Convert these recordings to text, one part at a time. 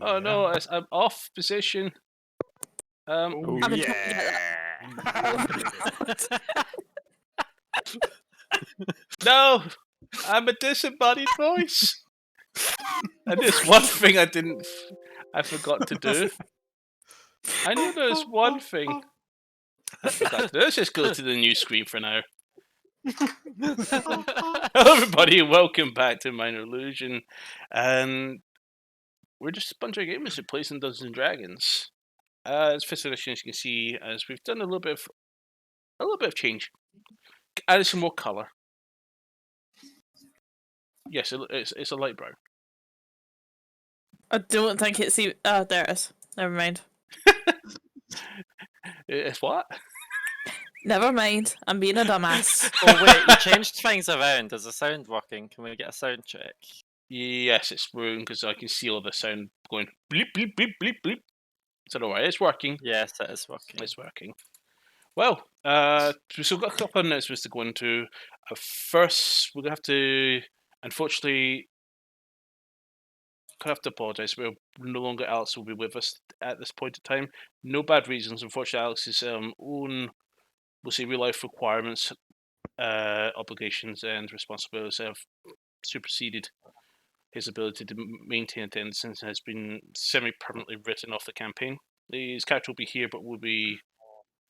Oh no, I'm off position. I've been trying to get No, I'm a disembodied voice. And there's one thing I forgot to do. I know there's one thing I forgot to do. Let's just go to the new screen for now. Hello, everybody, welcome back to Minor Illusion, and we're just a bunch of gamers who play some Dungeons and Dragons. As first edition, as you can see, as we've done a little bit of change, added some more color. Yes, it's a light brown. I don't think it's even... Oh, there it is. Never mind. It's what? Never mind. I'm being a dumbass. Oh wait, you changed things around. Is the sound working? Can we get a sound check? Yes, it's working because I can see all the sound going bleep bleep bleep bleep bleep. Is that alright? It's working. Yes, it is working. It's working. Well, we've still got a couple of announcements to go into. First, we're gonna have to, unfortunately, apologise. We're no longer Alex will be with us at this point in time. No bad reasons. Unfortunately, Alex's own, we'll say, real life requirements, obligations, and responsibilities have superseded his ability to maintain attendance and has been semi-permanently written off the campaign. His character will be here, but we'll be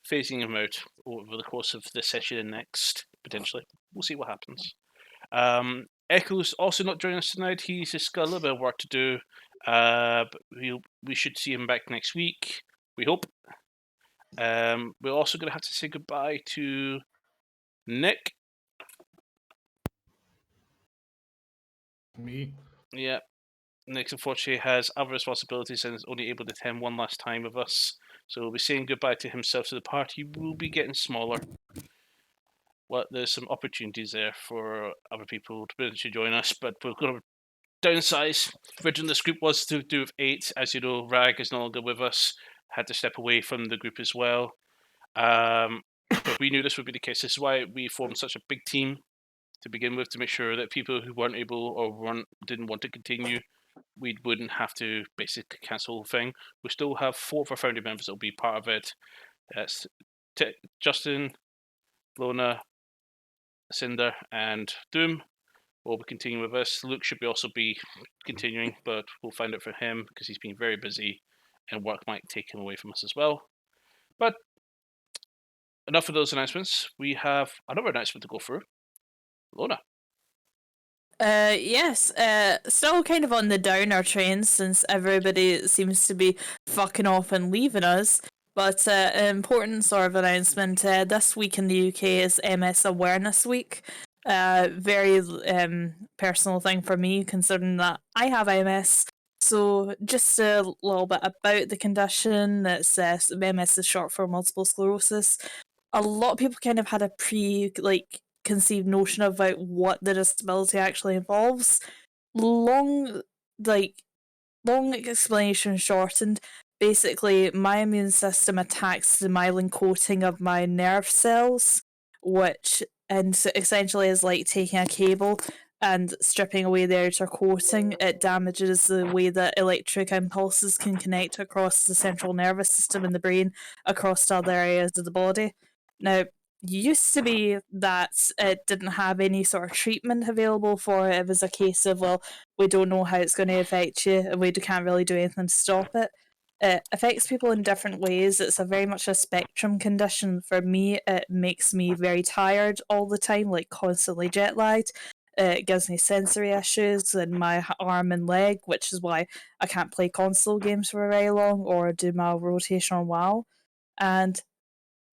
phasing him out over the course of this session and next, potentially. We'll see what happens. Echo's also not joining us tonight. He's just got a little bit of work to do, but we should see him back next week, we hope. We're also going to have to say goodbye to Nick. Me? Yeah. Nick, unfortunately, has other responsibilities and is only able to attend one last time with us. So we'll be saying goodbye to himself, so the party will be getting smaller. Well, there's some opportunities there for other people to potentially join us, but we're going to downsize. Originally, this group was to do with 8. As you know, Rag is no longer with us, had to step away from the group as well. But we knew this would be the case. This is why we formed such a big team to begin with, to make sure that people who weren't able or didn't want to continue, we wouldn't have to basically cancel the whole thing. We still have 4 of our founding members that will be part of it. That's Justin, Lona, Cinder, and Doom will be continuing with us. Luke should also be continuing, but we'll find out from him because he's been very busy and work might take him away from us as well. But enough of those announcements. We have another announcement to go through. Lona. Yes, still kind of on the downer train since everybody seems to be fucking off and leaving us. But an important sort of announcement, this week in the UK is MS Awareness Week. Very personal thing for me, considering that I have MS. So just a little bit about the condition. It's MS is short for multiple sclerosis. A lot of people kind of had a conceived notion about what the disability actually involves. Long explanation shortened. Basically, my immune system attacks the myelin coating of my nerve cells, which essentially is like taking a cable and stripping away the outer coating. It damages the way that electric impulses can connect across the central nervous system in the brain, across to other areas of the body. Now, used to be that it didn't have any sort of treatment available for it. It was a case of, well, we don't know how it's going to affect you and we can't really do anything to stop it. It affects people in different ways. It's a very much a spectrum condition. For me, it makes me very tired all the time, like constantly jet lagged. It gives me sensory issues in my arm and leg, which is why I can't play console games for very long or do my rotation on WoW. And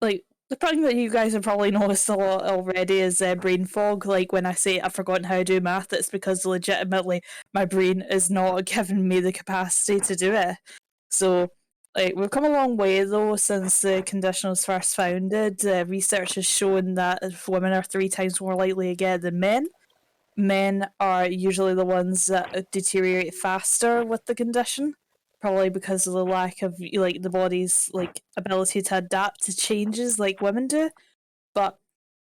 like, the thing that you guys have probably noticed a lot already is brain fog. Like, when I say I've forgotten how to do math, it's because legitimately my brain is not giving me the capacity to do it. So, like, we've come a long way though since the condition was first founded. Research has shown that if women are 3 times more likely to get it than men. Men are usually the ones that deteriorate faster with the condition, probably because of the lack of the body's ability to adapt to changes like women do. But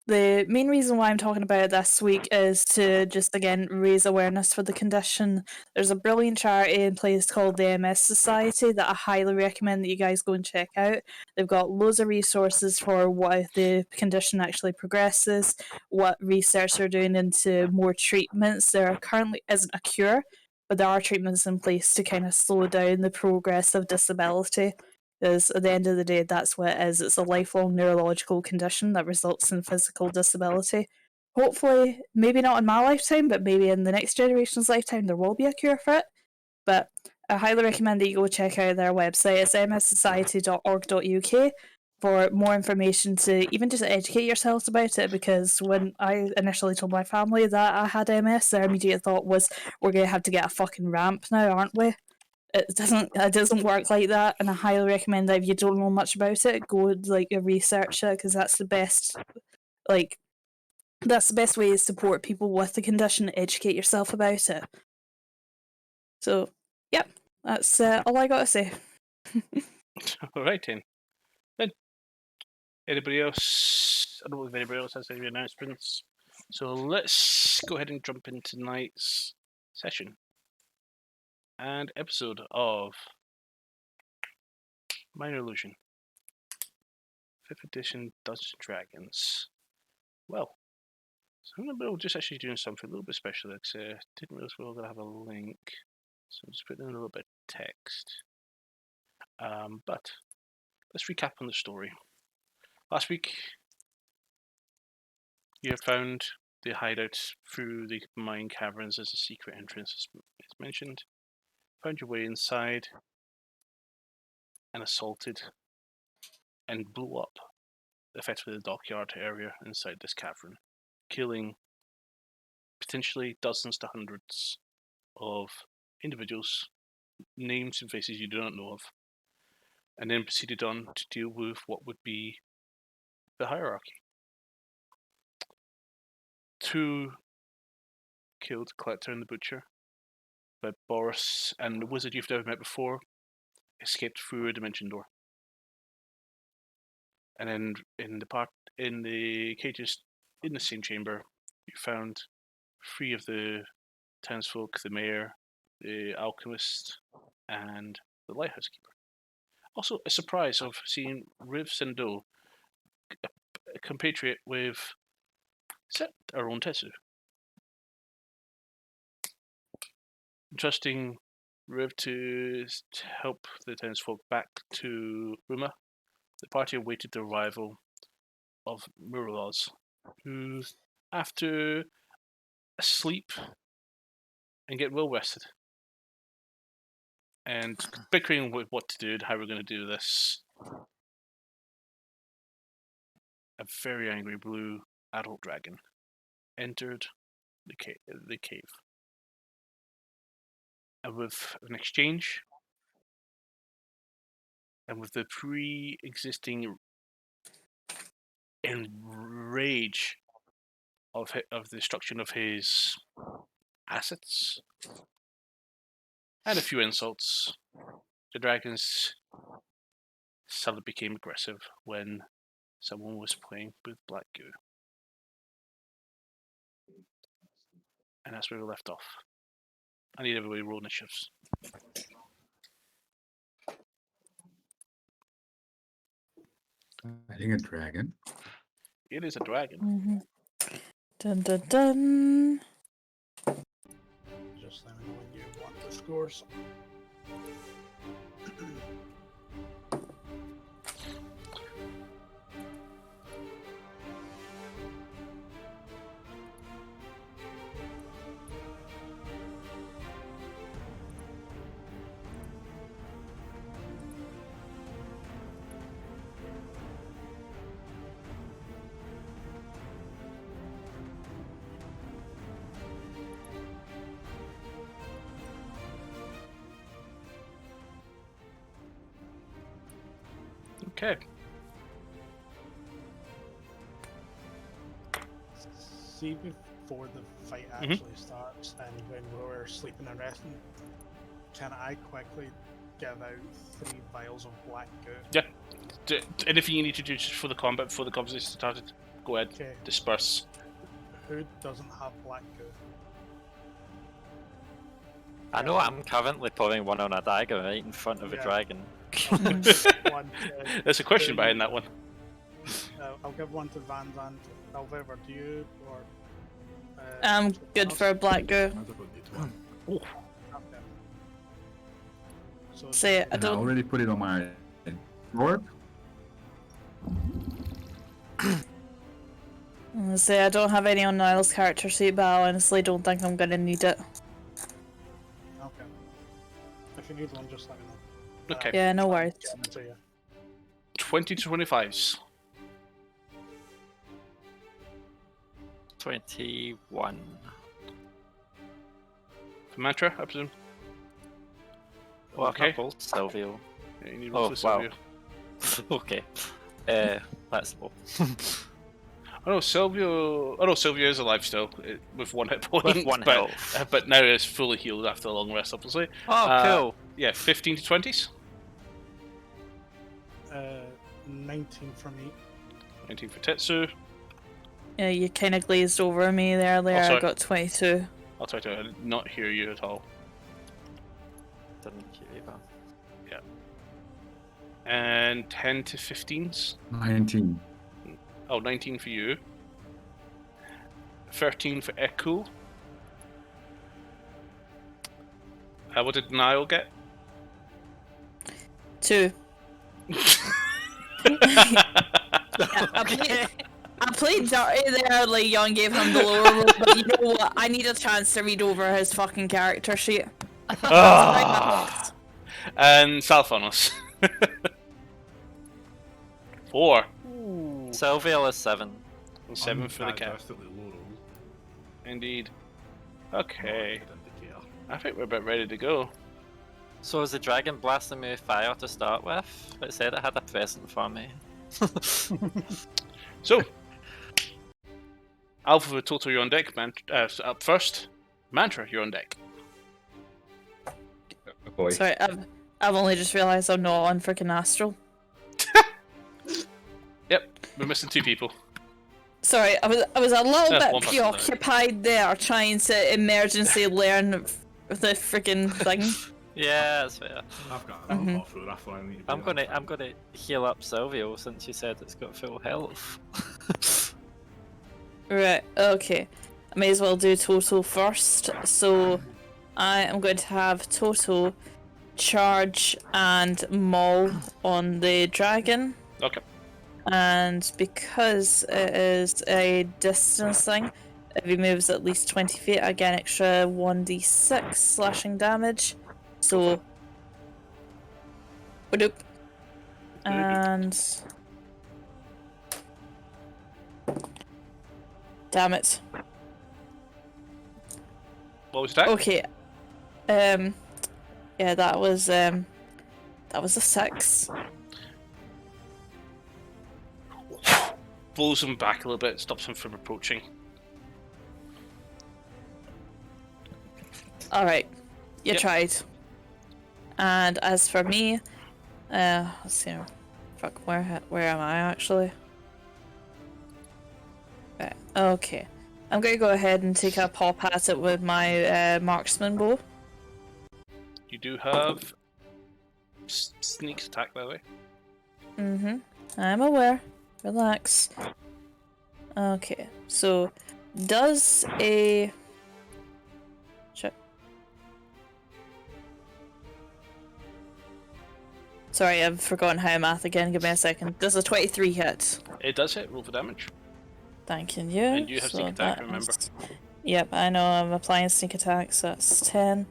the main reason why I'm talking about it this week is to just again raise awareness for the condition. There's a brilliant charity in place called the MS Society that I highly recommend that you guys go and check out. They've got loads of resources for what if the condition actually progresses, what research they're doing into more treatments. There currently isn't a cure, but there are treatments in place to kind of slow down the progress of disability. Because at the end of the day, that's what it is. It's a lifelong neurological condition that results in physical disability. Hopefully, maybe not in my lifetime, but maybe in the next generation's lifetime, there will be a cure for it. But I highly recommend that you go check out their website. It's mssociety.org.uk for more information to even just educate yourselves about it. Because when I initially told my family that I had MS, their immediate thought was, we're going to have to get a fucking ramp now, aren't we? It doesn't work like that, and I highly recommend that if you don't know much about it, go research it, because that's the best way to support people with the condition. Educate yourself about it. So, yep, that's all I gotta say. All right then. Anybody else? I don't know if anybody else has any announcements. So let's go ahead and jump into tonight's session and episode of Minor Illusion, 5th edition Dungeons & Dragons. Well, so I'm going to be just actually doing something a little bit special. Like I didn't realize we were going to have a link, so I'm just putting in a little bit of text. But let's recap on the story. Last week, you have found the hideout through the mine caverns as a secret entrance, as mentioned. Found your way inside and assaulted and blew up effectively the dockyard area inside this cavern, killing potentially dozens to hundreds of individuals, names and faces you do not know of, and then proceeded on to deal with what would be the hierarchy. 2 killed Collector and the Butcher, but Boris and the wizard you've never met before escaped through a dimension door. And then in the cages in the same chamber, you found 3 of the townsfolk, the mayor, the alchemist, and the lighthouse keeper. Also, a surprise of seeing Riv Sendo, a compatriot with our own Tetsu. Trusting Riv to help the townsfolk back to Ruma, the party awaited the arrival of Muralos, who, after a sleep and get well rested, and bickering with what to do and how we're going to do this, a very angry blue adult dragon entered the cave. And with an exchange, and with the pre-existing enrage of the destruction of his assets, and a few insults, the dragons suddenly became aggressive when someone was playing with black goo. And that's where we left off. I need everybody to roll initiatives. Fighting a dragon? It is a dragon. Mm-hmm. Dun dun dun. Just let me know when you want the scores. Okay. See, before the fight actually starts and when we're sleeping and resting, can I quickly give out 3 vials of black goo? Yeah. Anything you need to do just for the combat before the conversation started, go ahead. Okay. Disperse. Who doesn't have black goo? I know I'm currently putting one on a dagger right in front of a Yeah. dragon. One, There's a question two, behind that one. I'll give one to Van and Alveva. Do you or? I'm good for a black goo. Okay. So Say, I I don't. already put it on my board. Say, I don't have any on Niall's character sheet, but I honestly don't think I'm gonna need it. Okay. If you need one, just let me know. Okay. Yeah, no worries. Get them to you. 20 to 25s. 21. For Mantra, I presume. Well, Okay. okay. Both Silvio. Yeah, you need Oh, roll for wow. Silvio. Okay. That's low. Oh no, Silvio. Oh no, Silvio is alive still with one hit point. With one but, health. but now is fully healed after a long rest, obviously. Oh, cool. Yeah, 15 to 20s. 19 for me. 19 for Tetsu. Yeah, you kind of glazed over me there. I sorry. got 22. I'll try to not hear you at all. Didn't hear you, but... And 10 to 15s. 19. Oh, 19 for you. 13 for Echo. What did Niall get? 2. I played dirty there, like Young gave him the lower roll, but you know what? I need a chance to read over his fucking character sheet. Ah. And Salethanos. 4. Silvio is 7. And 7 for the cat. Fantastically low roll. Indeed. Okay. Good indicator. I think we're about ready to go. So is the dragon blasting me with fire to start with? It said it had a present for me. So, Alpha with Total, you're on deck. Up first. Mantra, you're on deck. Oh boy. Sorry, I've only just realised I'm not on freaking Astral. Yep, we're missing 2 people. Sorry, I was a little That's bit one person preoccupied there trying to emergency learn the freaking thing. Yeah, that's fair. I've got Mhm. a lot through that one. I need to do I'm gonna heal up Silvio since you said it's got full health. Right, okay. I may as well do Total first. So I am going to have Total, Charge, and Maul on the dragon. Okay. And because it is a distance thing, if he moves at least 20 feet, I get an extra 1d6 slashing damage. So, Badoop. And damn it. What was that? Okay. Yeah, that was a 6. Blows him back a little bit, stops him from approaching. Alright. You Yep. tried. And as for me, let's see. Fuck, where am I actually? Right, okay. I'm gonna go ahead and take a pop at it with my marksman bow. You do have sneak attack, by the way. Mm-hmm. I'm aware. Relax. Okay, so does a... Shit. Sorry, I've forgotten how to math again. Give me a second. Does a 23 hit? It does hit, roll for damage. Thanking you. And you have sneak attack, that remember. is- Yep, I know I'm applying sneak attack, so that's 10,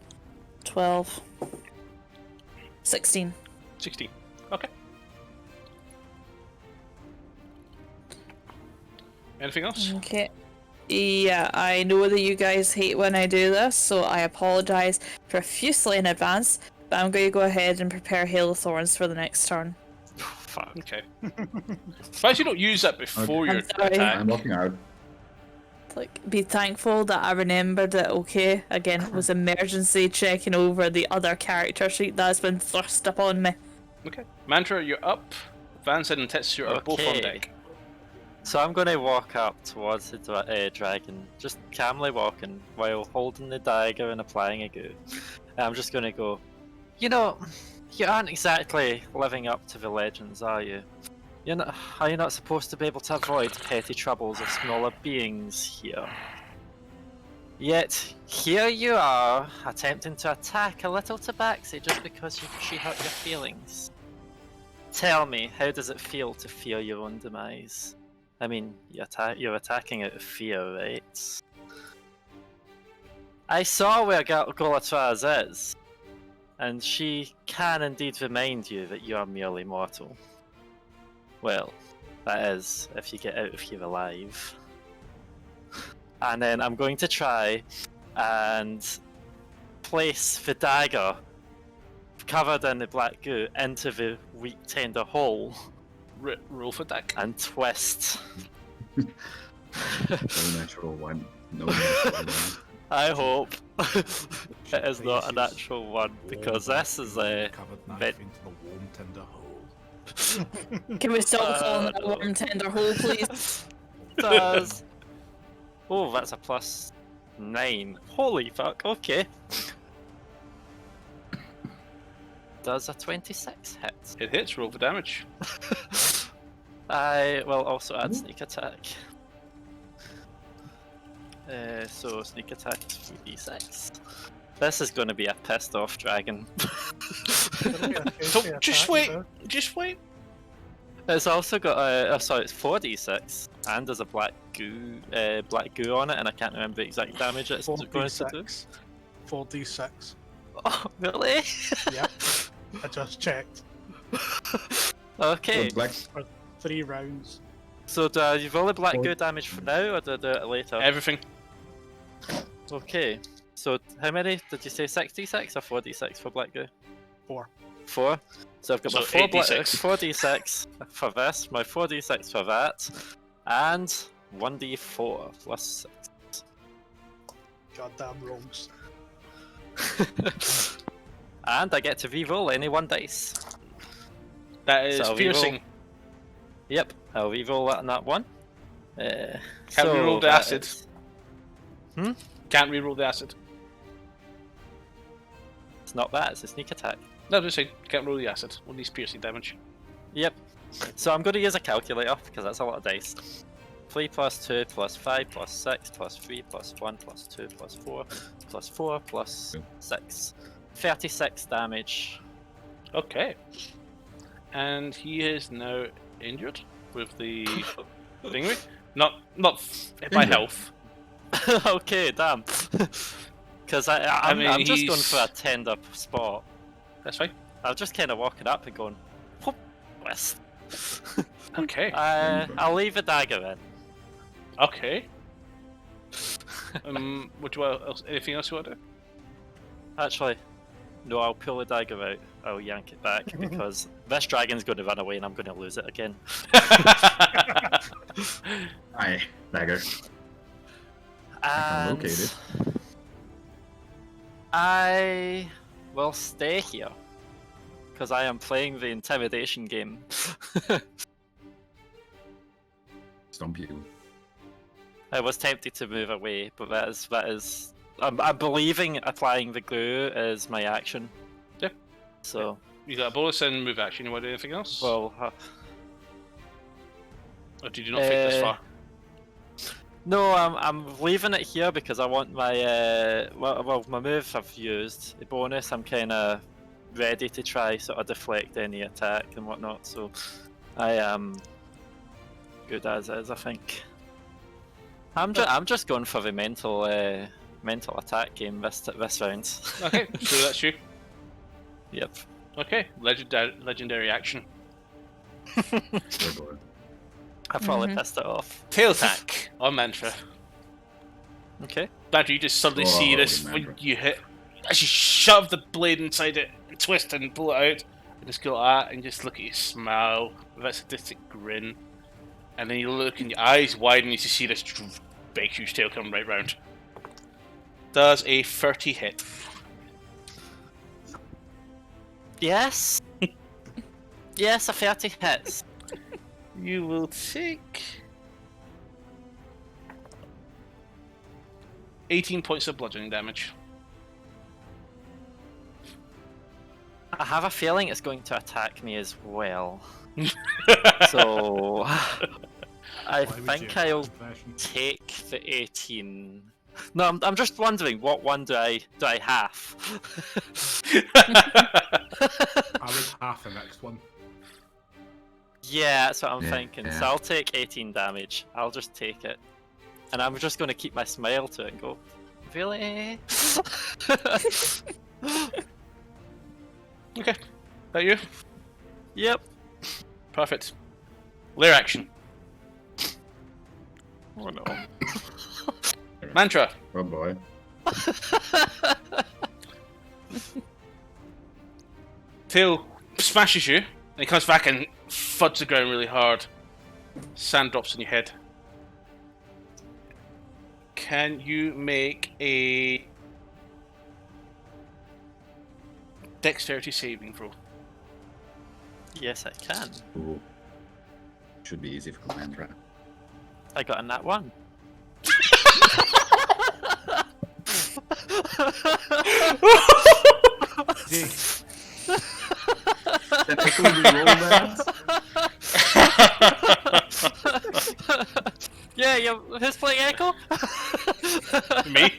12, 16. 16. Okay. Anything else? Okay. Yeah, I know that you guys hate when I do this, so I apologise profusely in advance, but I'm going to go ahead and prepare Hail of Thorns for the next turn. Fuck. Okay. But you don't use that before Okay. your I'm sorry. attack. I'm walking out. Like, be thankful that I remembered it, okay? Again, it was emergency checking over the other character sheet that's been thrust upon me. Okay. Mantra, you're up. Vansed and Tetsu are both on Okay. deck. So I'm going to walk up towards the dragon, just calmly walking while holding the dagger and applying a goo. And I'm just going to go, you know, you aren't exactly living up to the legends, are you? Are you not supposed to be able to avoid petty troubles of smaller beings here? Yet, here you are, attempting to attack a little tabaxi just because she hurt your feelings. Tell me, how does it feel to fear your own demise? I mean, you're attacking out of fear, right? I saw where Golatraz is, and she can indeed remind you that you are merely mortal. Well, that is, if you get out of here alive. And then I'm going to try and place the dagger covered in the black goo into the weak, tender hole. Roll for deck. And twist. No natural one. No natural one. I hope it is not a natural one, because this is a covered knife bit. into the warm, tender hole. Can we stop calling that a no. warm tender hole, please? Does. Oh, that's a +9. Holy fuck, okay. Does a 26 hit? It hits. Roll for damage. I will also add sneak attack. So sneak attack is 3d6. This is going to be a pissed off dragon. So, just wait. Just wait. It's also got a. Sorry, it's 4d6, and there's a black goo on it, and I can't remember the exact damage it's going to do. 4d6. Oh, really? Yep. I just checked. Okay. So black, 3 rounds. So do you roll the black goo damage for now, or do I do it later? Everything. Okay. So how many did you say? 6d6 or 4d6 for black goo? 4. 4. So I've got So my 8d6. 4d6 for this, my 4d6 for that, and 1d4 plus 6. Goddamn rogues. And I get to re-roll any one dice. That is So I'll piercing. Yep, I'll re-roll that on that one. Can't so re-roll the that acid. is- Can't re-roll the acid. It's not that, it's a sneak attack. No, just saying. Can't roll the acid. One needs piercing damage. Yep. So I'm going to use a calculator because that's a lot of dice. 3 plus 2 plus 5 plus 6 plus 3 plus 1 plus 2 plus 4 plus 4 plus 6. 36 damage. Okay. And he is now injured with the thingy. Not by Injured? health. Okay, damn. Because I'm just going he's- for a tender spot. That's fine. I'm just kind of walking up and going, whoop, west. Okay. I'll leave a dagger in. Okay. What do you else? Anything else you want to do? Actually, no, I'll pull the dagger out. I'll yank it back because this dragon's going to run away and I'm going to lose it again. aye, dagger. I can locate it. I will stay here because I am playing the intimidation game. Stomp you. I was tempted to move away, but that is. I'm believing applying the glue is my action. Yep. So, You got a bonus and move action. You want to do anything else? well, Or did you not think this far? no, I'm leaving it here because I want my well, my move I've used. The bonus, I'm kind of ready to try sort of deflect any attack and whatnot. So, I am good as is, I think. I'm just going for the mental attack game this round. Okay, so that's you. Yep. Okay, legendary action. We're good. I probably pissed it off. Tail attack on Mantra. Okay. Mantra, you just suddenly see this when Mantra. you hit. As you shove the blade inside it, and twist and pull it out, and just go like that, and just look at you smile with that sadistic grin. And then you look and your eyes widen as you see this big huge tail come right round. Does a 30 hit? Yes. Yes, a 30 hits. You will take 18 points of bludgeoning damage. I have a feeling it's going to attack me as well. So I Why would think you? I'll Confession. take the 18. No, I'm just wondering what one do I have? I would half the next one. Yeah, that's what I'm Yeah, thinking. yeah. So I'll take 18 damage. I'll just take it. And I'm just going to keep my smile to it and go, really? Okay. That you? Yep. Perfect. Lair action. Oh no. Mantra. Oh boy. Tail smashes you, and he comes back and thuds the ground really hard. Sand drops on your head. Can you make a dexterity saving throw? Yes, I can. Ooh. Should be easy for Mantra. I got a nat 1. Can Echo re-roll that? Yeah, who's playing Echo? Me?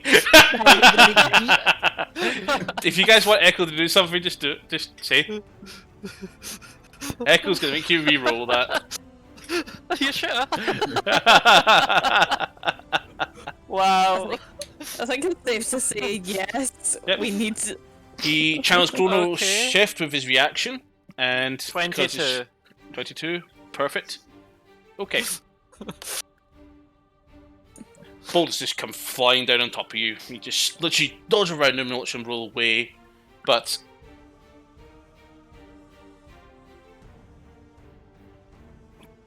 If you guys want Echo to do something, just do it. Just say. Echo's gonna make you re-roll that. Are you sure? Wow. I think it's safe to say yes. Yep. We need to. He channels Chrono Okay. Shift with his reaction, and 22. 22, perfect. Okay. Bolts just come flying down on top of you. You just literally dodge around him and watch him roll away, but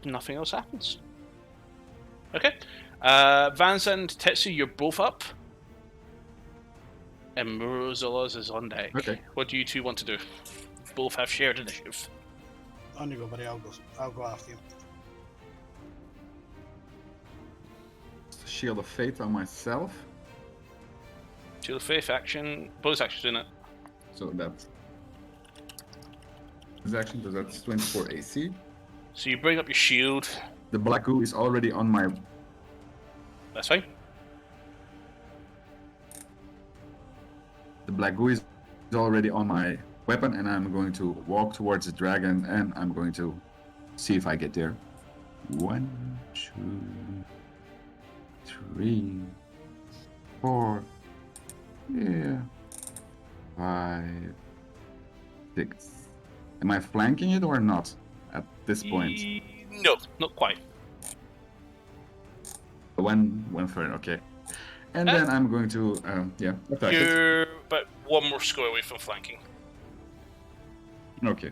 nothing else happens. Okay. Vanza and Tetsu, you're both up. And Murozolas is on deck. Okay. What do you two want to do? Both have shared initiative. On you go, buddy. I'll go after you. Shield of Fate on myself. Shield of Faith action, bonus action, isn't it? So that's his action, so that's 24 AC. So you bring up your shield. The black goo is already on my. That's fine. The black goo is already on my weapon, and I'm going to walk towards the dragon, and I'm going to see if I get there. 1, 2, 3, 4, yeah, 5, 6. Am I flanking it or not at this point? No, not quite. One third, okay. And then I'm going to, attack it. You're about one more score away from flanking. Okay.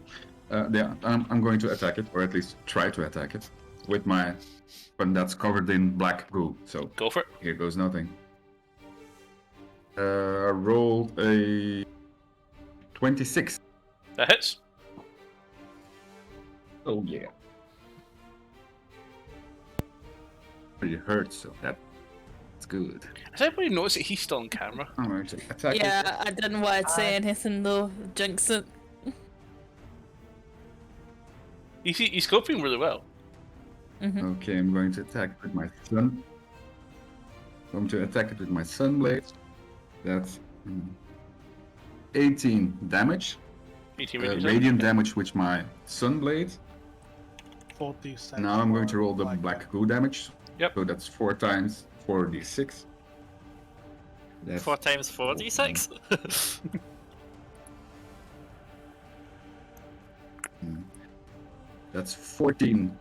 I'm going to attack it, or at least try to attack it, with my weapon that's covered in black goo. So Go for it. here goes nothing. Rolled a 26. That hits. Oh yeah. Pretty hurt, so that's good. Has everybody noticed that he's still on camera? I'm going to attack it. Yeah, I didn't want to say anything though. Jinx it. He's coping really well. Okay, I'm going to attack with my sun. I'm going to attack it with my sunblade. That's 18 damage. 18 Radiant damage with my sunblade. 46. Now I'm going to roll the black goo damage. Yep. So that's 4 times 4d6. That's 4 times 4d6? That's 14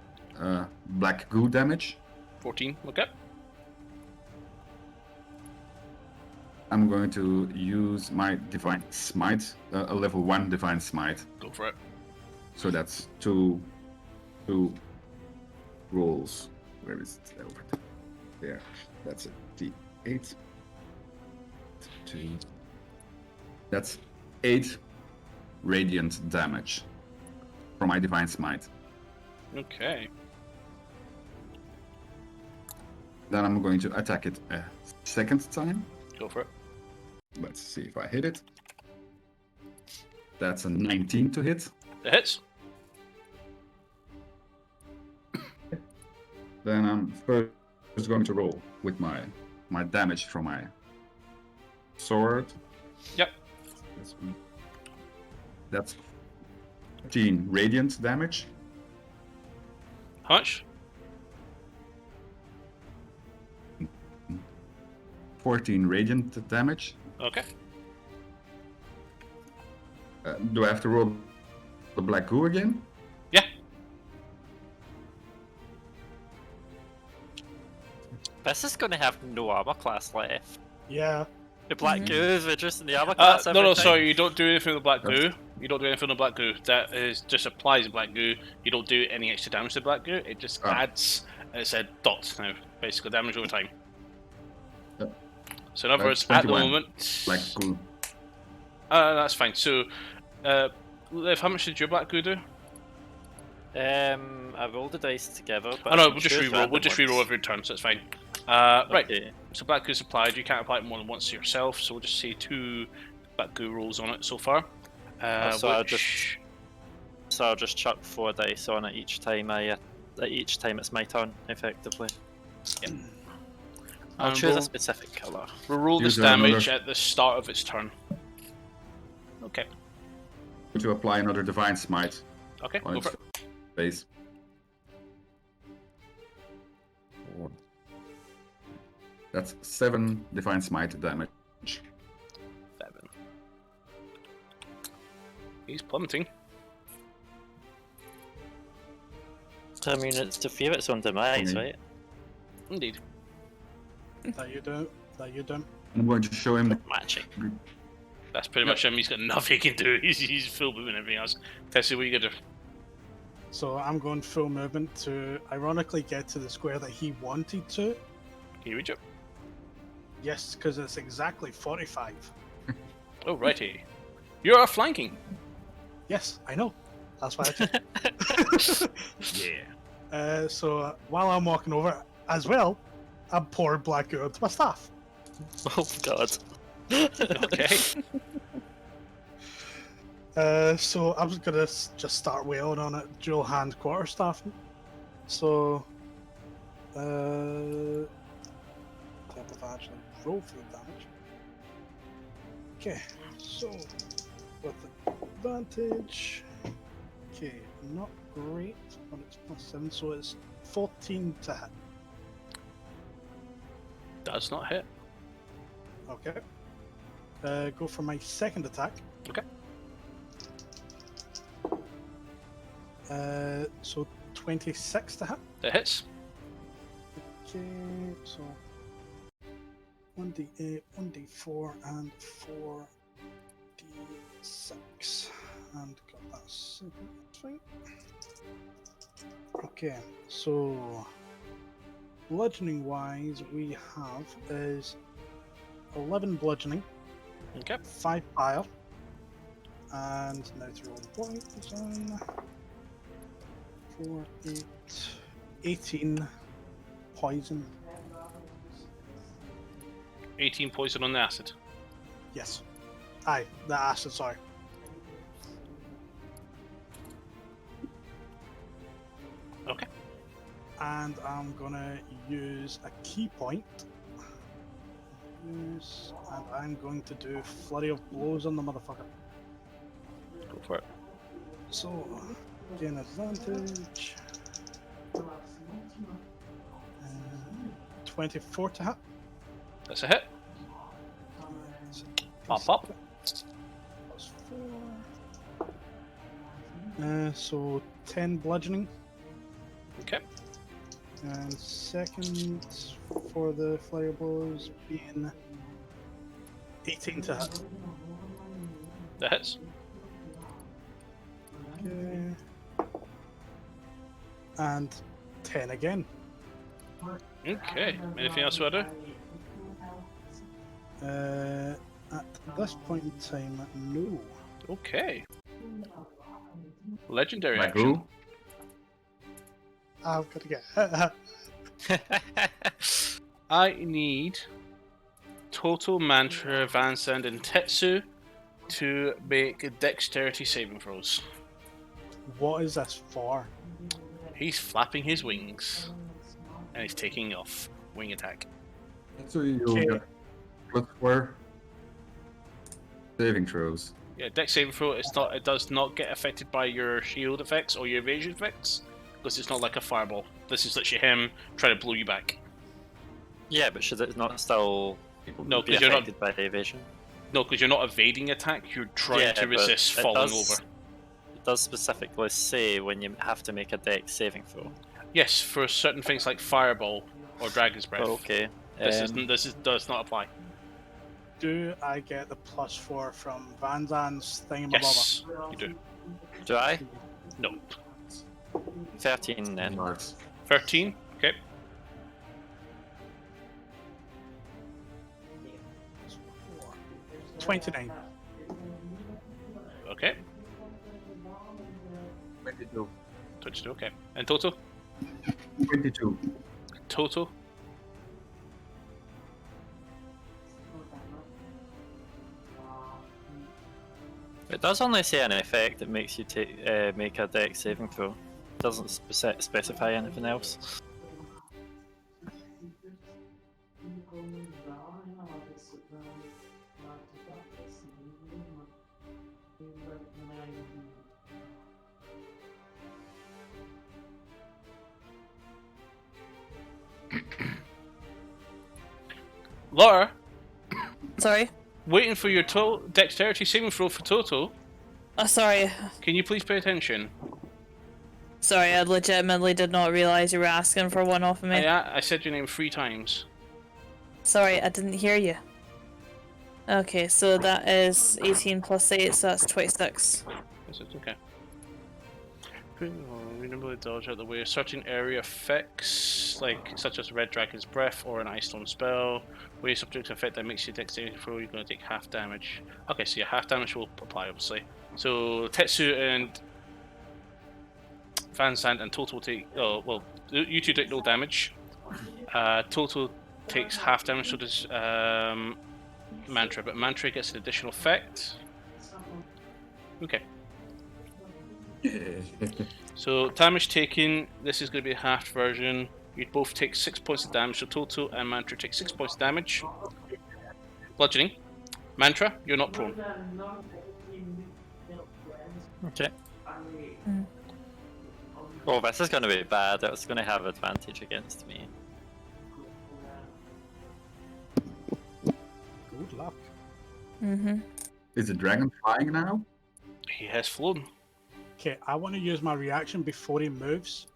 black goo damage. 14, okay. I'm going to use my divine smite, a level 1 divine smite. Go for it. So that's two rolls. Where is it? Over there. That's a D8. 2. That's 8 radiant damage from my divine smite. Okay. Then I'm going to attack it a second time. Go for it. Let's see if I hit it. That's a 19 to hit. It hits. Then I'm first going to roll with my damage from my sword. Yep. That's 15 radiant damage. How much? 14 radiant damage. Okay. Do I have to roll the black goo again? Yeah. This is going to have no armor class left. Yeah. The black goo is reducing the armor No, class. every no, time. sorry, you don't do anything with the black goo. You don't do anything with black goo. That is just applies black goo. You don't do any extra damage to black goo. It just adds, it's a dot now, basically damage over time. Yep. So in other words, That's at the 21 moment, black goo. that's fine. So, Liv, how much did your black goo do? I rolled the dice together. But Oh no, I we'll just choose reroll. random We'll just reroll ones. every turn, so it's fine. Right. Okay. So black goo's applied. You can't apply it more than once to yourself. So we'll just say 2 black goo rolls on it so far. So I'll just chuck 4 dice on it each time it's my turn, effectively. Yep. I'll And choose a roll- specific color. We'll roll this Use another- damage at the start of its turn. Okay. To apply another divine smite Okay. on Go its for it. face. That's 7 divine smite damage. 7. He's plummeting. So I mean, it's to fear its own demise, Okay. right? Indeed. That you do. I'm going to show him. Matching. That's pretty much him. He's got nothing he can do. He's full movement and everything else. Tessie, what are you gonna do? So I'm going full movement to ironically get to the square that he wanted to. Can you reach it? Yes, because it's exactly 45. Oh, righty. You're flanking. Yes, I know. That's why I did. Yeah. So while I'm walking over as well, I poured black goo into my staff. Oh god. Okay. So I was gonna just start wailing on it, dual hand quarterstaff. So, type of actually roll for the damage. Okay, so with advantage. Okay, not great, but it's +7, so it's 14 to hit. Does not hit. Okay. Go for my second attack. Okay. So 26 to hit. That hits. Okay, so 1d8, 1d4, and 4d6. And got that second thing. Okay, so bludgeoning wise, we have is 11 bludgeoning, Okay. 5 fire, and now to roll points on 4, 8, 18 poison. 18 poison on the acid. Yes. Aye, the acid, sorry. Okay. And I'm gonna use a key point. Use, and I'm going to do flurry of blows on the motherfucker. Go for it. So, gain advantage. 24 to hit. That's a hit. Pop, pop. Plus 4. So 10 bludgeoning. Okay. And second for the flare blows being 18 to hit. That hits. Okay. And 10 again. Okay. Anything else you want to do? At this point in time, no. Okay. Legendary Black action. goo. I've got to get. I need Total, Mantra, Vansand, and Tetsu to make dexterity saving throws. What is this for? He's flapping his wings. And he's taking off. Wing attack. So you Okay. get +4 saving throws. Yeah, dex saving throw, it does not get affected by your shield effects or your evasion effects. Because it's not like a fireball. This is literally him trying to blow you back. Yeah, but should it not still No, be because you're not. affected by the evasion? No, because you're not evading attack. You're trying Yeah, to but resist it falling does- over. It does specifically say when you have to make a dex saving throw. Yes, for certain things like fireball or dragon's breath. Oh, okay. This does not apply. Do I get the +4 from Van Zan's thingamabobber? Yes, you do. Do I? No. 13 then. Yards. 13. Okay. 29. Okay. 22. 22. Okay. And total. 22. Total. It does only say an effect that makes you make a dex saving throw. It doesn't specify anything else. Laura, Sorry. waiting for your dexterity saving throw for Toto. Oh, sorry. Can you please pay attention? Sorry, I legitimately did not realise you were asking for one off of me. I said your name 3 times. Sorry, I didn't hear you. Okay, so that is 18 plus 8, so that's 26. Is it okay? Reasonably dodge out the way. Certain area effects, such as Red Dragon's Breath or an Ice Storm spell, where you subject to effect that makes you dexterity throw, you're going to take half damage. Okay, so yeah, half damage will apply, obviously. So Tetsu and Van Sant and Toto take. Oh well, you two take no damage. Toto takes half damage, so does Mantra, but Mantra gets an additional effect. Okay. So damage taken, this is going to be a halved version. You'd both take 6 points of damage, so Toto and Mantra take 6 points of damage. Bludgeoning. Mantra, you're not prone. Okay. Oh, this is going to be bad. It's going to have advantage against me. Good luck. Mm-hmm. Is the dragon flying now? He has flown. Okay, I want to use my reaction before he moves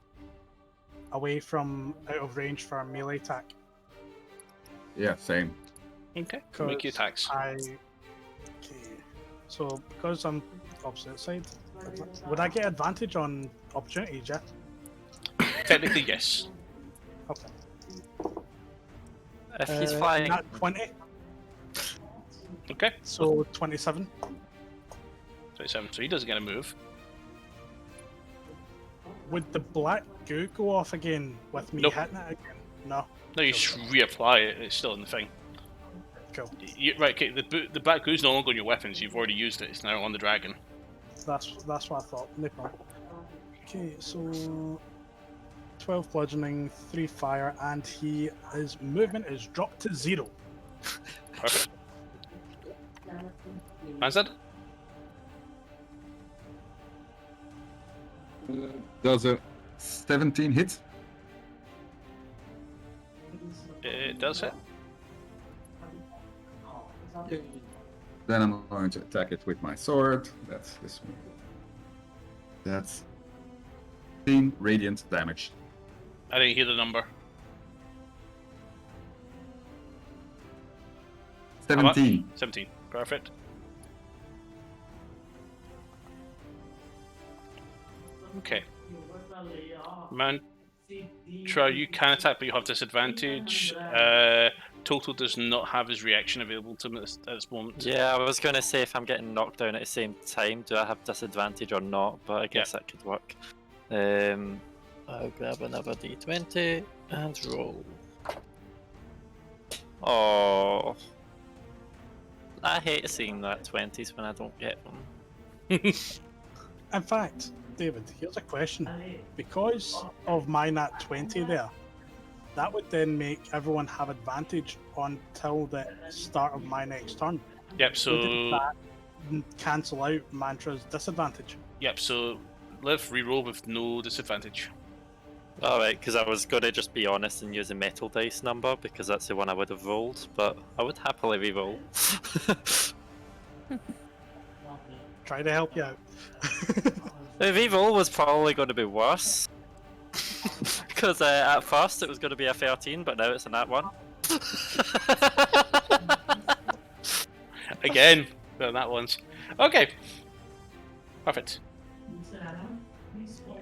away from out of range for a melee attack. Yeah, same. Okay, make your attacks. Okay, so because I'm opposite side, would I get advantage on opportunities, yeah? Technically, yes. Okay. If he's flying... Nat 20, Okay, so 27. 27, so he doesn't get a move. Would the black goo go off again with me Nope. hitting it again? No. No, you just reapply it, it's still in the thing. Cool. Right, okay, the black goo's no longer on your weapons, you've already used it, it's now on the dragon. That's what I thought. No problem. Okay, so 12 bludgeoning, 3 fire, and his movement is dropped to 0. Perfect. Manzad? Does a 17 hit? It does hit. Then I'm going to attack it with my sword. That's this one. That's 15 radiant damage. I didn't hear the number. 17. 17. Perfect. Okay. Mantra, you can attack, but you have disadvantage. Total does not have his reaction available to him at this moment. Yeah, I was going to say if I'm getting knocked down at the same time, do I have disadvantage or not? But I guess that could work. I'll grab another d20 and roll. Oh, I hate seeing that 20s when I don't get them. In fact, David, here's a question. Because of my nat 20 there, that would then make everyone have advantage until the start of my next turn. Yep, so Wouldn't that cancel out Mantra's disadvantage? so Liv reroll with no disadvantage. Alright, because I was going to just be honest and use a metal dice number, because that's the one I would have rolled, but I would happily re-roll. Try to help you out. The re-roll was probably going to be worse. Because at first it was going to be a 13, but now it's a nat 1. Again, well, that one's okay. Perfect.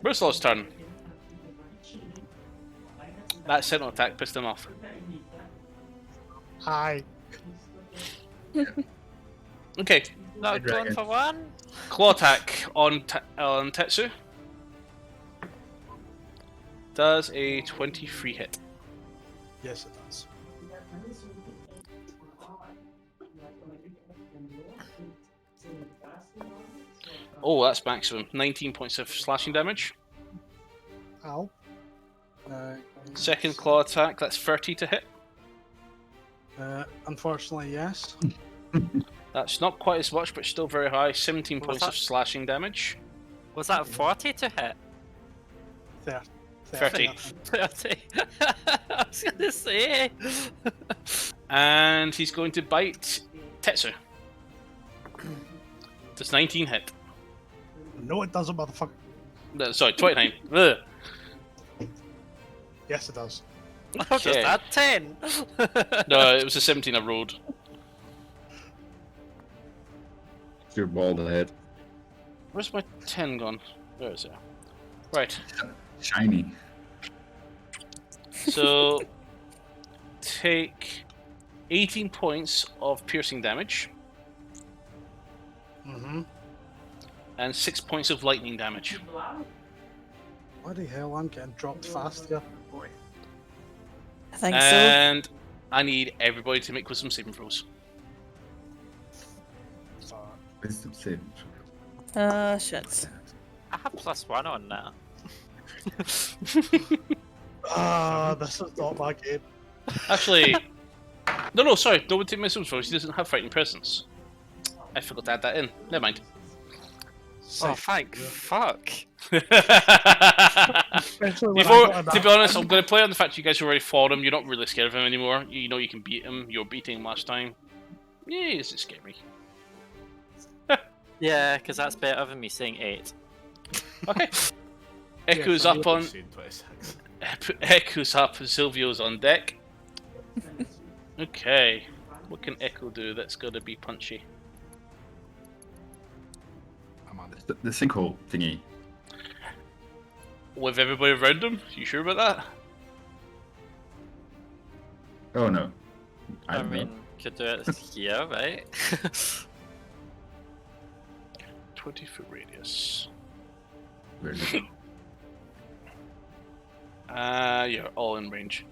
Brucel's turn. That sentinel attack pissed him off. Hi. Okay, Not going for one? claw attack on Tetsu. Does a 23 hit. Yes, it does. Oh, that's maximum. 19 points of slashing damage. Ow. Second claw attack, that's 30 to hit. Unfortunately, yes. That's not quite as much, but still very high. 17 What was points of that? slashing damage. Was that 40 to hit? 30. 30. I was going to say. And he's going to bite Tetsu. Does 19 hit? No, it doesn't, motherfucker. No, sorry, 29. Ugh. Yes, it does. I'll just Okay. add 10. No, it was a 17 I rolled. Your bald head. Where's my 10 gone? Where is it? Right. Shiny. So take 18 points of piercing damage Mm-hmm. and 6 points of lightning damage. Bloody hell, I'm getting dropped fast here. I think And I need everybody to make wisdom saving throws. Wisdom saving. so. Shit. I have +1 on now. Ah, this is not my game. Actually, no, sorry, no one take wisdom throws. He doesn't have frightening presence. I forgot to add that in. Never mind. Oh, thank fuck. Especially when I Before, got a to be honest, I'm going to play on the fact you guys already fought him. You're not really scared of him anymore. You know you can beat him. You were beating him last time. Yeah, he doesn't scare me. Yeah, because that's better than me saying 8. Okay. Echo's Yeah, up on. Saying 26. Echo's up. Silvio's on deck. Okay. What can Echo do that's going to be punchy? I'm on it. The sinkhole thingy. With everybody around him? You sure about that? Oh no. I I don't mean, know. could do it here, right? 20-foot radius. Where is it? You're all in range.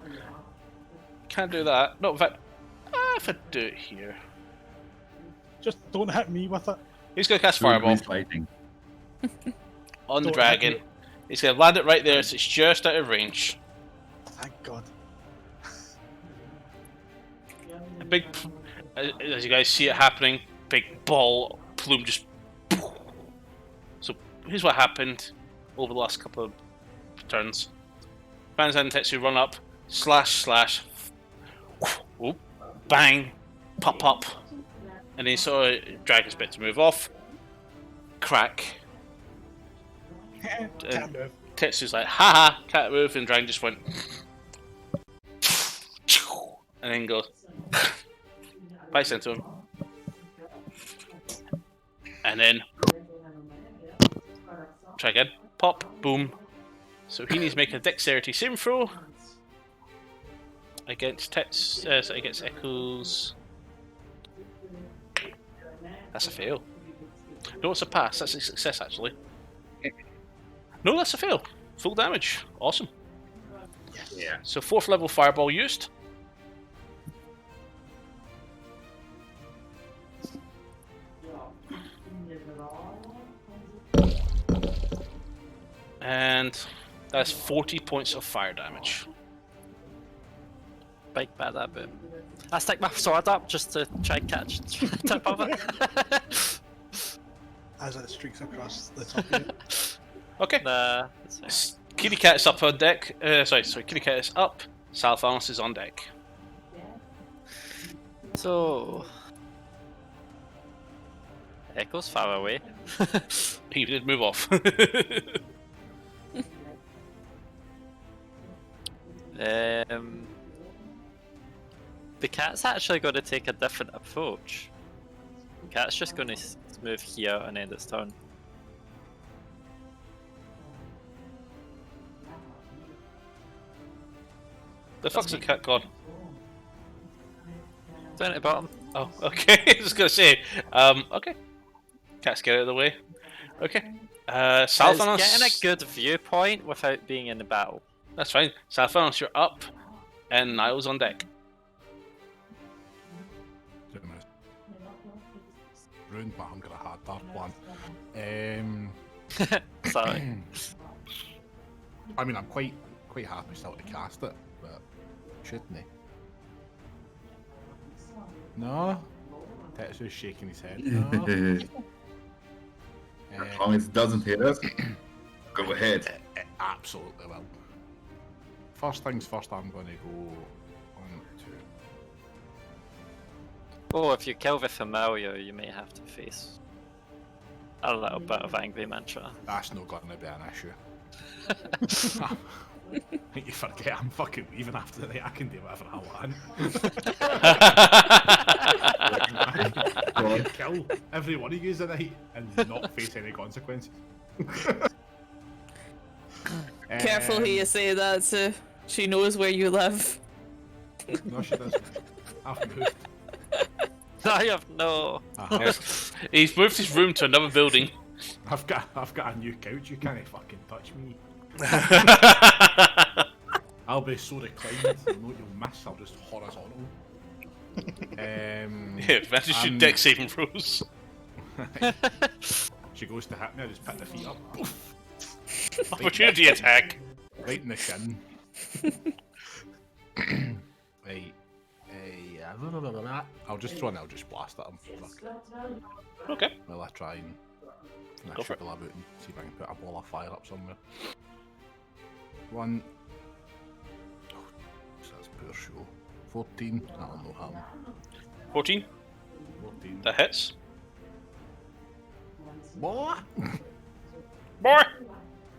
Can't do that. No, in fact, if I do it here. Just don't hit me with it. He's going to cast Who is Fireball fighting? on the Don't dragon. hit He's going to land it right there, so it's just out of range. Thank God. A big, as you guys see it happening, big ball plume just. So here's what happened over the last couple of turns. Banzai and Tetsu run up, slash, whoop, bang, pop, and then sort of drag his bit to move off. Crack. Can't move. Tetsu's like, haha, can't move, and Dragon just went. And then goes. Bites into him. And then. Try again. Pop, boom. So he needs to make a dexterity saving throw. Against against Echoes. That's a fail. No, it's a pass. That's a success, actually. No, that's a fail. Full damage. Awesome. Yeah. So 4th level fireball used. And that's 40 points of fire damage. Big bad that boom. I stick my sword up just to try and catch tip of it. As it streaks across the top of it. Okay. Nah, that's fine. Kitty Cat is up on deck. Sorry, Kitty Cat is up. Salethanos is on deck. So Echo's far away. He did move off. The cat's actually going to take a different approach. The cat's just going to move here and end its turn. The fuck's the cat gone? Down at the bottom. Oh, okay. I was gonna say. Okay. Cats get out of the way. Okay. Salethanos. It's getting a good viewpoint without being in the battle. That's fine. Salethanos, you're up, and Niall's on deck. Ruined my hunger. I had that plan. Sorry. I mean, I'm quite happy still to cast it, but shouldn't he? No. Tetsu's shaking his head. No. As long as it doesn't hit us, go ahead. It absolutely will. First things first, I'm going to go 1, 2. Oh, if you kill the familiar, you may have to face a little bit of angry mantra. That's not going to be an issue. I think you forget I'm fucking leaving after the night. I can do whatever I want. I can kill every one of you tonight and not face any consequences. Careful who you say that to. She knows where you live. No, she doesn't. I've moved. I have no. He's moved his room to another building. I've got a new couch. You can't fucking touch me. I'll be so reclined. You know what you'll miss. I'll just horizontal. Yeah, advantage your deck saving throws. She goes to hit me. I just pick the feet up. Poof. Opportunity attack. Right in the shin. Right. I'll just throw an Eldritch Blast at him. Okay. Well, I try and Go for it. the lab out and see if I can put a ball of fire up somewhere. 1. Oh, so that's poor show. 14. That'll not happen. 14. 14. That hits. Boy! More.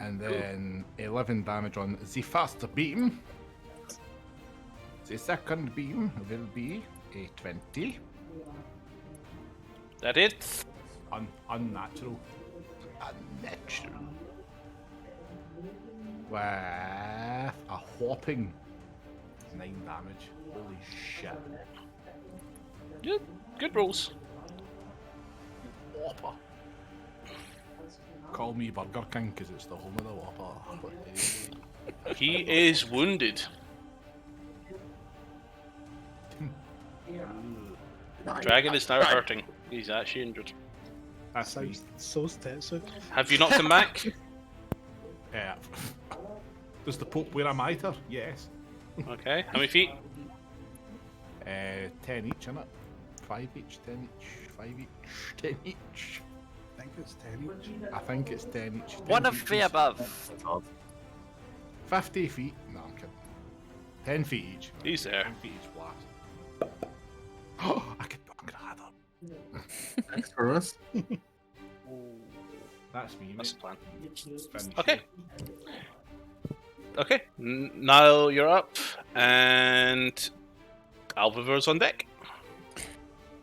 And then 11 damage on the first beam. The second beam will be a 20. That hits. Unnatural. Unnatural. With a whopping 9 damage. Holy shit. Good rolls. Whopper. Call me Burger King because it's the home of the Whopper. He is wounded. Dragon is now hurting. He's actually injured. That's So's Tetsu. Have you knocked him back? Does the Pope wear a mitre? Yes. Okay. How many feet? 10 each, innit? 5 each, 10 each, 5 each, 10 each. I think it's 10 each. I think it's 10 each. 10 One of feet the each. above. 50 feet. No, I'm kidding. 10 feet each. He's there. 10 feet each blast. Oh, I'm gonna have them. Thanks for us. That's me, That's mate. the plan. Finish Okay. it. Okay. Niall, you're up, and Alvaver's on deck.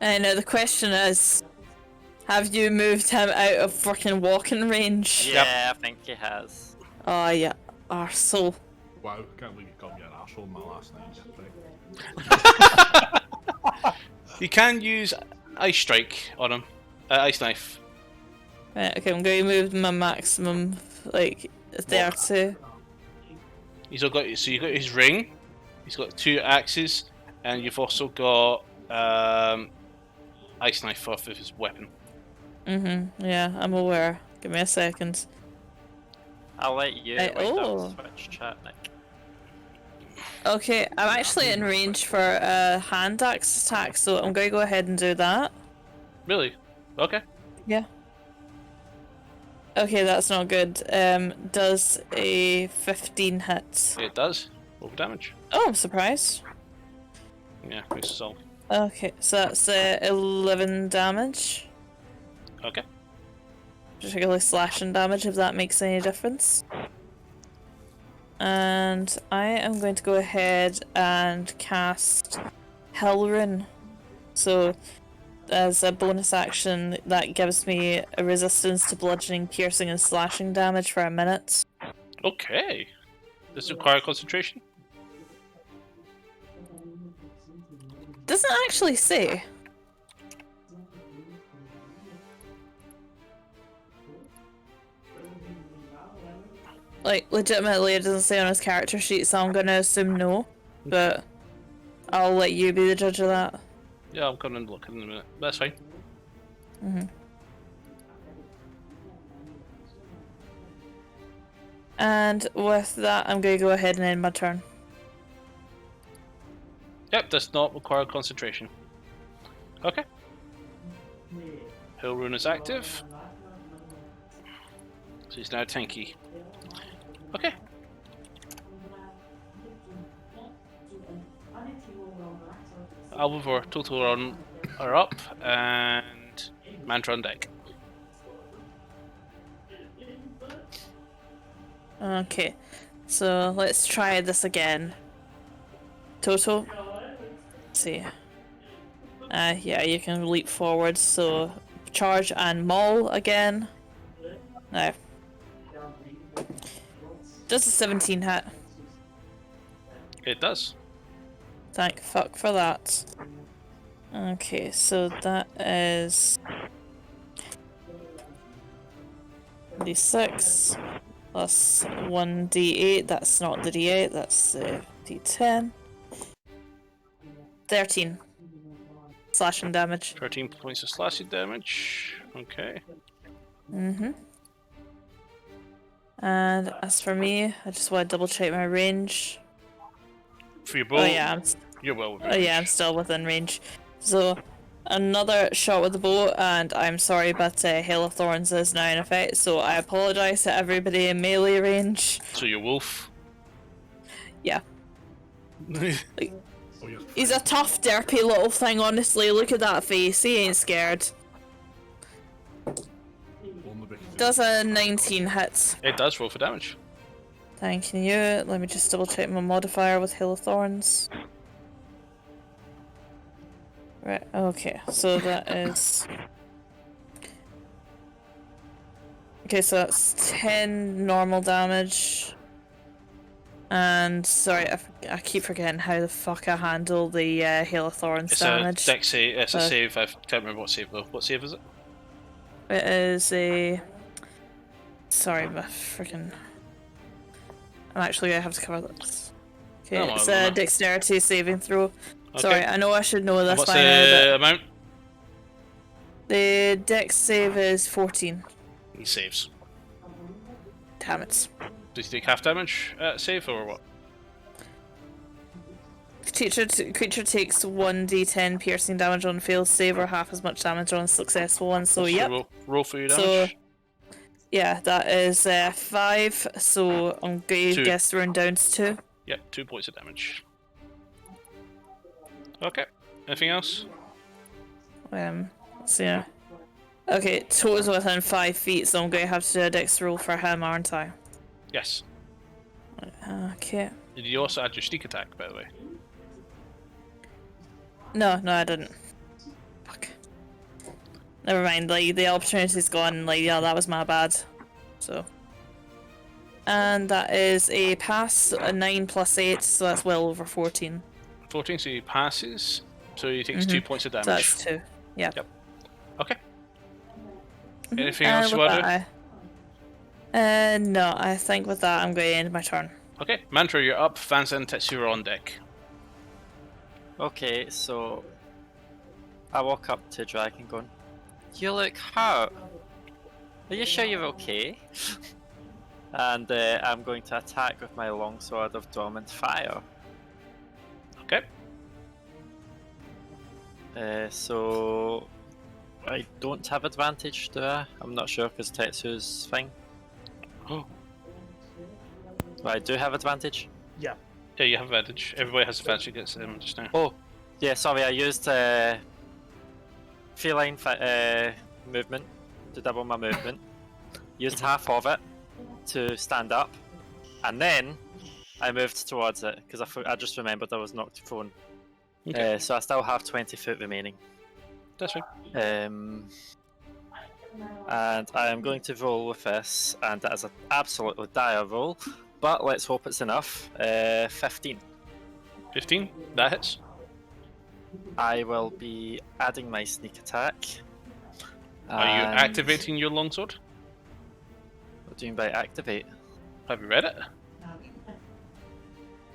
Now the question is, have you moved him out of fucking walking range? Yeah, I think he has. Oh, yeah, arsehole. Wow, can't believe you called me an arsehole my last night. Right. You can use Ice Strike on him. Ice Knife. Right, okay, I'm going to move my maximum, like, 30. He's all got so you've got his ring. He's got 2 axes, and you've also got Ice Knife off of his weapon. Yeah, I'm aware. Give me a second. I'll let you Right, wind oh. up Twitch chat, Nick. Okay, I'm actually in range for a hand axe attack, so I'm going to go ahead and do that. Really? Okay. Yeah. Okay, that's not good. Does a 15 hit? It does. Roll for damage. Oh, I'm surprised. Yeah, makes us all. Okay, so that's 11 damage. Okay. Particularly slashing damage, if that makes any difference. And I am going to go ahead and cast Hellrune. So, as a bonus action, that gives me a resistance to bludgeoning, piercing, and slashing damage for a minute. Okay. Does it require concentration? Doesn't actually say. Like, legitimately, it doesn't say on his character sheet, so I'm gonna assume no. But I'll let you be the judge of that. Yeah, I'll come and look in a minute. That's fine. And with that, I'm gonna go ahead and end my turn. Yep, does not require concentration. Okay. Hill Rune is active. So he's now tanky. Okay. Albivore, total run are up, and Mantra on deck. Okay, so let's try this again. Total. Let's see. Yeah, you can leap forward, so charge and maul again. No. Just a 17 hit. It does. Thank fuck for that. Okay, so that is D6 plus 1d8. That's not the d8, that's the d10. 13 slashing damage. 13 points of slashing damage. Okay. And as for me, I just want to double check my range. For your bow, Oh yeah, you're well within I'm range. still within range. So another shot with the bow, and I'm sorry, but Hail of Thorns is now in effect. So I apologise to everybody in melee range. So your wolf. Yeah. Oh, you're He's a tough, derpy little thing, honestly. Look at that face. He ain't scared. only because Does a 19 hit. It does roll for damage. Thank you. Let me just double check my modifier with Hail of Thorns. Right, okay. So that is... Okay, so that's 10 normal damage. And, sorry, I keep forgetting how the fuck I handle the Hail of Thorns It's damage. a deck save. It's a save. I can't remember what save though. What save is it? It is a... Sorry, my freaking... I'm actually gonna have to cover this. Okay, Oh, it's I don't a know. dexterity saving throw. Okay. Sorry, I know I should know And this what's by now, the but amount? the dex save is 14. He saves. Damn it. Does he take half damage at save or what? Creature takes 1d10 piercing damage on failed save or half as much damage on a successful one, so yep. Roll for your So, damage. yeah, that is 5, so I'm going to 2. guess round down to 2. Yep, 2 points of damage. Okay. Anything else? Let's see now. Okay, Toto's within 5 feet, so I'm going to have to do a dex roll for him, aren't I? Yes. Okay. Did you also add your sneak attack, by the way? No, I didn't. Fuck. Never mind, like, the opportunity's gone, like, yeah, that was my bad. So. And that is a pass, a 9 plus 8, so that's well over 14. 14, so he passes. So he takes 2 points of damage. So that's 2. Yeah. Yep. Okay. Anything else you want to do? No, I think with that I'm going to end my turn. Okay, Mantra, you're up. Vanza and Tetsu are on deck. Okay, so I walk up to Dragon going, "You look hurt. Are you sure you're okay?" And I'm going to attack with my longsword of dormant fire. Okay. So I don't have advantage, do I? I'm not sure because Tetsu's thing. Oh. But I do have advantage. Yeah. Yeah, you have advantage. Everybody has advantage against him just now. Oh, yeah. Sorry, I used feline movement to double my movement. Used half of it to stand up, and then I moved towards it because I just remembered I was knocked prone. Okay. So I still have 20 foot remaining. That's fine. And I am going to roll with this, and that is an absolutely dire roll, but let's hope it's enough. 15. 15. That hits. I will be adding my sneak attack. Are you and- activating your longsword? What do you mean by activate? Have you read it?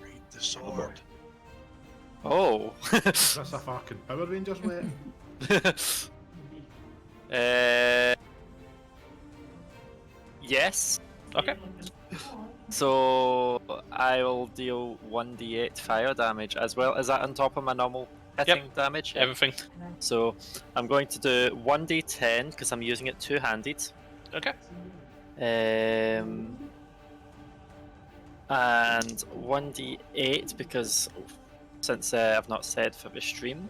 Read the sword. Oh! That's a fucking Power Rangers way. Yes. Okay. So I will deal 1d8 fire damage as well. Is that on top of my normal hitting damage? Yeah. Everything. So I'm going to do 1d10 because I'm using it two-handed. Okay. And 1d8 because since I've not said for the stream,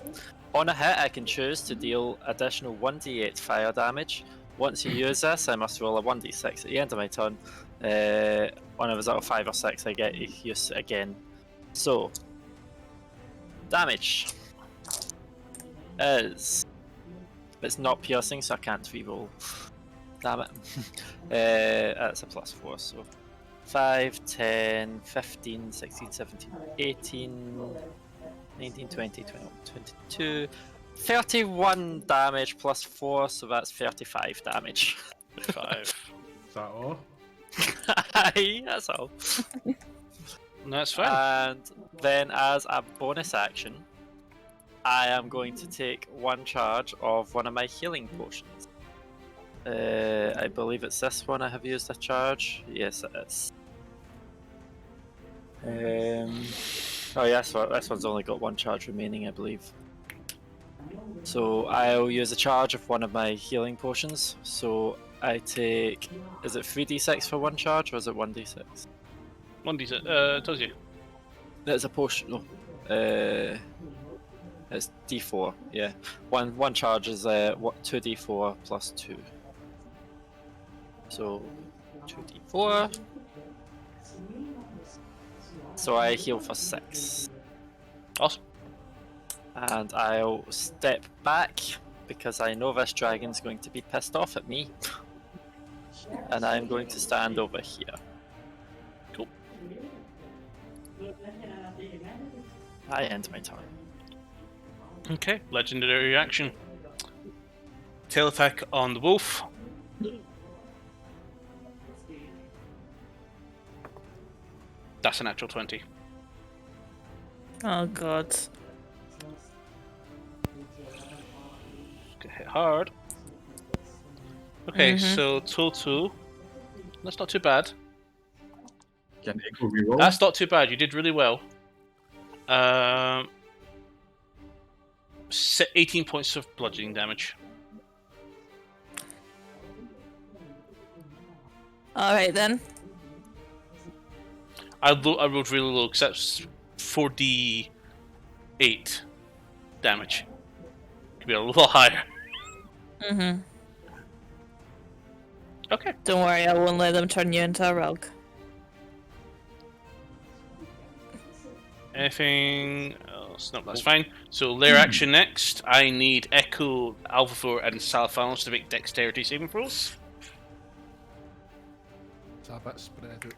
on a hit I can choose to deal additional 1d8 fire damage. Once you use this, I must roll a 1d6 at the end of my turn. On a result of 5 or 6, I get use it again. So, damage is... It's not piercing, so I can't reroll. Damn it. That's a +4, so 5, 10, 15, 16, 17, 18, 19, 20, 21, 22, 31 damage +4, so that's 35 damage. 5. Is that all? Aye, that's all. That's fine. And then as a bonus action, I am going to take one charge of one of my healing potions. I believe it's this one I have used a charge. Yes, it is. Oh yes, this one's only got one charge remaining, I believe. So I'll use a charge of one of my healing potions. So I take... Is it 3d6 for one charge, or is it 1d6? 1d6. Tells you. It's a potion. No. It's d4. Yeah. One charge is 2d4 plus 2. So 2d4. So I heal for 6. Awesome. And I'll step back because I know this dragon's going to be pissed off at me. And I'm going to stand over here. Cool. I end my turn. Okay. Legendary reaction. Tail attack on the wolf. That's a natural 20. Oh god. Get hit hard. Okay, so total. That's not too bad. Can Echo reroll? That's not too bad. You did really well. 18 points of bludgeoning damage. Alright then. I rolled really low because that's 4d8 damage. Could be a lot higher. Okay. Don't worry, I won't let them turn you into a rug. Anything else? No, that's fine. So lair action next. I need Echo, Alphafor, and Salethanos to make dexterity saving throws. It's a bit spread out.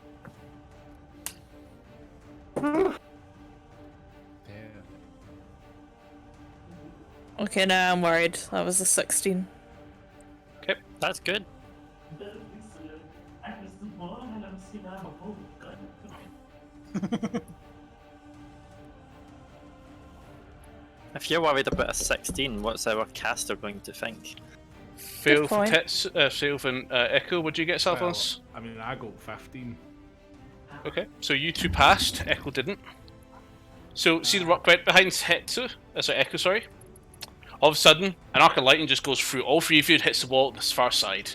Yeah. Okay, now I'm worried. That was a 16. Okay. That's good. If you're worried about a 16, what's our caster going to think? Fail for point. Tits, fail for Echo. Would you get, Salethanos? Well, I mean, I got 15. Okay, so you two passed. Echo didn't. So see the rock right behind Hetsu? Sorry, Echo. Sorry. All of a sudden, an arc of lightning just goes through all three of you and hits the wall at this far side.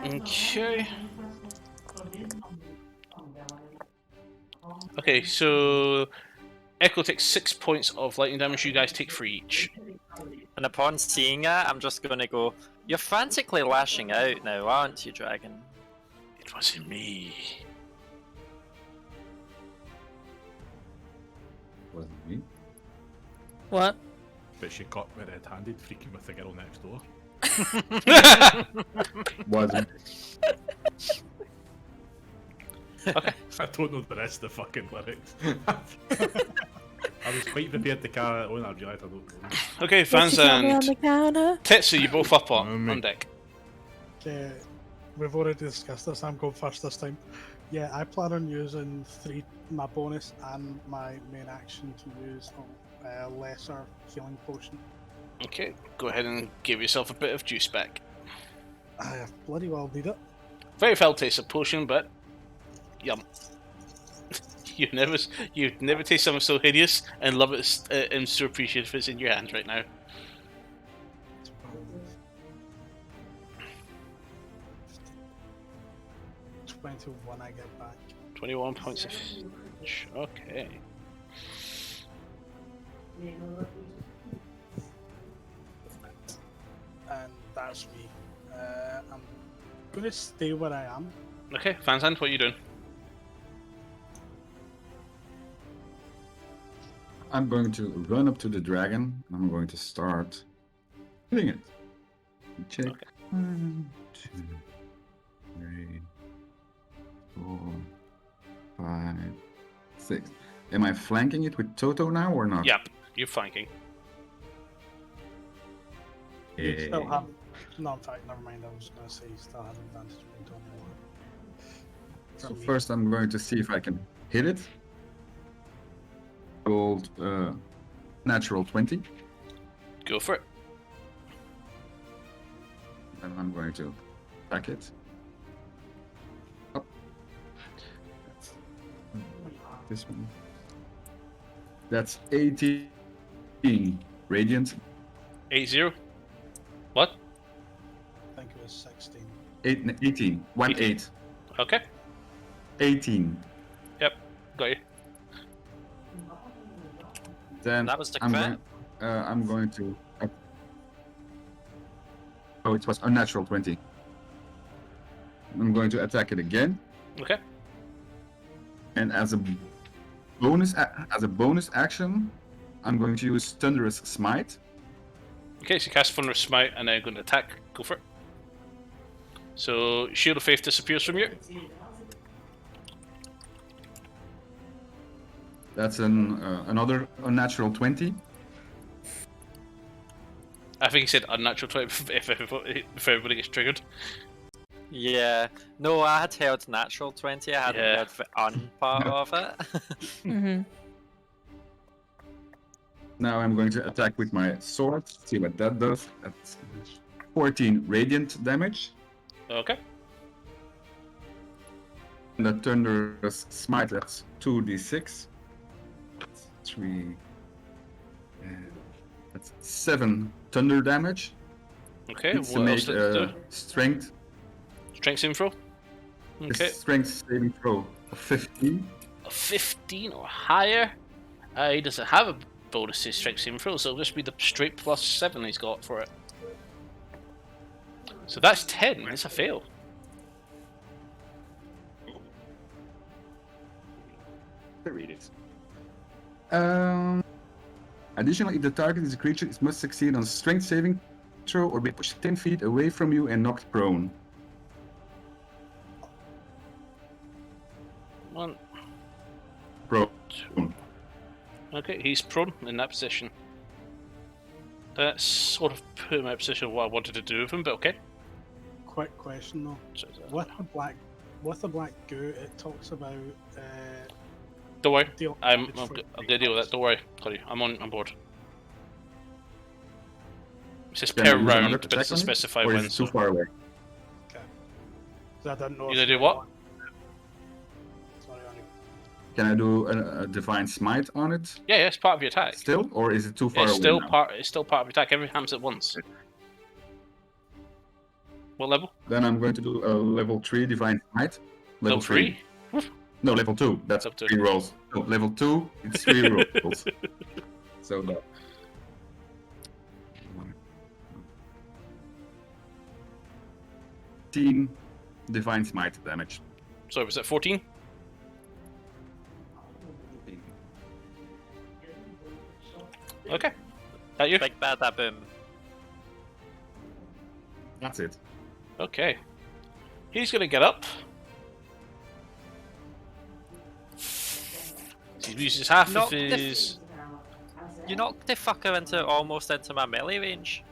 Okay. Okay, so Echo takes 6 points of lightning damage. You guys take 3 each. And upon seeing it, I'm just going to go, "You're frantically lashing out now, aren't you, Dragon?" It wasn't me. Wasn't me. What? But she caught me red-handed, freaking with the girl next door. Wasn't. I don't know the rest of the fucking lyrics. I was quite prepared to carry it on, I realised I don't know. Okay, Vans on and the counter. Tetsu, you both up on deck. Okay, we've already discussed this. I'm going first this time. Yeah, I plan on using my bonus and my main action to use a lesser healing potion. Okay, go ahead and give yourself a bit of juice back. I bloody well need it. Very foul taste of potion, but yum. You'd never taste something so hideous and love it and so appreciate if it's in your hand right now. 21 I get back. 21 points of... Okay. And that's me. I'm gonna stay where I am. Okay, Fanzand, what are you doing? I'm going to run up to the dragon and I'm going to start hitting it. Check. Okay. 1, 2, 3, 4, 5, 6. Am I flanking it with Toto now or not? Yep, you're flanking. You still Yeah. have. No, in fact, never mind. I was gonna say you still have advantage when you don't know. So first I'm going to see if I can hit it. Gold natural 20. Go for it. And I'm going to attack it. Up. This one. That's 18 radiant. 8-0. What? I think it was 16. 18. 1-8. Okay. 18. Yep, got you. Then That was the I'm crit. I'm going to. Oh, it was unnatural 20. I'm going to attack it again, Okay. and as a bonus action, I'm going to use Thunderous Smite. Okay, so you cast Thunderous Smite and then you're going to attack. Go for it. So, Shield of Faith disappears from you. That's another unnatural 20. I think he said unnatural 20 if everybody gets triggered. Yeah. No, I had held natural 20. I hadn't Yeah. held the un part of it. Mm-hmm. Now I'm going to attack with my sword. See what that does. That's 14 radiant damage. Okay. And the Thunderous Smite, that's 2d6. 3. That's 7 thunder damage. Okay, Needs to what make else did it do? strength. Strength saving throw? Okay. Strength saving throw of 15. A 15 or higher. He doesn't have a bonus to strength saving throw, so it'll just be the straight plus 7 he's got for it. So that's 10. It's a fail. Read it. Additionally, if the target is a creature, it must succeed on a strength saving throw or be pushed 10 feet away from you and knocked prone. One. Prone. Okay, he's prone in that position. That's sort of put him in a position of what I wanted to do with him, but okay. Quick question though. So, With the black goo, it talks about Don't worry. Deal I'm damage for gonna deal with that. Don't worry, Cody. I'm on board. It's just Can I per use another round, but attack it's a on it? specified Or when. is it too So far away? So I don't know. you if gonna do you're what? on- Sorry, Annie. Can I do a divine smite on it Yeah, it's part of your attack. still, or is it too far It's away still now? part. It's still part of your attack. Everything happens at once. What level? Then I'm going to do a level 3 divine smite. Level 3. No, level 2. That's Level 2. 3 rolls. No, level 2, it's 3 rolls. So no. 15 divine smite damage. Sorry, was that 14? Okay. That you? Big bad boom. That's it. Okay. He's gonna get up. He uses half Knock of the his. You knocked the fucker almost into my melee range.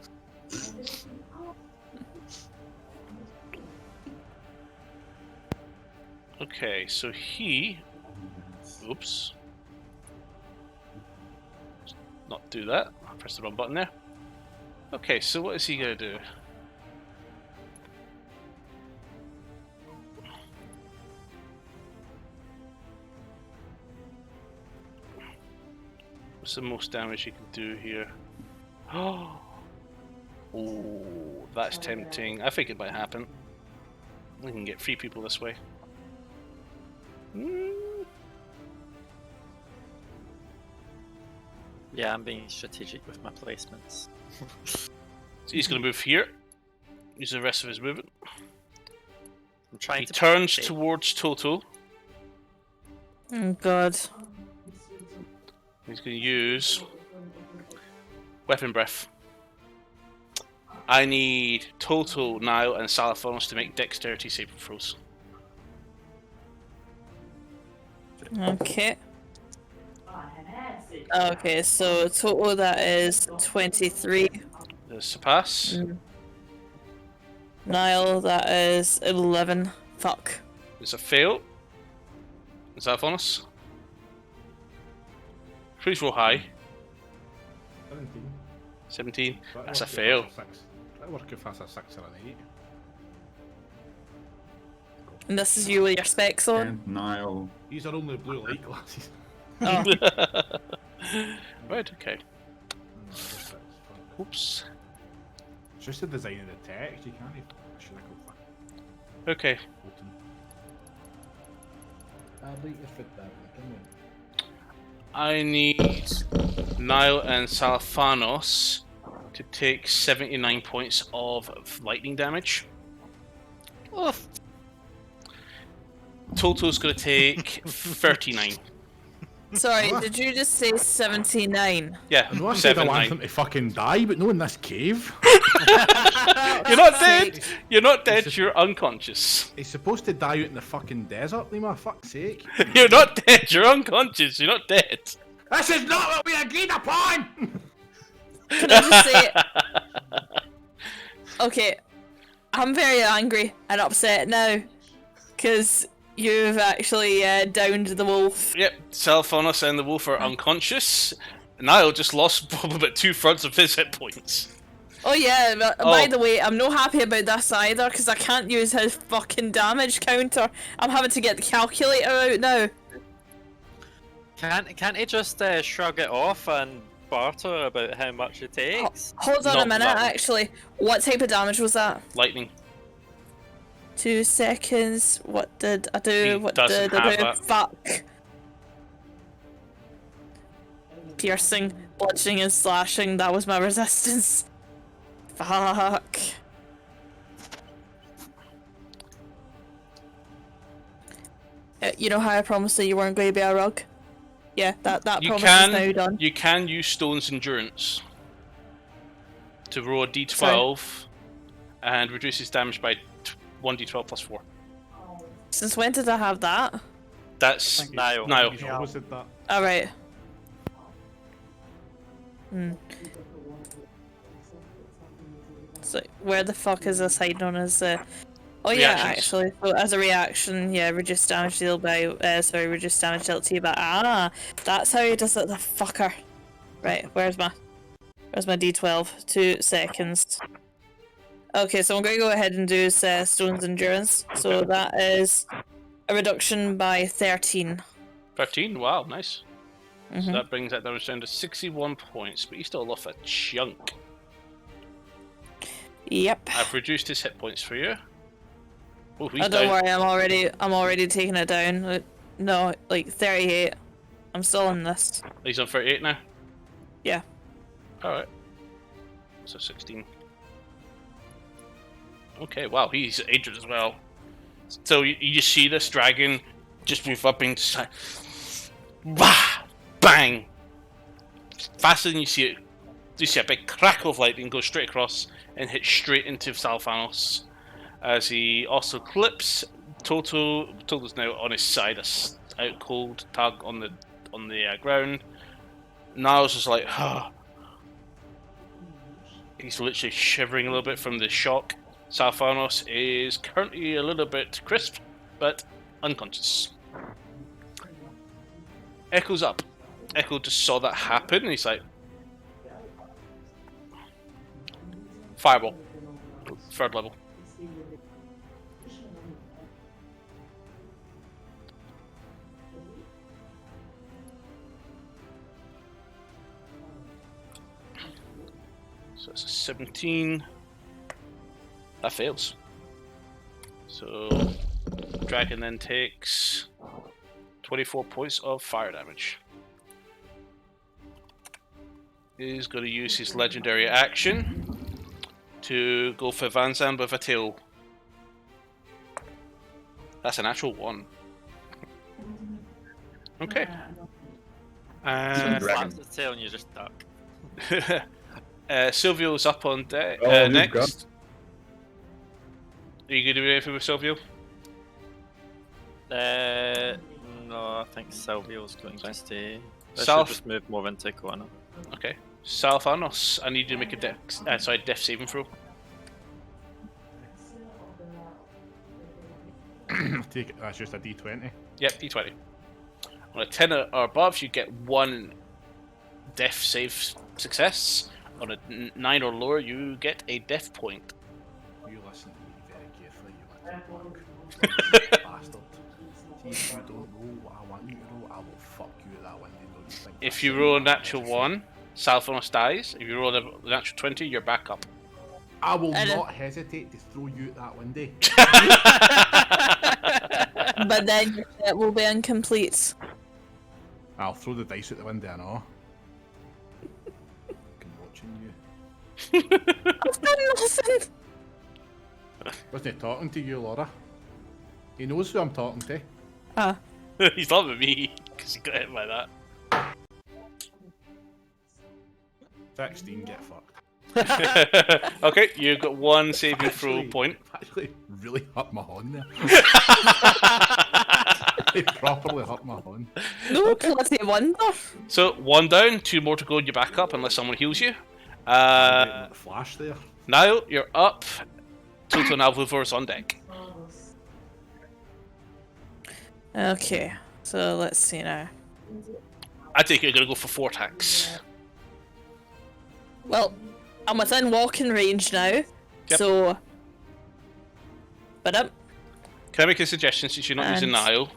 Okay, so he. Oops. Not do that. I pressed the wrong button there. Okay, so what is he gonna do? What's the most damage he can do here? Oh, that's tempting. I think it might happen. We can get 3 people this way. Yeah, I'm being strategic with my placements. So he's going to move here. Use the rest of his movement. I'm trying He to turns stay. towards Toto. Oh god. He's going to use Weapon Breath. I need Toto, Nile, and Salethanos to make dexterity saving throws. Okay. Okay, so total that is 23. Does it pass? Nile, that is 11. Fuck. It's a fail. Salethanos. Please roll high. 17. That's a fail. That'll work if that's a 6 or an 8. And this is you with your specs on? And Nile. These are only blue light glasses. Oh. Right, okay. Oops. It's just the design of the text, you can't even. I should have got Okay. Bolton. I'd like to fit that one, come on. I need Nile and Salethanos to take 79 points of lightning damage. Oof. Toto's going to take 39. Sorry, did you just say 79? Yeah, I know I said I want 79. them to fucking die, but no in this cave. You're not dead. You're not dead. You're unconscious. He's supposed to die out in the fucking desert, Lima, fuck's sake. You're not dead. You're unconscious. You're not dead. This is not what we agreed upon! Can I just say... Okay, I'm very angry and upset now. Because you've actually downed the wolf. Yep, Salethanos and the wolf are unconscious. Nile just lost probably about 2/3 of his hit points. Oh yeah, but by the way, I'm not happy about this either, because I can't use his fucking damage counter. I'm having to get the calculator out now. Can't he just shrug it off and barter about how much it takes? Hold on Not a minute, that one. actually. What type of damage was that? Lightning. 2 seconds. What did I do? He What doesn't did I have do? that. Fuck. Piercing, bludgeoning, and slashing. That was my resistance. Fuck. You know how I promised that you weren't going to be a rug? Yeah, that You promise is now done. you can use Stone's Endurance to roll a d12 Sorry. and reduce his damage by 1d12 plus 4. Since when did I have that? That's Nile. Nile. He's always said that. Alright. So, where the fuck is this hiding on his... Oh yeah, Reactions. actually. So as a reaction, yeah, reduce damage dealt by reduce damage dealt to you by that's how he does it, the fucker. Right, where's my D12? 2 seconds. Okay, so I'm gonna go ahead and do Stone's Endurance. So that is a reduction by 13. 13. Wow, nice. So Mhm. that brings that down to 61 points, but you still off a chunk. Yep. I've reduced his hit points for you. Oh, he's Oh, don't down. worry, I'm already taking it down. No, like 38. I'm still in this. He's on 38 now? Yeah. Alright. So 16. Okay, wow, he's injured as well. So you just see this dragon just move up and just like, bah, bang! Faster than you see it. You see a big crackle of lightning go straight across and hit straight into Salethanos. As he also clips Toto. Toto's now on his side, out cold, tug on the ground. Niles is like, he's literally shivering a little bit from the shock. Salethanos is currently a little bit crisp, but unconscious. Echo's up. Echo just saw that happen, and he's like, fireball, 3rd level. So it's a 17. That fails. So dragon then takes 24 points of fire damage. He's going to use his legendary action to go for Vanzan with a tail. That's a natural 1. Okay. Slaps the tail and you just duck. Silvio's up on deck Oh, next. God. Are you going to do anything with Silvio? No, I think Silvio's going to stay. I South- should just move more into corner. Okay. Salethanos, I need you to make a death saving throw. Take it. That's just a D20. Yep, D20. On a 10 or above, you get 1 death save success. On a 9 or lower, you get a death point. You listen to me very carefully, you little bastard. See, if you don't know what I want you to know, I will fuck you at that window. Don't you think If that's you it? roll a natural 1, Salethanos dies. If you roll a natural 20, you're back up. I will I don't- not hesitate to throw you at that window. But then your set will be incomplete. I'll throw the dice at the window and all. I'm watching you. I've done nothing. Wasn't talking to you, Laura. He knows who I'm talking to. Ah. He's not with me, because he got hit by that. 16, get fucked. Okay, you've got 1 saving throw point. Actually, really hurt my horn there. It properly hurt my horn. No bloody wonder. So, 1 down, 2 more to go, and you're back up unless someone heals you. Flash there. Now you're up. Toto and Alvivor on deck. Okay, so let's see now. I take it you're gonna go for 4 attacks. Well, I'm within walking range now, so. Can I make a suggestion since you're not using And- Nile?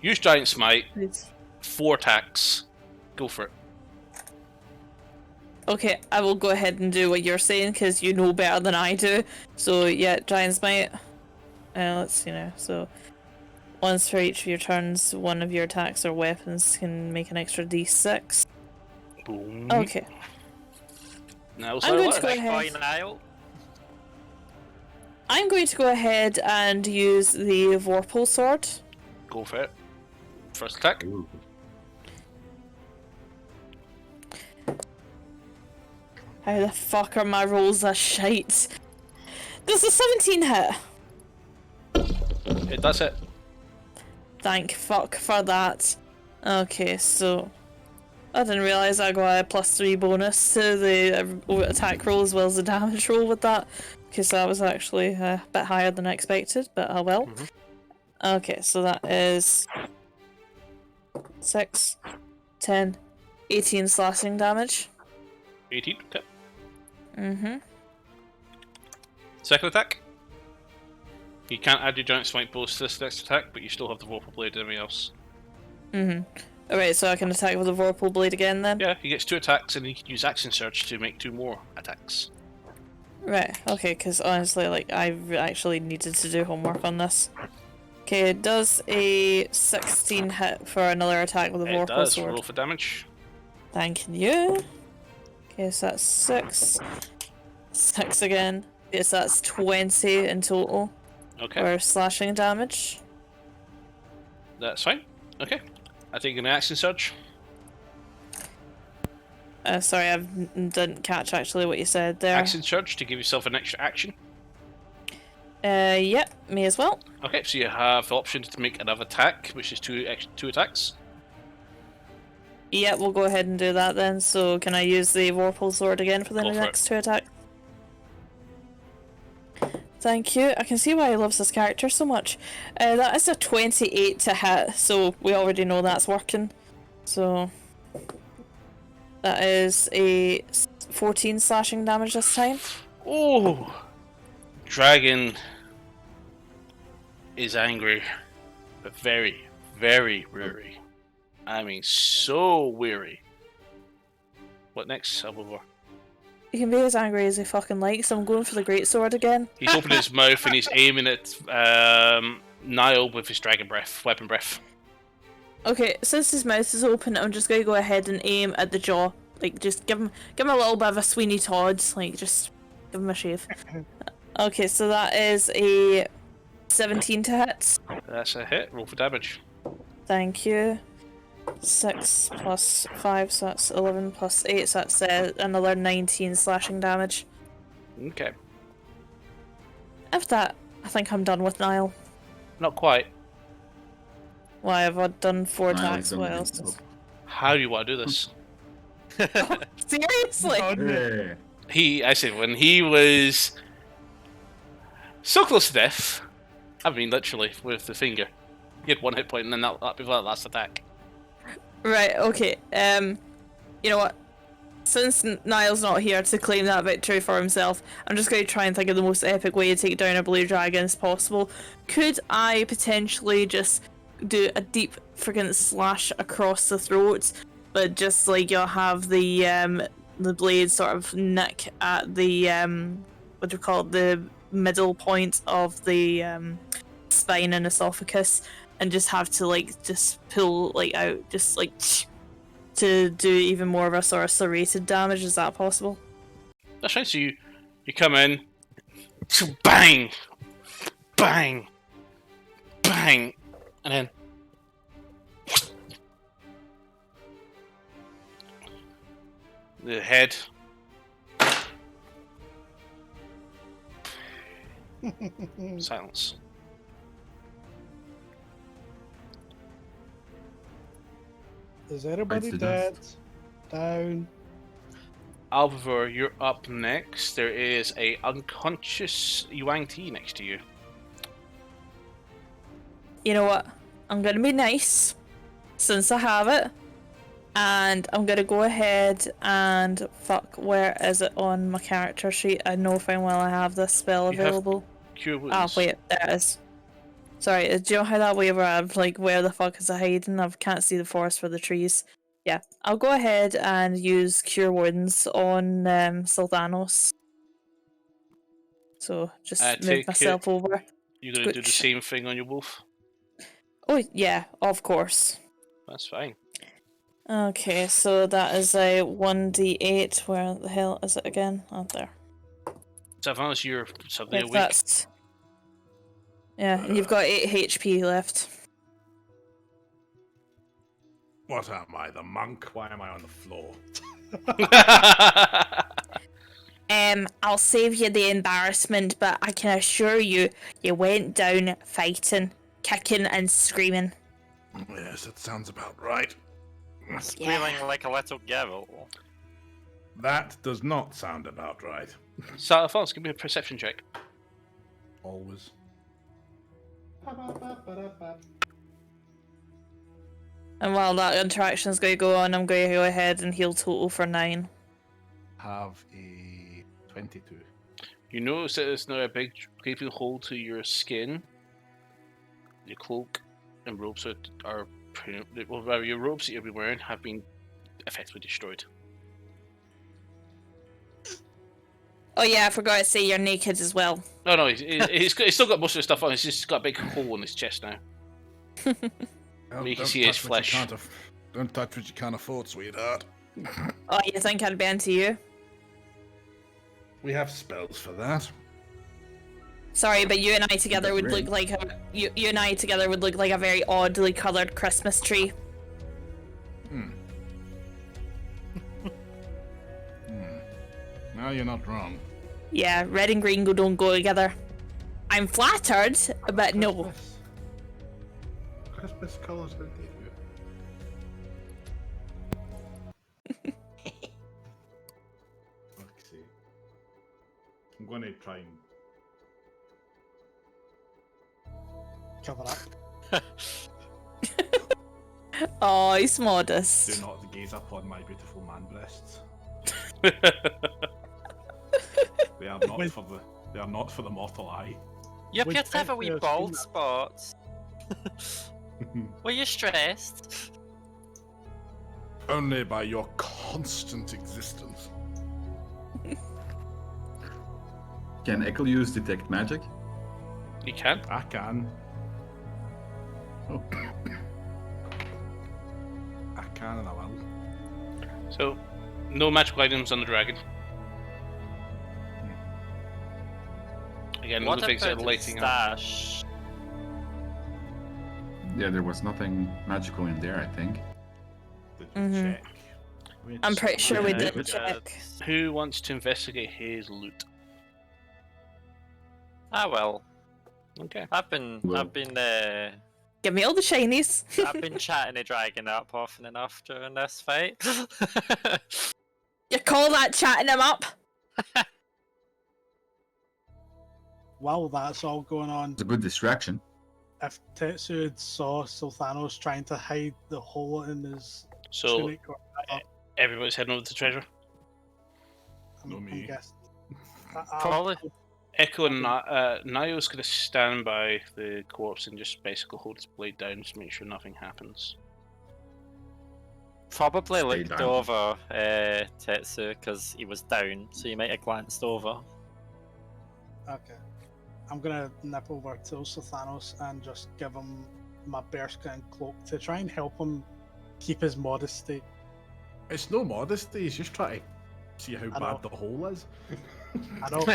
Use Giant Smite, It's- 4 attacks. Go for it. Okay, I will go ahead and do what you're saying because you know better than I do. So yeah, Giant Smite. Let's see now. So once for each of your turns, one of your attacks or weapons can make an extra D6. Boom. Okay. Nile's I'm going to alive. go Big boy ahead. Nile. I'm going to go ahead and use the Vorpal Sword. Go for it. First attack. Ooh. How the fuck are my rolls a shite? Does a 17 hit? It does it. Thank fuck for that. Okay, so I didn't realise I got a +3 bonus to the attack roll as well as the damage roll with that. because that was actually a bit higher than I expected, but oh well. Mhm. Okay, so that is 6, 10, 18 slashing damage. 18. Okay. Mm-hmm. Second attack. You can't add your giant smite bows to this next attack, but you still have the vorpal blade and everything else. Mm-hmm. Alright, so I can attack with the Vorpal Blade again then? Yeah, he gets 2 attacks, and he can use Action Surge to make 2 more attacks. Right, okay, because honestly, like, I actually needed to do homework on this. Okay, it does a 16 hit for another attack with a It Vorpal does. Sword. Roll for damage. Thank you. Okay, so that's 6. 6 again. Yes, that's 20 in total Okay, for slashing damage. that's fine. Okay. I think an Action Surge. Sorry, I didn't catch actually what you said there. Action Surge to give yourself an extra action. Yep, me as well. Okay, so you have the option to make another attack, which is 2 attacks. Yep, we'll go ahead and do that then. So can I use the Vorpal Sword again for the Go for next 2 attacks? Thank you. I can see why he loves this character so much. That is a 28 to hit, so we already know that's working. So that is a 14 slashing damage this time. Oh! Dragon is angry, but very, very weary. I mean, so weary. What next, Salvador? He can be as angry as he fucking likes. I'm going for the greatsword again. He's opening his mouth and he's aiming at Niall with his dragon breath, weapon breath. Okay, since his mouth is open, I'm just gonna go ahead and aim at the jaw. Like, just give him a little bit of a Sweeney Todd. Like, just give him a shave. Okay, so that is a 17 to hit. That's a hit. Roll for damage. Thank you. 6 plus 5, so that's 11 plus 8, so that's another 19 slashing damage. Okay. After that, I think I'm done with Niall. Not quite. Why have I done 4 Niall attacks? is What gonna else? be- How do you want to do this? Seriously? Hey. I said, when he was so close to death, I mean, literally, with the finger, he had 1 hit point and then that before that last attack. Right, okay. You know what? Since Niall's not here to claim that victory for himself, I'm just going to try and think of the most epic way to take down a blue dragon as possible. Could I potentially just do a deep friggin' slash across the throat, but just like you'll have the blade sort of nick at the what do you call it, the middle point of the spine and esophagus, and just have to like just pull like out, just like to do even more of a sort of serrated damage. Is that possible? That's right, so you come in, bang, bang, bang, and then the head silence. Is everybody the dead? dust. Down. Alvivor, you're up next. There is a unconscious Yuang Ti next to you. You know what? I'm gonna be nice, since I have it, and I'm gonna go ahead and where is it on my character sheet? I know fine well I have this spell You have available. Cure Ah, wounds. wait, there it is. Sorry, do you know how that way where I'm like, where the fuck is it hiding? I can't see the forest for the trees. Yeah, I'll go ahead and use Cure Wounds on Salethanos. So, just move take myself over. You're going to do the Scooch. same thing on your wolf? Oh, yeah, of course. That's fine. Okay, so that is a 1d8. Where the hell is it again? Oh, there. Salethanos, you're suddenly If awake. that's... Yeah, and you've got 8 HP left. What am I, the monk? Why am I on the floor? I'll save you the embarrassment, but I can assure you, you went down fighting, kicking and screaming. Yes, that sounds about right. Squealing like a little girl. That does not sound about right. Salethanos, give me a perception check. Always. And while that interaction's going to go on, I'm going to go ahead and heal total for 9. Have a 22. You notice that there's now a big gaping hole to your skin. Your cloak and robes are well, rather, your robes that you'll be wearing have been effectively destroyed. Oh yeah, I forgot to say you're naked as well. Oh no, he's still got most of the stuff on. He's just got a big hole in his chest now. Oh, You can don't see his touch what you flesh. can't don't touch what you can't afford, sweetheart. Oh, you think I'd be into you? We have spells for that. Sorry, but you and I together would Great. look like you and I together would look like a very oddly coloured Christmas tree. No, you're not wrong. Yeah, red and green don't go together. I'm flattered, but no. Christmas colours, how dare you? Fuck's sake. I'm going to try and... Cover up. Oh, he's Do modest. not gaze upon my beautiful man breasts. They are not Wait. they are not for the mortal eye. You Would appear to have a Petra wee have bald seen spot. Were you stressed? Only by your constant existence. Can Echo use detect magic? You can. I can. Oh. I can and I will. So, no magical items on the dragon. Again, all What the things that are about lighting its up. stash? Yeah, there was nothing magical in there, I think. Did you Mhm. check? I'm pretty sure we Yeah, did but- check. Who wants to investigate his loot? Ah well, Okay. I've been Give me all the shinies. I've been chatting a dragon up often enough during this fight. You call that chatting him up? While that's all going on, It's a good distraction. if Tetsu had saw Salethanos trying to hide the hole in his So, tunic, or everybody's heading over to the treasure. No me. I'm guessing. Probably. Echo and Nio's going to stand by the corpse and just basically hold his blade down to make sure nothing happens. Probably Stay looked down. over Tetsu because he was down, so you might have glanced over. Okay. I'm gonna nip over to Salethanos and just give him my bearskin cloak to try and help him keep his modesty. It's no modesty, he's just trying to see how I know. bad the hole is. I know,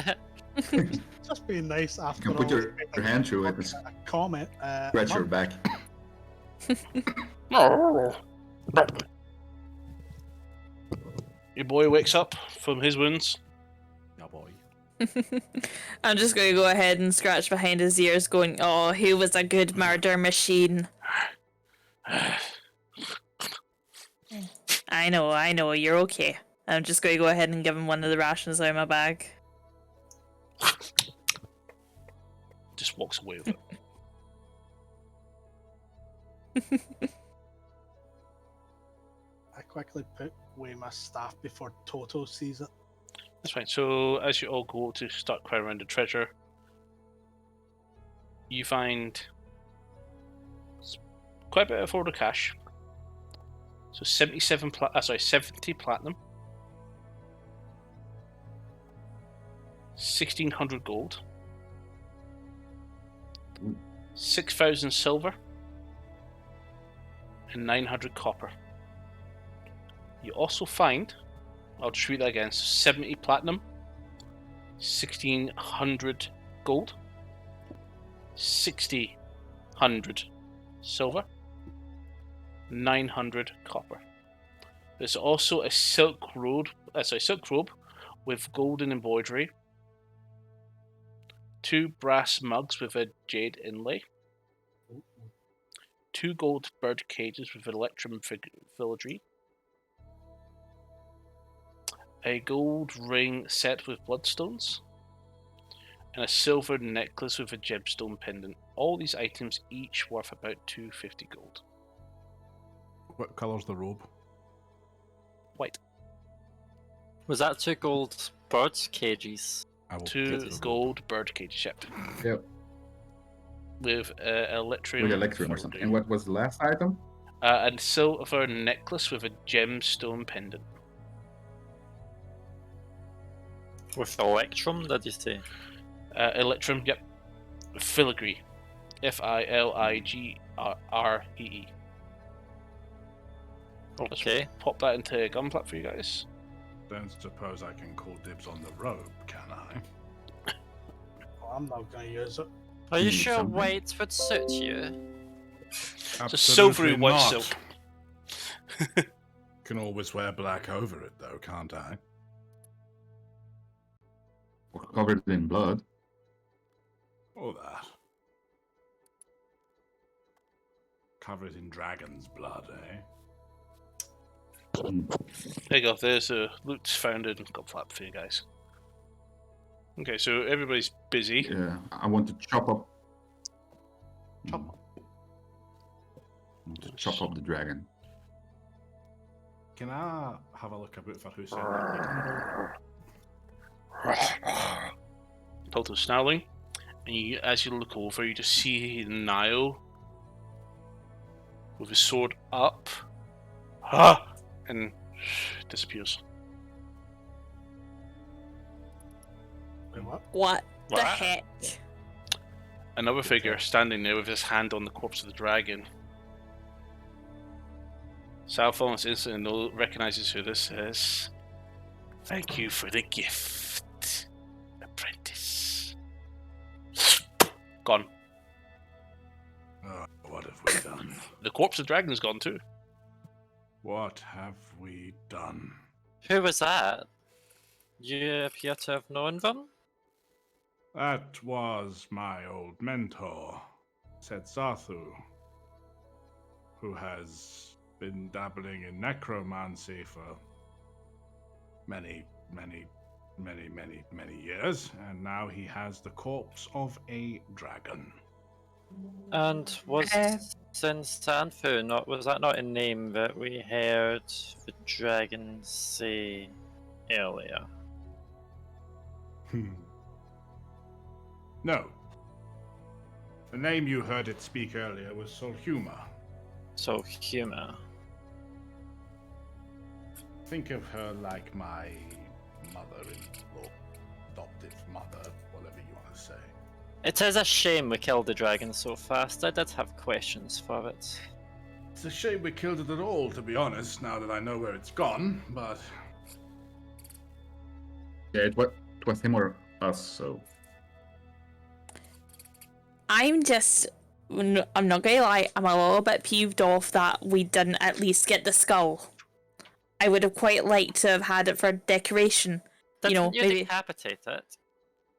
just being nice You after can put all. your hand through it and A comment. scratch your Mum, back. Your boy wakes up from his wounds. Yeah, boy. I'm just going to go ahead and scratch behind his ears, going, "Oh, he was a good murder machine." I know, you're okay. I'm just going to go ahead and give him one of the rations out of my bag. Just walks away with it. I quickly put away my staff before Toto sees it. That's fine. So, as you all go to start crowding around the treasure, you find quite a bit of order cash. So 70 platinum, 1,600 gold, 6,000 silver, and 900 copper. You also find, I'll just read that again, so 70 platinum, 1,600 gold, 1,600 silver, 900 copper. There's also a silk robe with golden embroidery, 2 brass mugs with a jade inlay, 2 gold bird cages with electrum filigree, a gold ring set with bloodstones, and a silver necklace with a gemstone pendant. All these items each worth about 250 gold. What colour's the robe? White. Was that 2 gold bird cages? I will 2 get the robe. gold bird cage, yep. Yep. With electrium. With electrium or something. And what was the last item? A silver necklace with a gemstone pendant. With electrum, did you say? Electrum, yep. Filigree. Filigree. Okay. Pop that into Gunplat for you guys. Don't suppose I can call dibs on the robe, can I? Well, I'm not gonna use it. Are you Need sure something? white would suit you? It's a silvery white not. silk. Can always wear black over it, though, can't I? Or covered in blood. All that. Covered in dragon's blood, eh? There you go. There's a loot found in Gunplat for you guys. Okay, so everybody's busy. Yeah, I want to chop up. Chop. I want to chop up the dragon. Can I have a look about for who said that? Total snarling. And you, as you look over, you just see Niall with his sword up. And disappears. Wait, what? What the What? heck? Another figure standing there with his hand on the corpse of the dragon. Salethanos instantly recognizes who this is. Thank you for the gift, apprentice. Gone. Oh, what have we done? The corpse of the dragon is gone too. What have we done? Who was that? You appear to have known them? That was my old mentor, Sethathu, who has been dabbling in necromancy for many years, and now he has the corpse of a dragon. And was Uh, Sethathu not? Was that not a name that we heard the dragon say earlier? No. The name you heard it speak earlier was Solhuma. So humor. Think of her like my mother-in-law, adoptive mother, whatever you want to say. It is a shame we killed the dragon so fast. I did have questions for it. It's a shame we killed it at all, to be honest, now that I know where it's gone, but Yeah, it was him or us, so. I'm not gonna lie, I'm a little bit peeved off that we didn't at least get the skull. I would have quite liked to have had it for decoration. Didn't you maybe. decapitate it?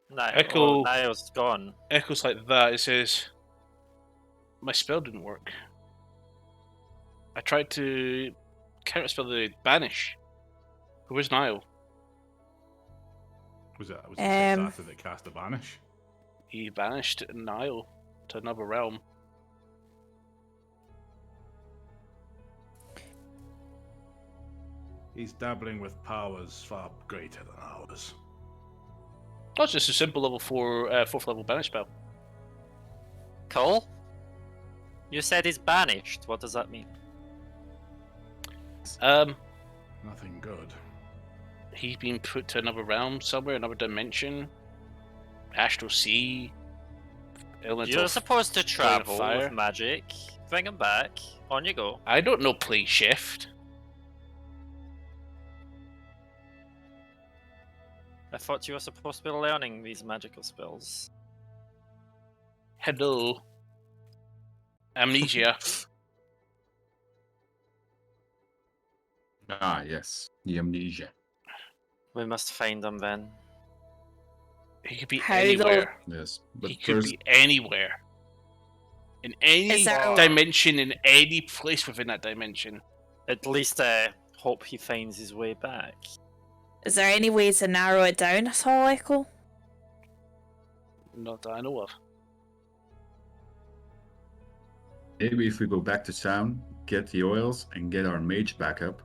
No, Echo- Niall's gone. Echoes like that. It says, "My spell didn't work. I tried to counterspell the banish. Where's Niall? was it Um, Sethathu that cast the Banish? He banished Niall to another realm. He's dabbling with powers far greater than ours. That's just a simple level 4, 4th level banish spell. Cole? You said he's banished. What does that mean? Nothing good. He's been put to another realm somewhere, another dimension, astral sea. Elemental You're supposed to flame of travel fire. with magic. Bring him back. On you go. I don't know plane shift. I thought you were supposed to be learning these magical spells. Hello. Amnesia. Ah, yes. The amnesia. We must find him then. He could be How anywhere. Yes. But He could first, be anywhere. In any Is there- dimension, in any place within that dimension. At least hope he finds his way back. Is there any way to narrow it down at all, Echo? Not that I know of. Maybe if we go back to town, get the oils, and get our mage back up.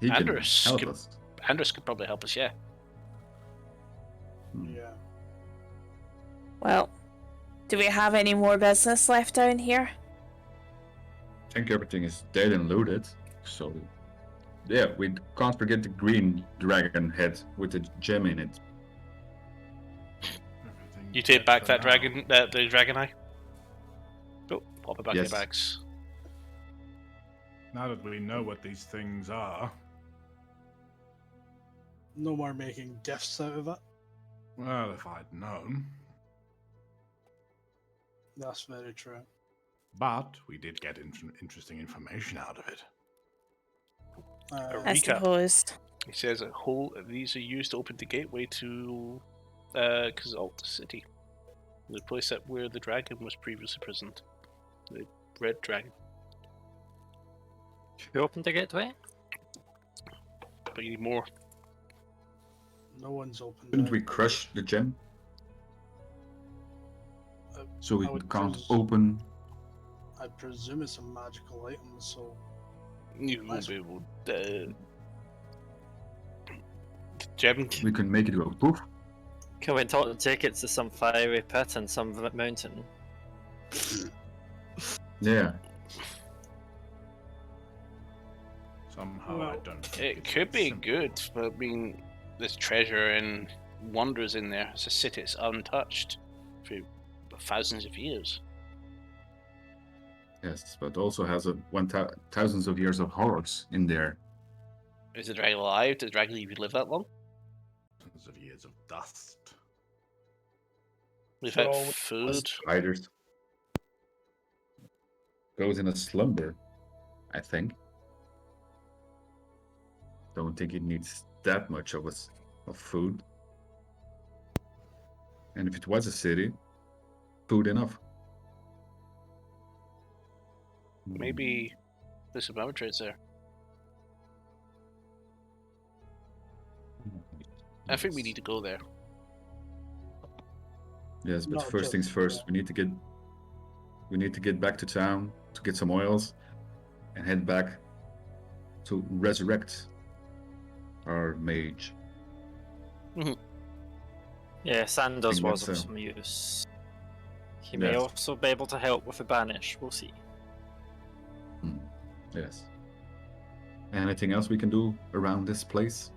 He Andrus can help could- us. Andrus could probably help us, yeah. Yeah. Well, do we have any more business left down here? I think everything is dead and looted. So, yeah, we can't forget the green dragon head with the gem in it. Everything's You take dead back for that now. dragon, the dragon eye. Oh, pop it back in Yes. your bags. Now that we know what these things are, No more making gifts out of it. well, if I'd known. That's very true. But we did get interesting information out of it. I Recap. suppose. He says these are used to open the gateway to Kazalt City. The place where the dragon was previously imprisoned. The red dragon. Who opened the gateway? But you need more. No one's opened Couldn't it. we crush the gem? Uh, So we I would can't pres- open. I presume it's a magical item, so You will Nice. be able the gem. We can make it go poof. Can we take it to some fiery pit and some mountain? Yeah. Somehow I Well, don't think It it's could that be simple. good, but I mean, there's treasure and wonders in there. It's a city that's untouched for thousands of years. Yes, but also has thousands of years of horrors in there. Is the dragon alive? Does the dragon even live that long? Thousands of years of dust. Without So, food? Spiders. Goes in a slumber, I think. Don't think it needs that much of food. And if it was a city, food enough. Maybe there's some armor trades there. I think we need to go there. Yes, but Not first just- things first, yeah. we need to get back to town to get some oils and head back to resurrect our mage. Yeah, Sanders think was of that's, some use. He may yes. also be able to help with the Banished. We'll see. Yes. Anything else we can do around this place?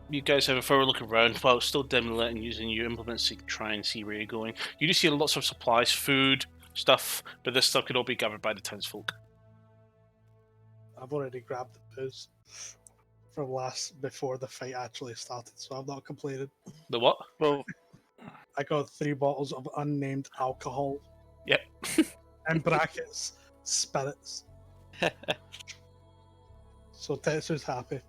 You guys have a thorough look around while still dimly lit and using your implements to try and see where you're going. You do see lots of supplies, food, stuff, but this stuff could all be gathered by the townsfolk. I've already grabbed the booze from before the fight actually started, so I'm not complaining. The what? Well, I got 3 bottles of unnamed alcohol. Yep. In brackets, spirits. So Tetsu's happy.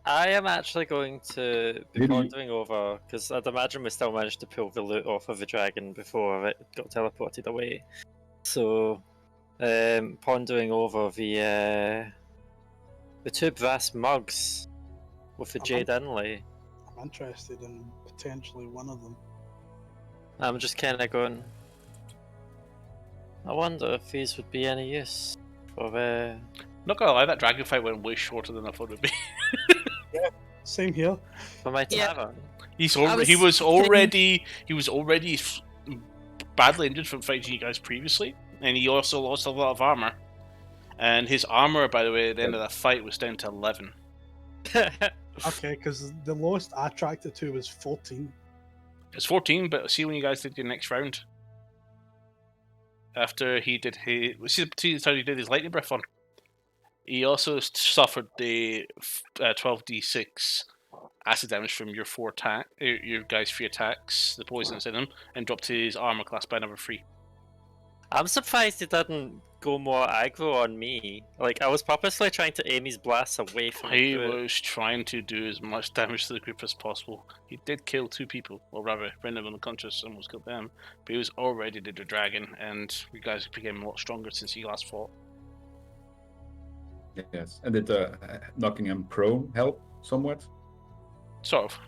I am actually going to be Really? pondering over, because I'd imagine we still managed to pull the loot off of the dragon before it got teleported away. So, pondering over the 2 brass mugs with the Uh-huh. jade inlay. I'm interested in potentially one of them. I'm just kind of going. I wonder if these would be any use for Not gonna lie, that dragon fight went way shorter than I thought it would be. Same here. my Yeah. tavern. He was was thinking- already badly injured from fighting you guys previously, and he also lost a lot of armor. And his armor, by the way, at the end of that fight was down to 11. Okay, because the lowest I tracked it to was 14. It's 14, but see when you guys did your next round. After he did see the time he did his lightning breath on. He also suffered the 12d6 acid damage from your your guys' 3 attacks, the poisons in him, and dropped his armor class by another 3. I'm surprised he didn't go more aggro on me. Like, I was purposely trying to aim his blasts away from He the group. was trying to do as much damage to the group as possible. He did kill 2 people, or rather, render them unconscious, almost killed them. But he was already the dragon, and you guys became a lot stronger since he last fought. Yes. And did knocking him prone help somewhat? Sort of.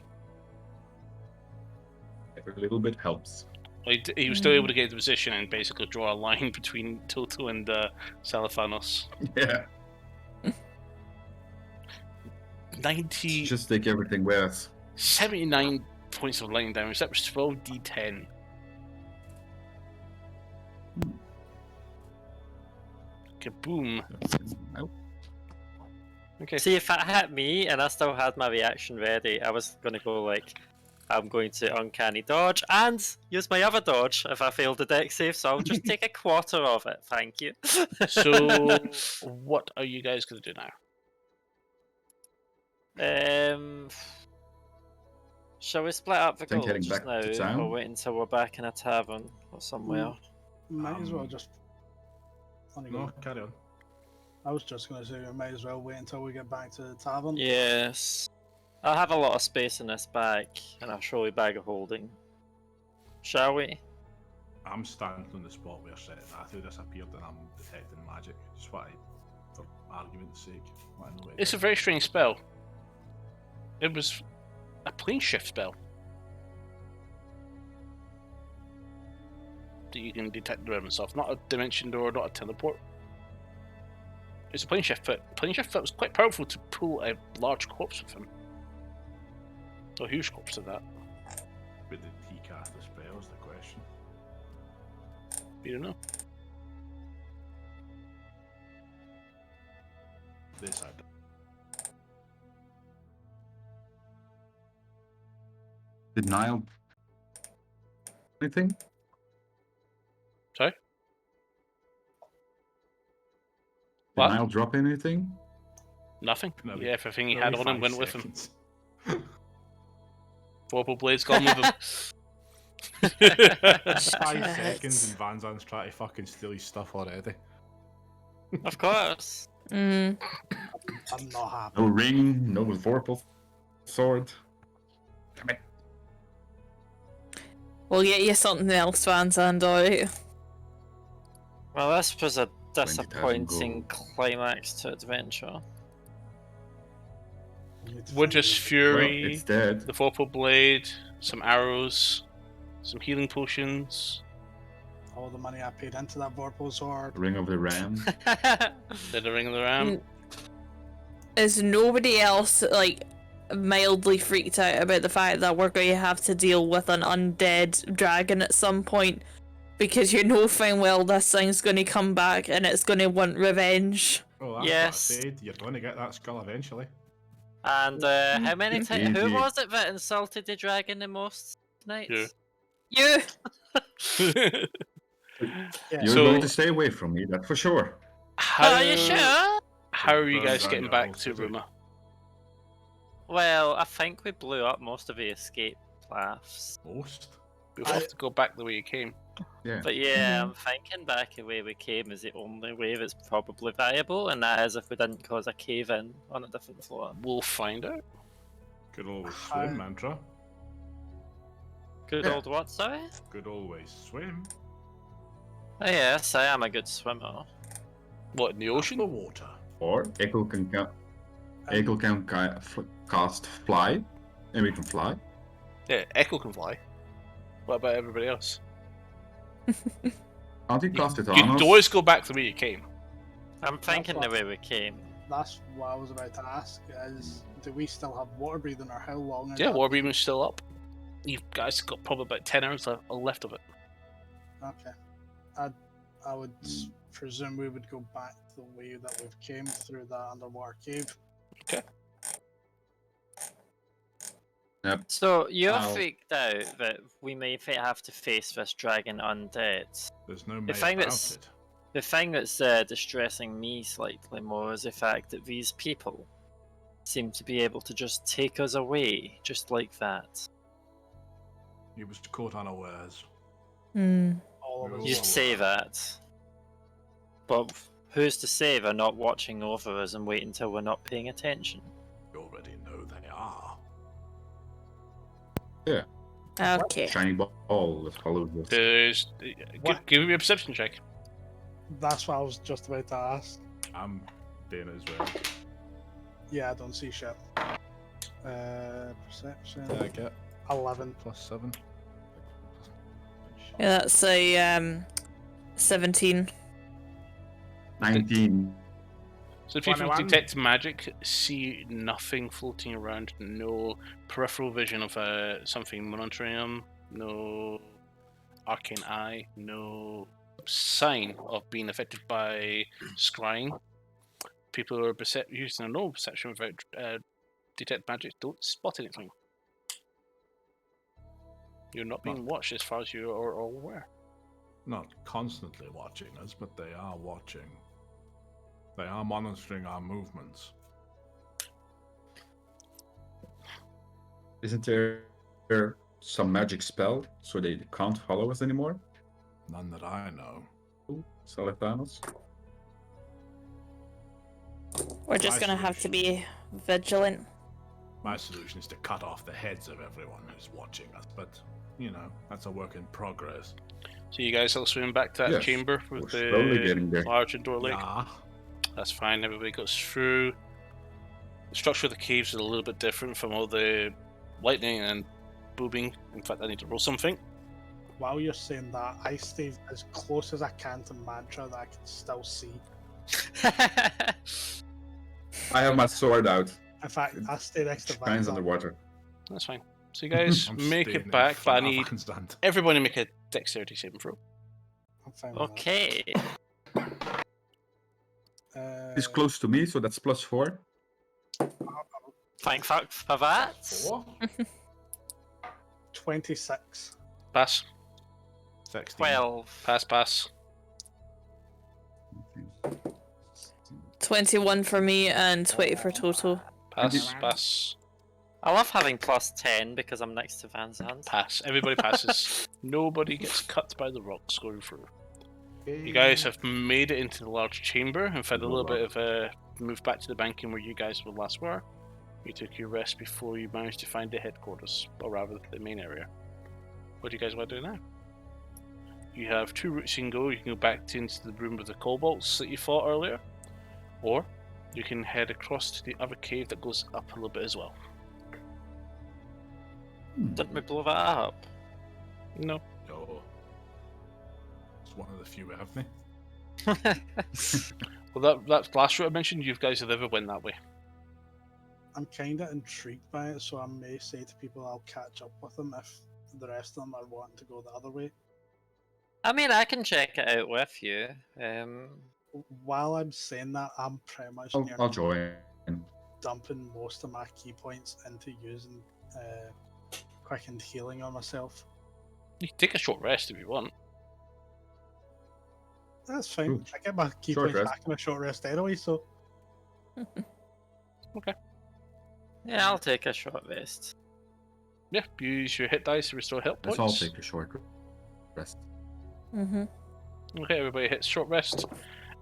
Every little bit helps. He was still able to get into position and basically draw a line between Toto and Salethanos. Yeah. 90, Just take everything with. 79 points of lightning damage. That was 12d10. Kaboom. Nope. Okay. See, if it hit me and I still had my reaction ready, I was going to go like, I'm going to uncanny dodge and use my other dodge if I failed the deck save, so I'll just take a quarter of it, thank you. So, what are you guys going to do now? Shall we split up the Think gold heading just back to now, town? or wait until we're back in a tavern or somewhere? Might as well just. On you No, go. carry on. I was just going to say we might as well wait until we get back to the tavern. Yes. I have a lot of space in this bag, and a showy bag of holding. Shall we? I'm standing on the spot where Matthew disappeared and I'm detecting magic. Just what for argument's sake. Want to know what it It's a is. very strange spell. It was a plane shift spell. That you can detect the realm itself. Not a dimension door, not a teleport. It's a plane shift foot. Plane shift foot was quite powerful to pull a large corpse with him. A huge corpse at that. But did he cast the spell is the question. You don't know. This I Did Niall anything? Sorry? Did What? Niall drop anything? Nothing. No, Yeah, everything he no, had we on him 5 went with him. seconds. Vorpal Blade's gone with him. 5 Shit. seconds and Van Zan's trying to fucking steal his stuff already. Of course. Mm. I'm not happy. No ring, no Vorpal sword. Damn it. We'll get you something else, Van Zandt, alright? Well, this was a 20,000 disappointing gold. climax to adventure. We need to Woodress find Fury, Well, it's dead. the Vorpal Blade, some arrows, some healing potions, all the money I paid into that Vorpal sword. Ring of the Ram. did the Ring of the Ram. Mm. Is nobody else, like, mildly freaked out about the fact that we're going to have to deal with an undead dragon at some point? Because you know fine well this thing's going to come back and it's going to want revenge. Oh, that's Yes. what I said. You're going to get that skull eventually. And how many times? Who Easy. was it that insulted the dragon the most tonight? You. You! Yeah. You're So- going to stay away from me, that's for sure. How, Are you sure? How are you Burn guys down getting your back whole to city. Ruma? Well, I think we blew up most of the escape paths. Most. We'll have to go back the way you came. Yeah. But yeah, I'm thinking back the way we came is the only way that's probably viable, and that is if we didn't cause a cave in on a different floor. We'll find out. Good always Hi. swim, mantra. Good Yeah. old what, sorry? Good always swim. Oh yes, I am a good swimmer. What, in the The ocean? water. Or Echo can cast fly, and we can fly. Yeah, Echo can fly. What about everybody else? Can't he cast it You on can us? always go back the way you came. I'm thinking the what- way we came. That's what I was about to ask. Is do we still have water breathing, or how long? is Yeah, that? Warbeam is still up. You guys got probably about 10 hours left of it. Okay. I would presume we would go back the way that we've came through that underwater cave. Yep. So you're I'll- freaked out that we may have to face this dragon undead. There's no The might thing about that's- it. The thing that's distressing me slightly more is the fact that these people seem to be able to just take us away, just like that. He was caught unawares. Hmm. All of us. You'd say that. But who's to say they're not watching over us and wait until we're not paying attention? You already know they are. Okay. Shiny ball that follows us. Give me a perception check. That's what I was just about to ask. I'm Dana as well. Yeah, I don't see shit. Perception. Yeah, I get 11. +7. Yeah, that's a 17. 19. So if you 21. detect magic, see nothing floating around, no peripheral vision of something monitoring them, no arcane eye, no sign of being affected by scrying. People who are using a normal perception without detect magic don't spot anything. You're not being watched as far as you are aware. Not constantly watching us, but they are watching. They are monitoring our movements. Isn't there some magic spell so they can't follow us anymore? None that I know. Salethanos? We're just My gonna have to solution. be vigilant. My solution is to cut off the heads of everyone who's watching us, but, you know, that's a work in progress. So you guys all swim back to that Yes, chamber with we're slowly the getting there. large indoor lake. Yeah. That's fine, everybody goes through. The structure of the caves is a little bit different from all the lightning and booming. In fact, I need to roll something. While you're saying that, I stay as close as I can to Mantra that I can still see. I have my sword out. In fact, I stay next to It shines Vanza. underwater. That's fine. So you guys I'm make staying it in back, but I front of need Vanzant. everybody to make a dexterity saving throw. I'm fine with Okay. that. He's close to me, so that's +4. Thank fuck for that. 4? 26. Pass. 16. 12. Pass. 21 for me and 20 for total. Pass. I love having +10 because I'm next to Van Zandt. Pass. Everybody passes. Nobody gets cut by the rocks going through. You guys have made it into the large chamber and found a little bit of a move back to the banking where you guys last were. You took your rest before you managed to find the headquarters, or rather the main area. What do you guys want to do now? You have two routes you can go. You can go back into the room with the kobolds that you fought earlier, or you can head across to the other cave that goes up a little bit as well. Didn't we blow that up? No. No. It's one of the few we have, Well, that last route I mentioned, you guys have ever went that way. I'm kind of intrigued by it, so I may say to people I'll catch up with them if the rest of them are wanting to go the other way. I mean, I can check it out with you. While I'm saying that, I'm pretty much I'll join. dumping most of my key points into using quickened healing on myself. You can take a short rest if you want. That's fine. Ooh. I get my key Short points rest. back in a short rest anyway, so Yeah, I'll take a short rest. Yeah, use your hit dice to restore hit Let's points. all take a short rest. Mm-hmm. Okay, everybody hits short rest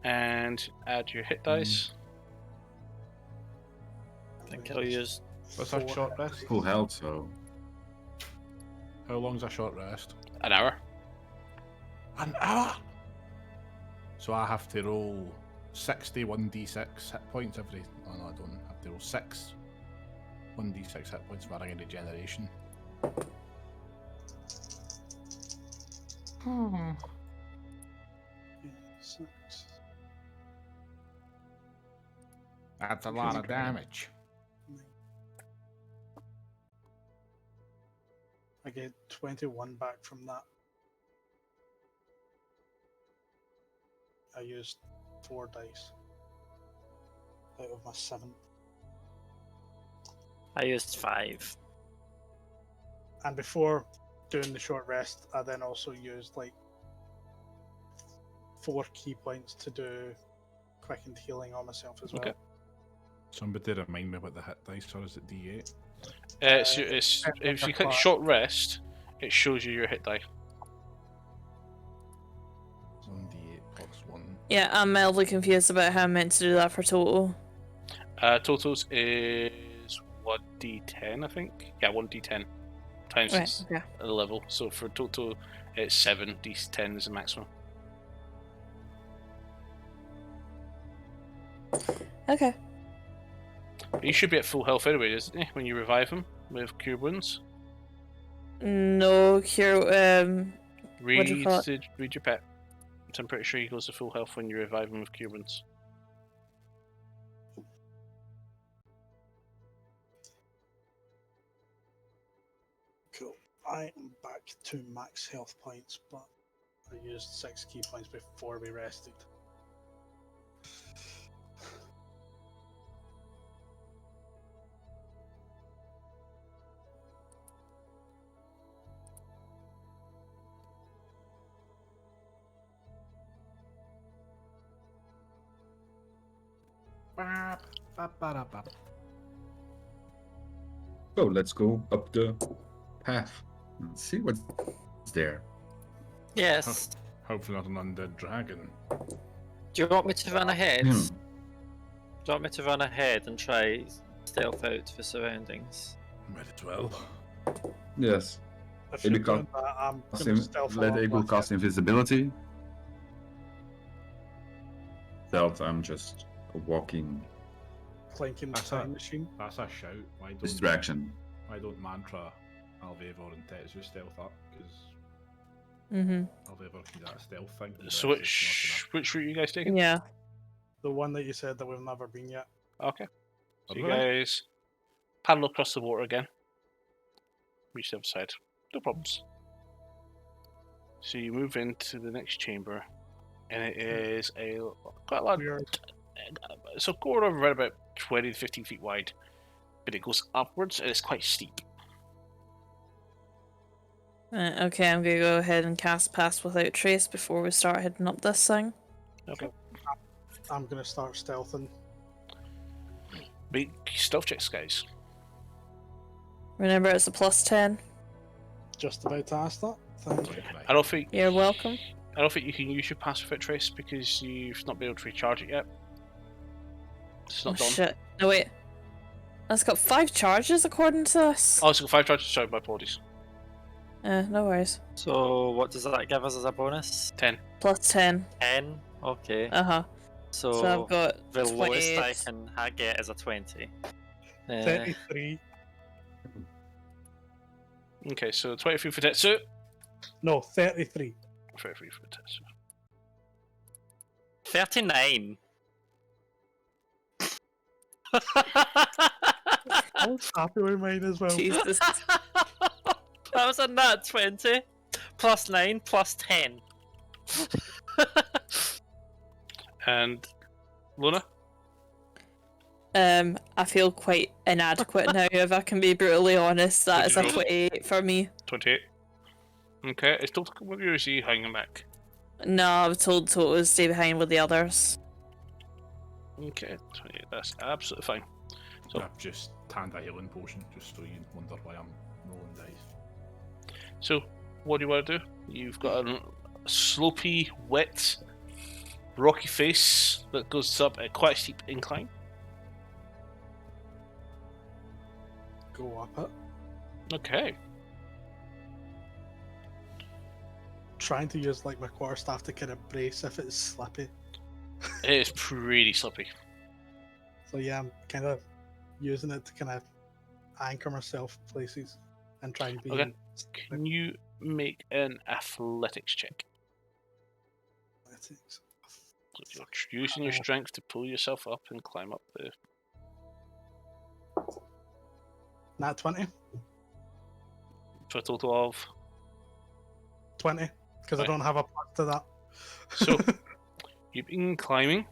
and add your hit dice. I think I'll use. What's our short rest? Full health, so How long's our short rest? An hour. An hour! So I have to roll 1d6 hit points every... Oh no, I don't have to roll 6 1d6 hit points for a regeneration. Six. That's a lot of damage. I get 21 back from that. I used 4 dice out of my 7. I used 5. And before doing the short rest, I then also used like 4 key points to do quickened healing on myself as well. Okay. Somebody remind me what the hit dice are, is it D8? It's if you click short rest, it shows you your hit die. 1d8 plus 1. Yeah, I'm mildly confused about how I'm meant to do that for total. Totals is 1d10, I think. Yeah, 1d10 times Right, its okay. level. So for total, it's 7. D10 is the maximum. Okay. He should be at full health anyway, isn't he? When you revive him with cure wounds. No cure. What do you call it? Read your pet. So I'm pretty sure he goes to full health when you revive him with cure wounds. Cool. I am back to max health points, but I used 6 key points before we rested. So let's go up the path and see what's there. Yes. Hopefully not an undead dragon. Do you want me to run ahead? Hmm. Do you want me to run ahead and try stealth out for surroundings? Might as well. Yes. If Maybe you're doing that, I'm Cast going to stealth let along Eagle with cast you. invisibility. Stealth, I'm just walking Clanking the That's time it. machine. That's a shout. distraction. Why don't Mantra, Alvevor, and Tetsu stealth up? Because Mhm. Alvevor can do that stealth thing. and the So rest is which route are you guys taking? Yeah. The one that you said that we've never been yet. Okay. So you Alright. guys paddle across the water again. Reach the other side. No problems. So you move into the next chamber, and it is quite a large. We're So corridor around about 20 to 15 feet wide, but it goes upwards and it's quite steep. Okay, I'm gonna go ahead and cast Pass Without Trace before we start heading up this thing. Okay. I'm going to start stealthing. Make stealth checks, guys. Remember, it's a +10. Just about to ask that. Thank you. Right. I don't think You're welcome. I don't think you can use your pass without trace because you've not been able to recharge it yet. It's Oh not done. shit. No, wait. That's got 5 charges according to this. Oh, it's got 5 charges. Sorry, my apologies. No worries. So what does that give us as a bonus? 10. +10. 10? Okay. Uh-huh. So, So I've got the lowest I 28. can get is a 20. 33. Okay, so 23 for Tetsu. No, 33. 33 for Tetsu. 39. I was happy with mine as well. Jesus. That was a nat 20. Plus 9, plus 10. And Luna? I feel quite inadequate now, if I can be brutally honest. That What'd is you a roll? 28 for me. 28. Okay, it's total. What are you hanging back? No, I was told to stay behind with the others. Okay, 28. That's absolutely fine. So- I've just tanned a healing potion, just so you wonder why I'm rolling dice. So, what do you want to do? You've got a slopey, wet, rocky face that goes up a quite steep incline. Go up it. Okay. Trying to use like my quarterstaff to kind of brace if it's slippy. It is pretty slippy. So yeah, I'm kind of using it to kind of anchor myself places and try and be. Okay. Can you make an athletics check? athletics. So you're using your strength to pull yourself up and climb up the. Nat 20. For a total of. 20. Because I Right. don't have a plus to that. So you've been climbing,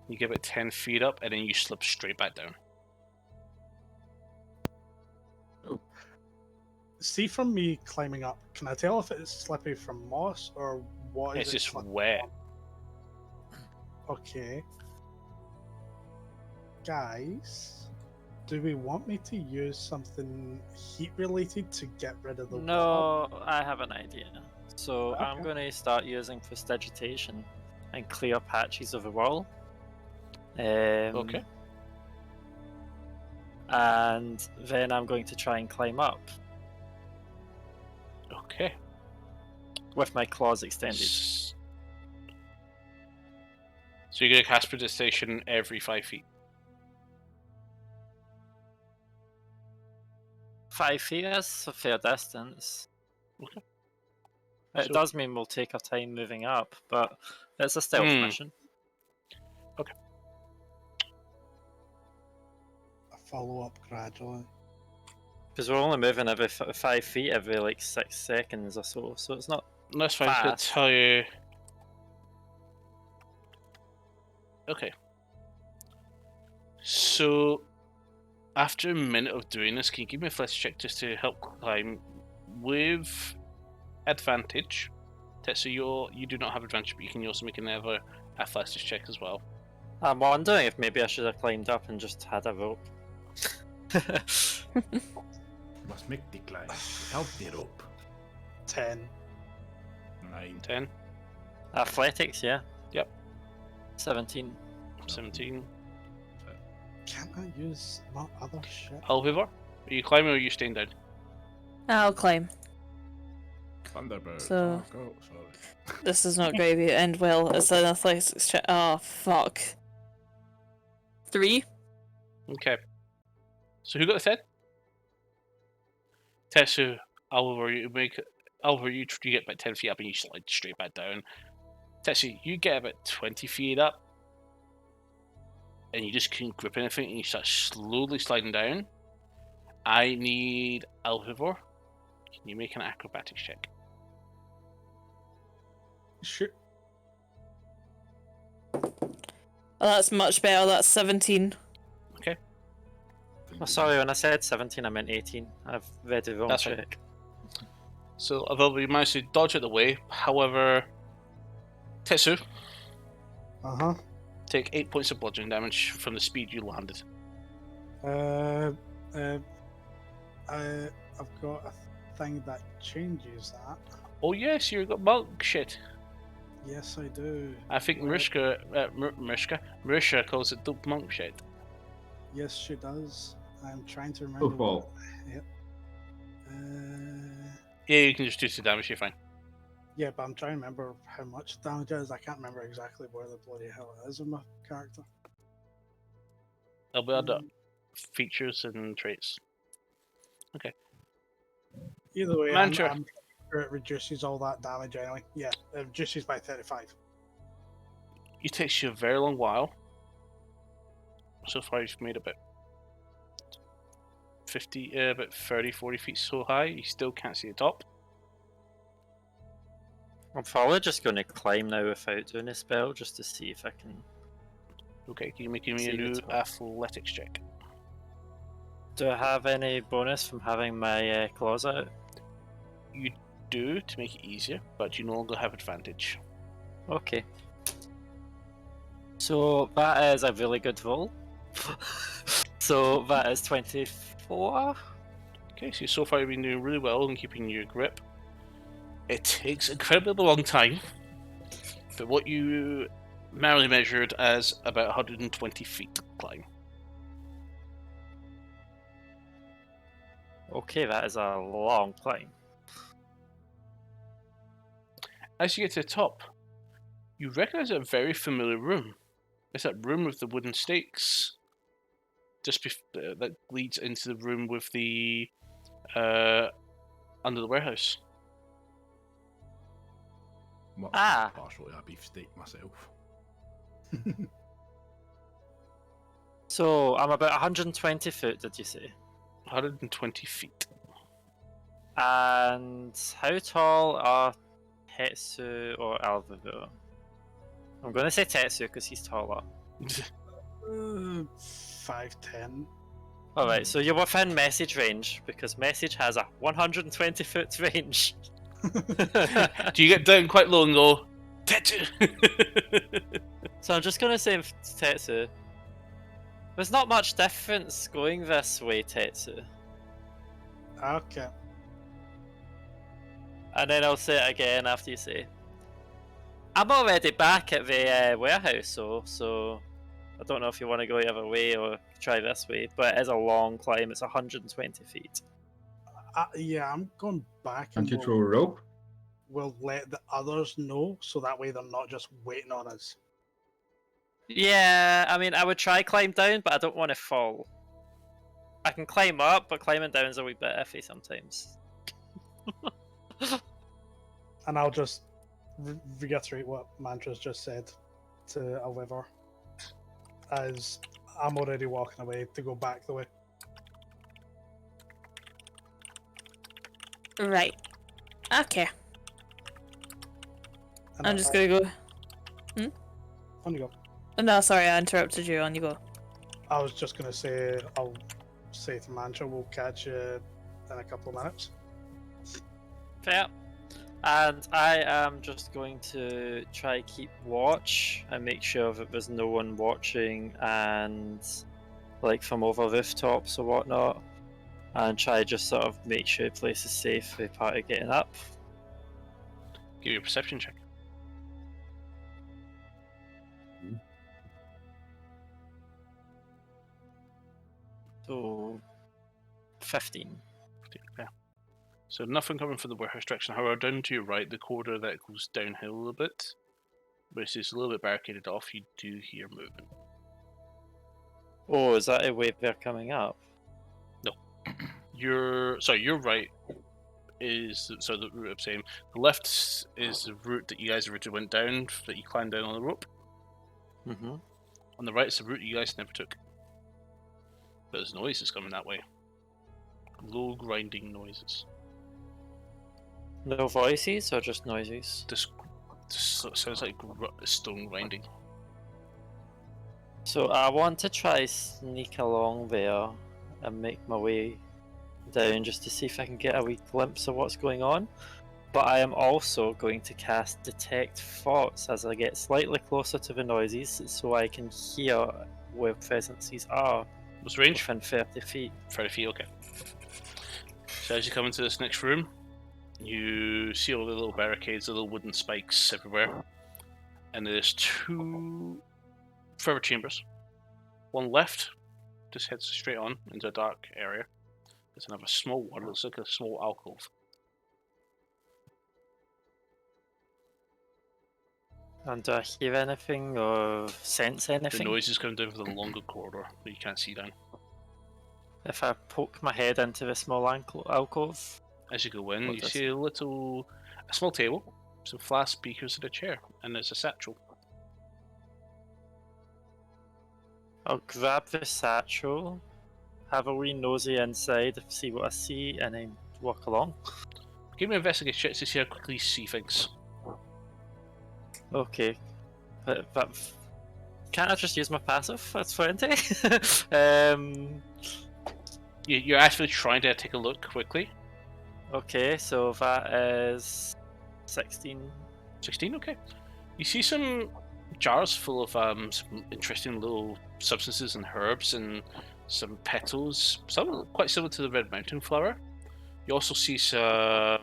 you give it 10 feet up, and then you slip straight back down. See, from me climbing up, can I tell if it's slippy from moss or what is It's it? just slippy wet. from? Okay. Guys, do we want me to use something heat related to get rid of the water? No, I have an idea. So I'm Okay. going to start using prestidigitation and clear patches of the wall. Okay. And then I'm going to try and climb up Okay. with my claws extended. So So you're going to cast Prestidigitation every 5 feet. 5 feet is a fair distance. Okay. It So- does mean we'll take our time moving up, but it's a stealth mission. I follow up gradually. Because we're only moving every 5 feet every like 6 seconds or so, so it's not. That's fine. To Fast. tell you. Okay. So, after a minute of doing this, can you give me a flex check just to help climb with advantage? So you do not have advantage, but you can also make another athletics check as well. I'm wondering if maybe I should have climbed up and just had a rope. Must make the climb without the rope. 10. 9. 10, Athletics, yeah. Yep. 17. 17. Can't I use my other shit? Alvivar, are you climbing or are you staying down? I'll climb. Thunderbird. So- Oh, go. Sorry. This is not gravy, to end well. It's an athletics check. Oh, fuck. 3? Okay. So who got the 10? Tetsu, Alvivar, you get about 10 feet up and you slide straight back down. Tetsu, you get about 20 feet up and you just couldn't grip anything and you start slowly sliding down. I need Alvivar. Can you make an acrobatics check? Shoot. Oh, that's much better. That's 17. Oh, sorry, when I said 17, I meant 18. I've read the wrong That's fine. check. So, Alvivar, you managed to dodge out the way. However, Tetsu, Uh-huh. take 8 points of bludgeoning damage from the speed you landed. I've got a thing that changes that. Oh yes, you got monk shit. Yes, I do. I think Right. Marisha calls it dope monk shit. Yes, she does. I'm trying to remember. Football. Yep. Yeah, you can just do 2 damage, you're fine. Yeah, but I'm trying to remember how much damage it is. I can't remember exactly where the bloody hell it is in my character. It'll be under features and traits. Either way, Mantra. I'm sure it reduces all that damage anyway. Yeah, it reduces by 35. It takes you a very long while. So far you've made about 30, 40 feet so high, you still can't see the top. I'm probably just going to climb now without doing a spell, just to see if I can. Okay, can you make me See a the new top. athletics check? Do I have any bonus from having my claws out? You do, to make it easier, but you no longer have advantage. Okay. So that is a really good roll. So that is 24. Okay, so far you've been doing really well in keeping your grip. It takes incredibly long time, but what you merely measured as about 120 feet climb. Okay, that is a long climb. As you get to the top, you recognize a very familiar room. It's that room with the wooden stakes, that leads into the room with the under the warehouse. Much Ah. partially a beefsteak myself. So I'm about 120 foot, did you say? 120 feet. And how tall are Tetsu or Alvivar? I'm going to say Tetsu because he's taller. 5'10". Alright, so you're within message range because message has a 120 foot range. Do you get down quite low and go, Tetsu? So I'm just going to say Tetsu. There's not much difference going this way, Tetsu. Okay. And then I'll say it again after you say. I'm already back at the warehouse, so I don't know if you want to go the other way or try this way, but it is a long climb. It's 120 feet. Yeah, I'm going back Can't and you throw a rope? we'll let the others know so that way they're not just waiting on us. Yeah, I mean, I would try climb down, but I don't want to fall. I can climb up, but climbing down is a wee bit iffy sometimes. And I'll just reiterate what Mantra's just said to Oliver, as I'm already walking away to go back the way. Right. Okay. And I'm just gonna go. On you go. Oh, no, sorry, I interrupted you. On you go. I was just gonna say, I'll say to Mantra, we'll catch you in a couple of minutes. Fair. And I am just going to try keep watch and make sure that there's no one watching, and like from over rooftops or whatnot, and try just sort of make sure the place is safe for the party getting up. Give you a perception check. So 15. Yeah. So nothing coming from the warehouse direction. However, down to your right, the corridor that goes downhill a little bit, which is a little bit barricaded off, you do hear movement. Oh, is that a way they're coming up? Your right is the route I'm saying. The left is the route that you guys originally went down, that you climbed down on the rope. Mm-hmm. On the right is the route you guys never took. But there's noises coming that way. Low grinding noises. No voices or just noises? This sounds like stone grinding. So I want to try sneak along there and make my way down just to see if I can get a wee glimpse of what's going on. But I am also going to cast Detect Thoughts as I get slightly closer to the noises so I can hear where presences are. What's the range? Within 30 feet. 30 feet, okay. So as you come into this next room, you see all the little barricades, the little wooden spikes everywhere. And there's two further chambers. One left, just heads straight on into a dark area. There's another small one, looks like a small alcove. And do I hear anything or sense anything? The noise is coming down from the longer corridor that you can't see down. If I poke my head into the small alcove? As you go in, What you does see a small table, some flask, beakers, and a chair, and there's a satchel. I'll grab the satchel, have a wee nosy inside, see what I see, and then walk along. Give me an investigation check to see how quickly you see things. Okay. But can't I just use my passive? That's 20. You're actually trying to take a look quickly. Okay, so that is 16. 16, okay. You see some jars full of some interesting little substances and herbs and some petals, some quite similar to the red mountain flower. You also see some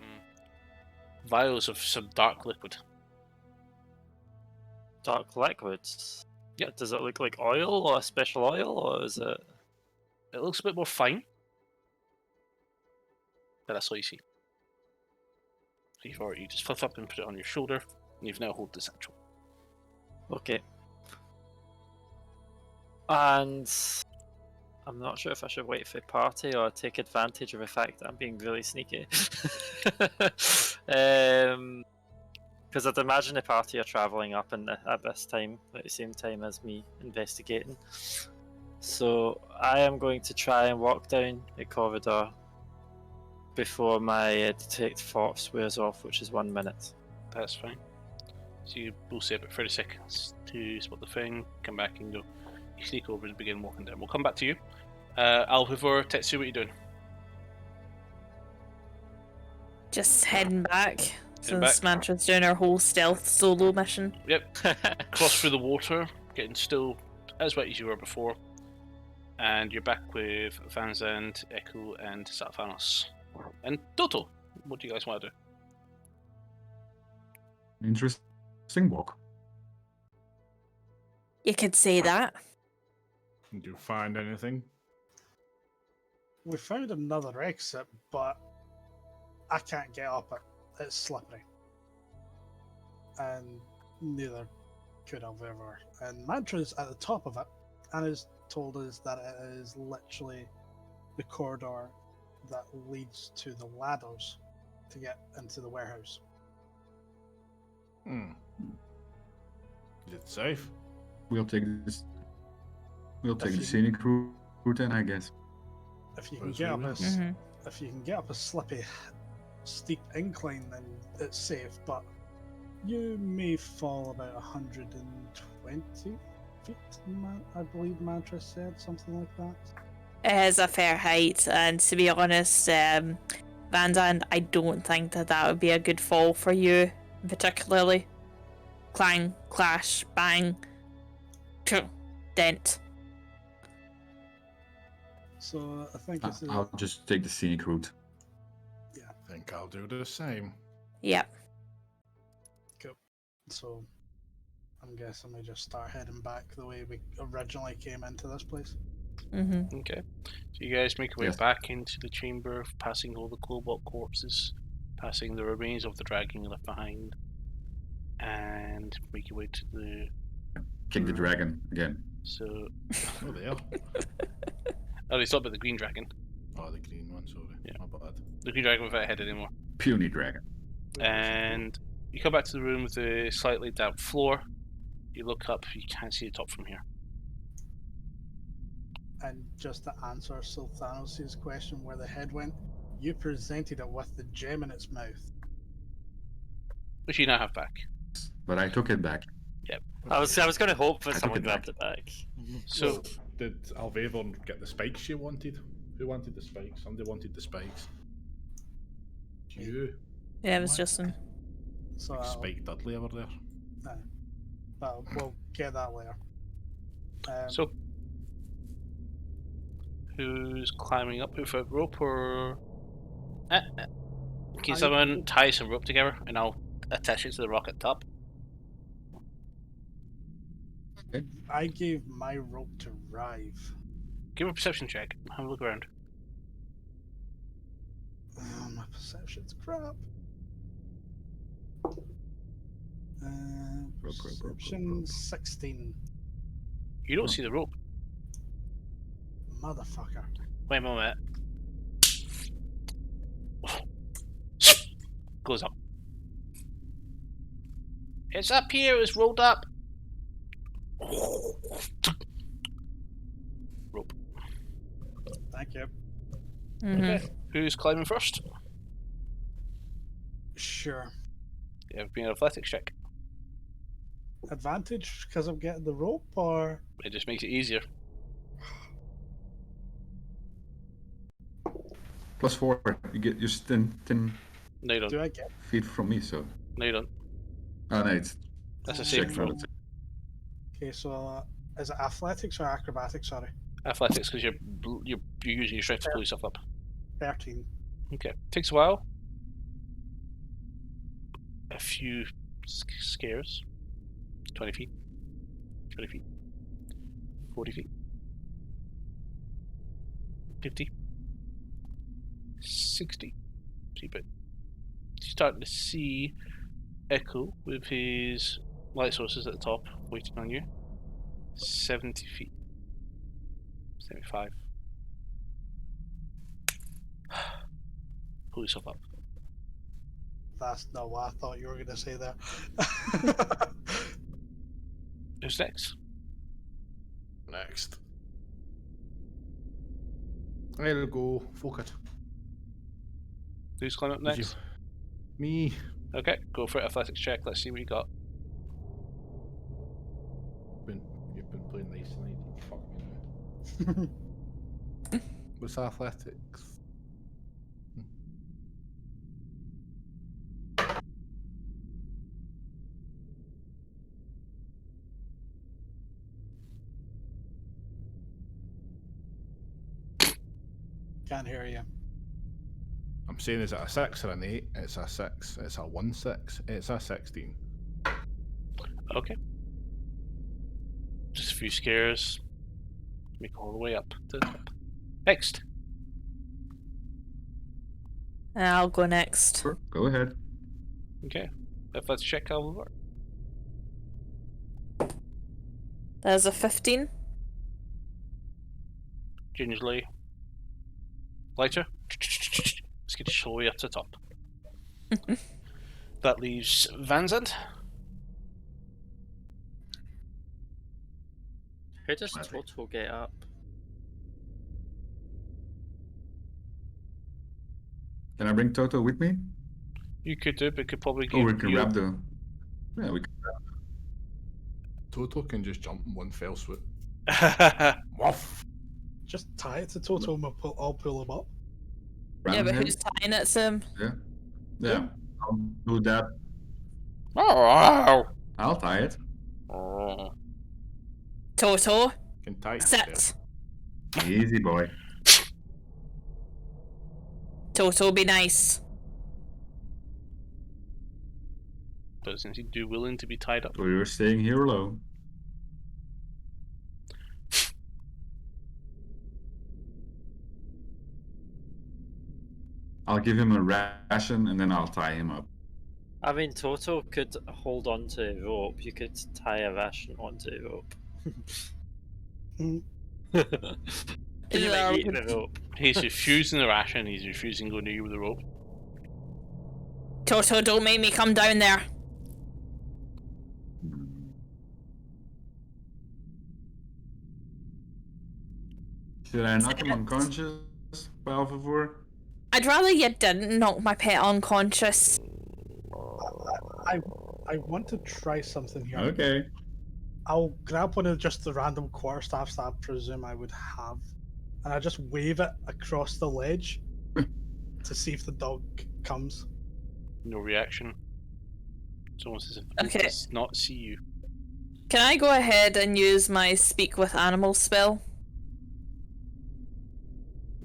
vials of some dark liquid. Dark liquids? Yep. Does it look like oil or a special oil, or is it... It looks a bit more fine, but that's all you see. So you just flip up and put it on your shoulder, and you've now held the satchel. Okay. And I'm not sure if I should wait for the party or take advantage of the fact that I'm being really sneaky. Because I'd imagine the party are travelling up at this time, at the same time as me investigating. So I am going to try and walk down the corridor before my Detect Thoughts wears off, which is 1 minute. That's fine. So you both say about 30 seconds to spot the thing, come back and go. You sneak over and begin walking down. We'll come back to you. Alhivar, Tetsu, what are you doing? Just heading back. Heading Since back. Mantra's doing her whole stealth solo mission. Yep. Cross through the water, getting still as wet as you were before. And you're back with Vanzand, Echo, and Salethanos. And Toto, what do you guys want to do? Interesting walk. You could say that. Did you find anything? We found another exit, but I can't get up it. It's slippery. And neither could have ever. And Mantra's at the top of it, and has told us that it is literally the corridor that leads to the ladders to get into the warehouse. Hmm. Is it safe? We'll take this. We'll take If the you- scenic route then, I guess. If you can As get we up will. if you can get up a slippy, steep incline, then it's safe. But you may fall about 120 feet. I believe Mantra said something like that. It is a fair height, and to be honest, Vandan, I don't think that would be a good fall for you, particularly. Clang, clash, bang, dent. So I think it's I'll just take the scenic route. I think I'll do the same. Yep. so. I'm guessing we just start heading back the way we originally came into this place. Mm-hmm. Okay. So you guys make your way Yes. back into the chamber, passing all the cobalt corpses, passing the remains of the dragon you left behind, and make your way to the. Kick the dragon again. So. Oh, they are. Oh, it's not about the green dragon. Oh, the green one, sorry. Yeah. My bad. The green dragon without a head anymore. Puny dragon. And you come back to the room with the slightly damp floor. You look up, you can't see the top from here. And just to answer Salethanos' question where the head went, you presented it with the gem in its mouth. Which you now have back. But I took it back. I was going to hope that I took someone it grabbed it back. So, Well, did Alvavon get the spikes she wanted? Who wanted the spikes? Somebody wanted the spikes. You? Yeah, it was What? Justin. So Like I'll- Spike Dudley over there. but we'll get that later. so who's climbing up with a rope or? Can someone tie some rope together and I'll attach it to the rock at top? I gave my rope to Rive. Give a perception check. Have a look around. Oh, my perception's crap. rope, Perception rope. 16. You don't see the rope. Motherfucker. Wait a moment. Goes up. It's up here. It's rolled up. Rope. Thank you. Mm-hmm. Okay. Who's climbing first? Sure. You have an athletics check. Advantage because I'm getting the rope, or It just makes it easier. +4. You get just 10 No, you don't. do I get? feet from me, so. No, you don't. Oh no, it's That's a Check saving throw. Okay, so is it athletics or acrobatics? Sorry, Athletics, because you're using your strength to pull yourself up. 13. Okay. Takes a while. A few scares. 20 feet. 20 feet. 40 feet. 50. 60. See, but you're starting to see Echo with his light sources at the top waiting on you. 70 feet. 75. Pull yourself up. That's not what I thought you were going to say there. Who's next? Next. I'll go. Fuck it. Who's climbing up Did you- next? Me. Okay, go for it. Athletics check. Let's see what you got. You've been playing nice tonight. Fuck me now. What's athletics? Can't hear you. I'm saying, is it a 6 or an 8? It's a 6. It's a 1-6. It's a 16. Okay. Just a few scares. Make it all the way up to the top. Next. And I'll go next. Sure, go ahead. Okay. Athletics check, Alvar. There's a 15. Gingerly. Lighter. Let's get slowly up to the top. That leaves Vanzant. Who does Toto get up? Can I bring Toto with me? You could do, but could probably Or give we can you... grab the. Yeah, we can. Toto can just jump in one fell swoop. Grab Woof! Just tie it to Toto and I'll pull him up. Yeah, Grab but him. who's tying it to him? Yeah. I'll do that. Oh. I'll tie it. Toto, Can tie it sit. Easy boy. Toto, be nice. But since he'd do willing to be tied up. So you're staying here alone. I'll give him a ration and then I'll tie him up. I mean, Toto could hold on to a rope. You could tie a ration onto a rope. Mm. Can you make eating a rope? He's refusing the ration, he's refusing going to you with the rope. Toto, don't make me come down there. Should I knock him unconscious, Balfavor? I'd rather you didn't knock my pet unconscious. I want to try something here. Okay. I'll grab one of just the random quarterstaffs that I presume I would have, and I just wave it across the ledge to see if the dog comes. No reaction. It's almost as if the Okay. does not see you. Can I go ahead and use my Speak with Animals spell?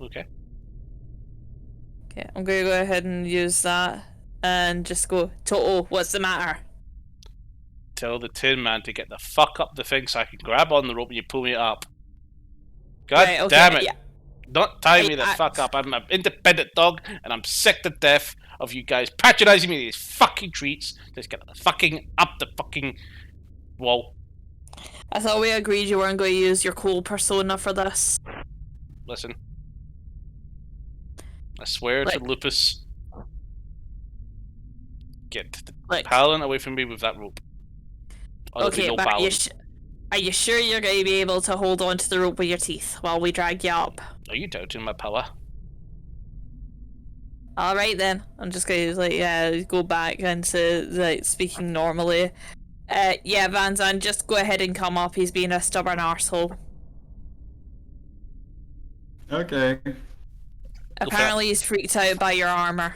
Okay. Okay, I'm gonna go ahead and use that and just go, Toto, what's the matter? Tell the Tin Man to get the fuck up the thing so I can grab on the rope and you pull me up. God Right, okay, damn it! yeah. Don't tie me the fuck up. I'm an independent dog and I'm sick to death of you guys patronizing me with these fucking treats. Just get the fucking up the fucking wall. I thought we agreed you weren't going to use your cool persona for this. Listen. I swear to Like- Lupus. Get the Like, Palin away from me with that rope. Or there'll be okay, no but Palin. are you sure you're going to be able to hold on to the rope with your teeth while we drag you up? Are you doubting my power? Alright then, I'm just going to go back into speaking normally. Yeah, Van Zandt, just go ahead and come up, he's being a stubborn arsehole. Okay. Apparently he's freaked out by your armor.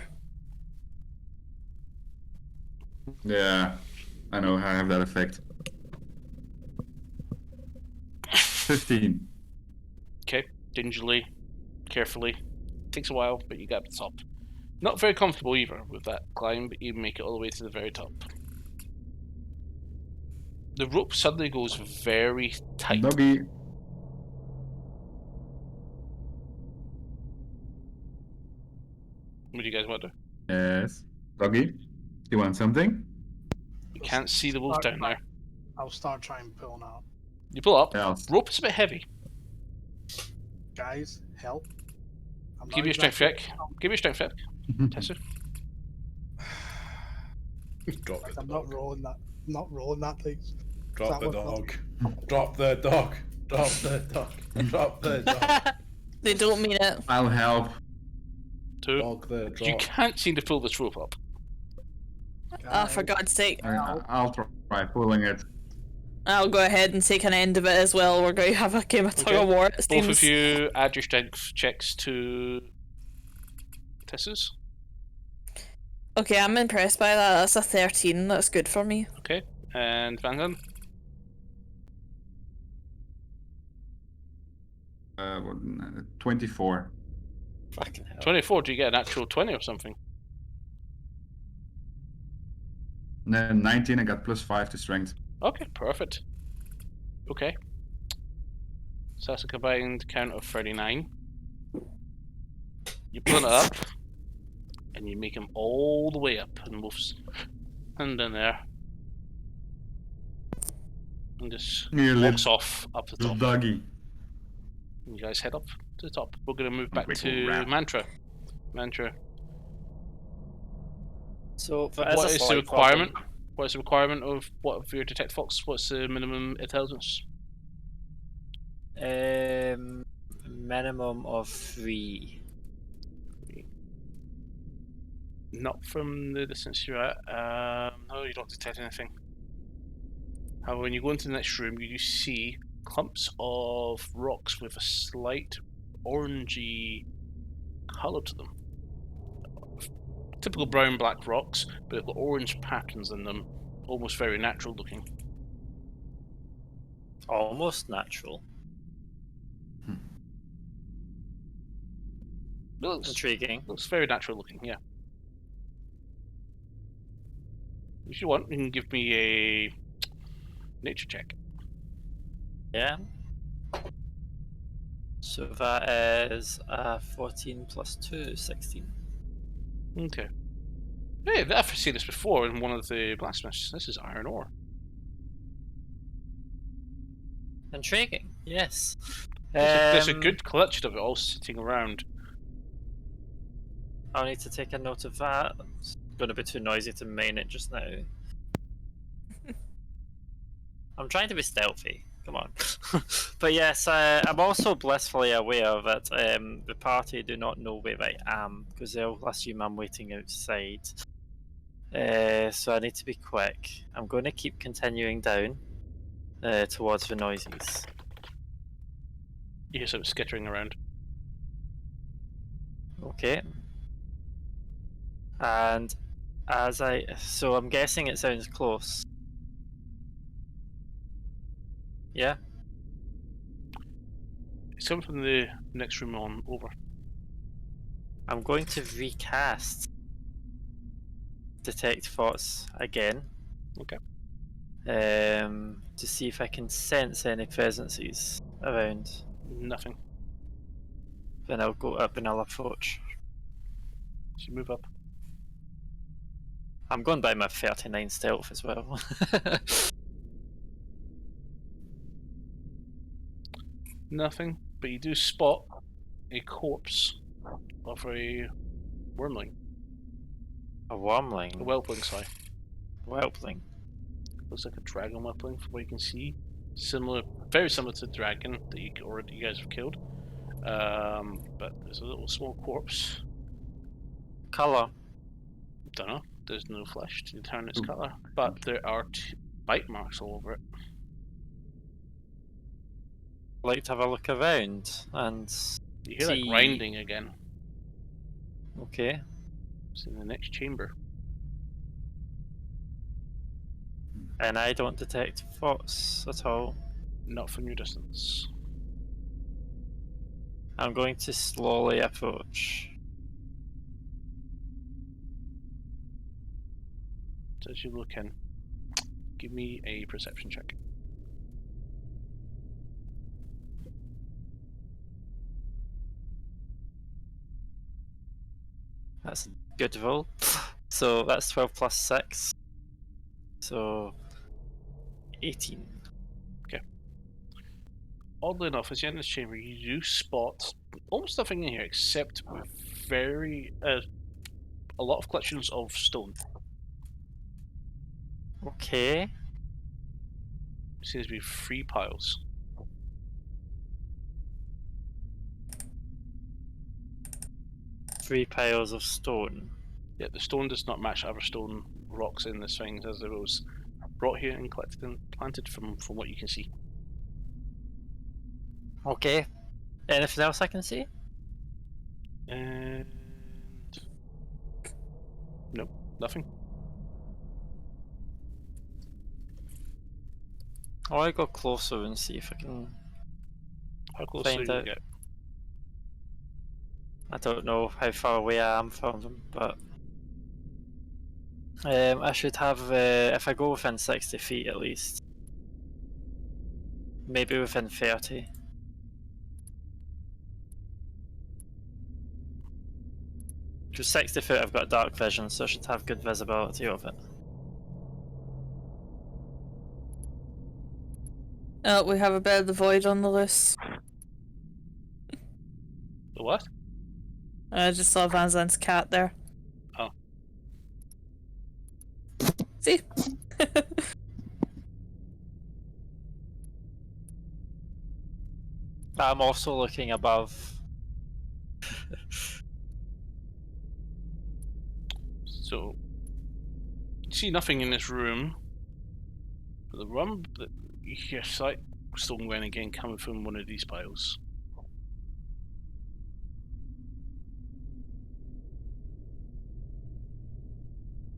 Yeah. I know I have that effect. 15. Okay, gingerly, carefully. Takes a while, but you got the top. Not very comfortable either with that climb, but you make it all the way to the very top. The rope suddenly goes very tight. Doggy. What do you guys want to do? Yes. Doggy. You want something? You can't see the wolf down there. I'll start trying pulling out. You pull up. Yeah. Rope is a bit heavy. Guys, help. I'm Give not me a strength check. exactly- Give me a strength check. Tessu. Drop the I'm dog. not rolling that. Not rolling that thing. Drop the that one- dog. Drop the dog. Drop the dog. Drop the dog. They don't mean it. I'll help. 2. Dog the drop. You can't seem to pull this rope up. Oh, for God's sake. I'll try pulling it. I'll go ahead and take an end of it as well. We're going to have a game of tug Okay. of war, it Both seems. of you add your strength checks to Tessu's. Okay, I'm impressed by that. That's a 13. That's good for me. Okay. And Van Zandt. 24. Fucking hell. 24. Do you get an actual 20 or something? And then 19, I got +5 to strength. Okay, perfect. Okay. So that's a combined count of 39. You pull it up, and you make him all the way up, and moves. And in there. and just Here, walks off up the little top. doggy. You guys head up to the top. We're going to move back Big to rat. Mantra. Mantra, So what is the requirement? What is the requirement of what of your detect fox? What's the minimum intelligence? Minimum of 3. Not from the distance you're at. No, you don't detect anything. However, when you go into the next room, you do see clumps of rocks with a slight orangey colour to them. Typical brown-black rocks, but they've got orange patterns in them, almost very natural looking. Almost natural. Intriguing. Looks very natural looking, yeah. If you want, you can give me a nature check. Yeah. So that is 14 plus 2, 16. Okay. Hey, I've seen this before in one of the blacksmiths. This is iron ore. Intriguing, yes. There's a good collection of it all sitting around. I'll need to take a note of that. It's going to be too noisy to main it just now. I'm trying to be stealthy. Come on. But yes, I'm also blissfully aware that the party do not know where I am because they'll assume I'm waiting outside. So I need to be quick. I'm going to keep continuing down towards the noises. You hear something skittering around. Okay. And so I'm guessing it sounds close. Yeah. It's coming from the next room on over. I'm going to recast Detect Thoughts again. Okay. To see if I can sense any presences around. Nothing. Then I'll go up and I'll approach. So you move up. I'm going by my 39 stealth as well. Nothing. But you do spot a corpse of a wormling. A wormling. A whelpling, sorry. Whelpling. Looks like a dragon whelpling from what you can see. Similar, very similar to the dragon that you guys have killed. But there's a little small corpse. Colour. Don't know. There's no flesh to determine its colour, but there are bite marks all over it. Like to have a look around and You hear that see. grinding again. Okay. It's in the next chamber. And I don't detect thoughts at all. Not from your distance. I'm going to slowly approach. So as you look in, give me a perception check. That's a good roll. So that's 12 plus 6. So 18. Oddly enough, as you enter this chamber, you do spot almost nothing in here except a lot of collections of stone. Okay. Seems to be 3 piles. Three piles of stone. Yeah, the stone does not match other stone rocks in this thing, as it was brought here and collected and planted from what you can see. Okay. Anything else I can see? And nope, nothing. I'll go closer and see if I can How close find do you out. get? I don't know how far away I am from them, but I should have, if I go within 60 feet at least. Maybe within 30. Because 60 foot I've got dark vision, so I should have good visibility of it. We have a bit of the void on the loose. The what? I just saw Van Zandt's cat there. Oh. See? I'm also looking above. So, you see nothing in this room. But the room that you hear sight stone going again coming from one of these piles.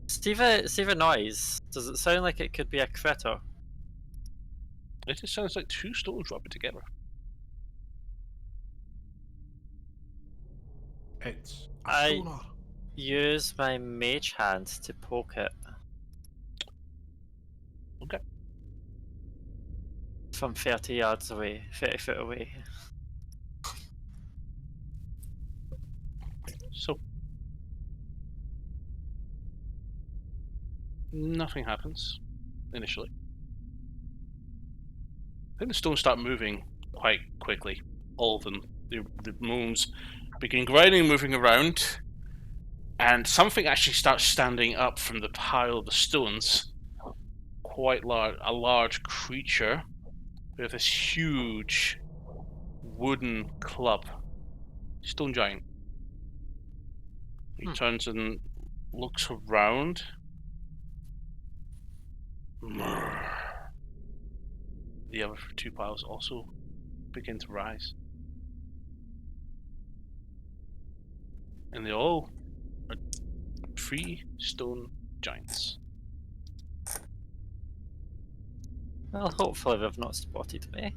See the noise? Does it sound like it could be a critter? It just sounds like two stones rubbing together. It's a I- stoner. Use my mage hand to poke it. Okay. From 30 yards away, 30 foot away. So, nothing happens initially. Then the stones start moving quite quickly. All of them. The moons begin grinding, moving around, and something actually starts standing up from the pile of the stones. Quite large, a large creature with this huge wooden club. Stone giant. He turns and looks around. The other two piles also begin to rise. And they all are 3 stone giants. Well, hopefully they've not spotted me.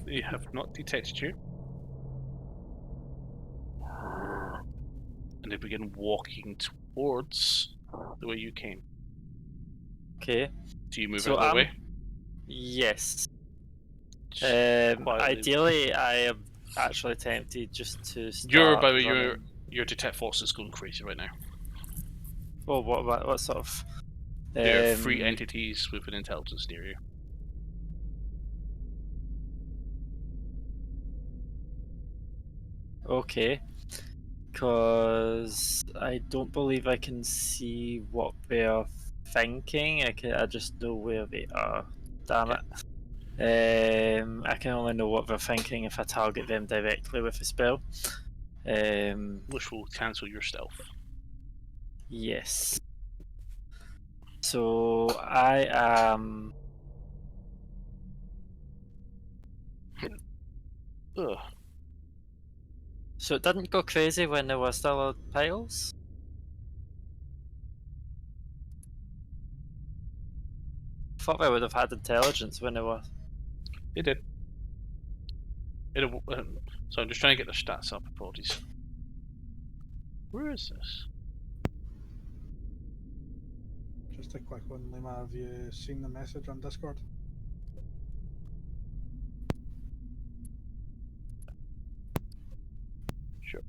They have not detected you. And they begin walking towards the way you came. Okay. Do you move So out of the way? Yes. Quietly. Ideally, I am actually tempted just to start Your running. detect force is going crazy right now. Well, what sort of? There are 3 entities with an intelligence near you. Okay. Because I don't believe I can see what they're thinking. I just know where they are. Damn it. I can only know what they're thinking if I target them directly with a spell. Which will cancel your stealth. Yes. So I am. Ugh. So it didn't go crazy when there were still piles? I thought they would have had intelligence when there were. They did. So I'm just trying to get the stats up. Apologies. Where is this? Just a quick one, Lima. Have you seen the message on Discord? Sure.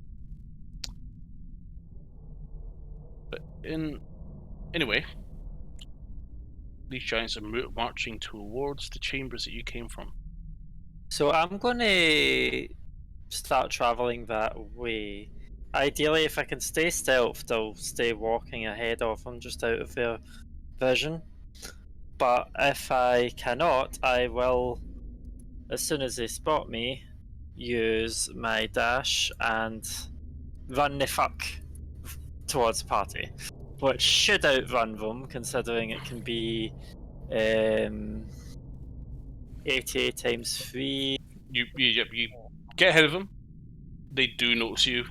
But anyway, these giants are marching towards the chambers that you came from. So I'm going to start travelling that way. Ideally, if I can stay stealthed, I'll stay walking ahead of them, just out of their vision. But if I cannot, I will, as soon as they spot me, use my dash and run the fuck towards the party. Which should outrun them, considering it can be 80 times 3. You get ahead of them. They do notice you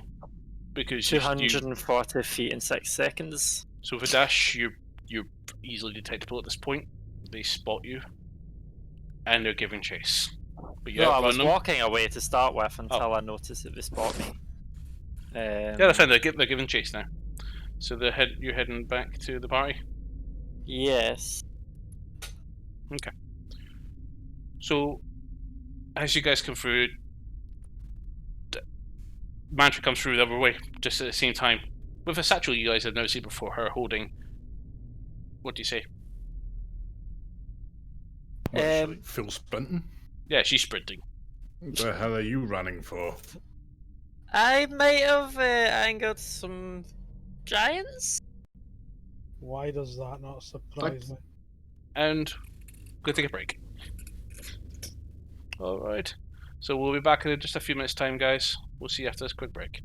because 240 feet in 6 seconds. So with a dash, you're easily detectable at this point. They spot you, and they're giving chase. But you No, I outrun was them. walking away to start with until I noticed that they spot me. Yeah, that's fine. They're giving chase now. So you're heading back to the party. Yes. Okay. So as you guys come through, Mantra comes through the other way, just at the same time, with a satchel you guys had never seen before. Her holding. What do you say? Um, Full sprinting? Yeah, she's sprinting. What the hell are you running for? I might have angered some giants. Why does that not surprise me? And go take a break. Alright. So we'll be back in just a few minutes' time, guys. We'll see you after this quick break.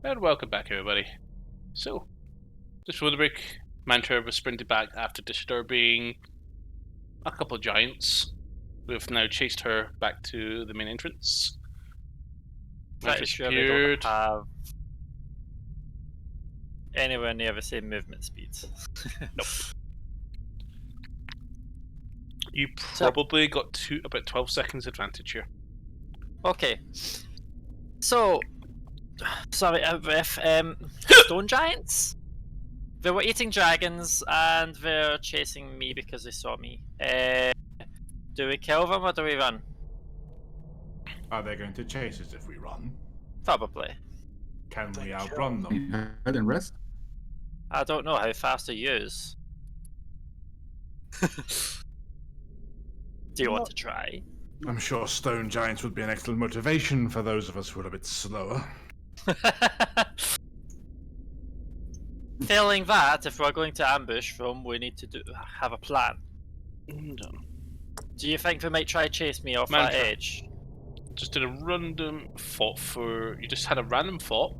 And welcome back, everybody. So, just for the break, Mantra was sprinted back after disturbing a couple of giants. We've now chased her back to the main entrance. Pretty Mantra's sure we appeared. don't have anywhere near the same movement speeds. Nope. You probably got about 12 seconds advantage here. Okay. So, sorry, if stone giants, they were eating dragons and they're chasing me because they saw me. Do we kill them or do we run? Are they going to chase us if we run? Probably. Can we They outrun kill them? Head and rest. I don't know how fast they use. Do you want to try? I'm sure stone giants would be an excellent motivation for those of us who are a bit slower. Failing that, if we're going to ambush them, we need to have a plan. Do you think they might try chase me off that Mantra. edge? Just did a random thought for... You just had a random thought.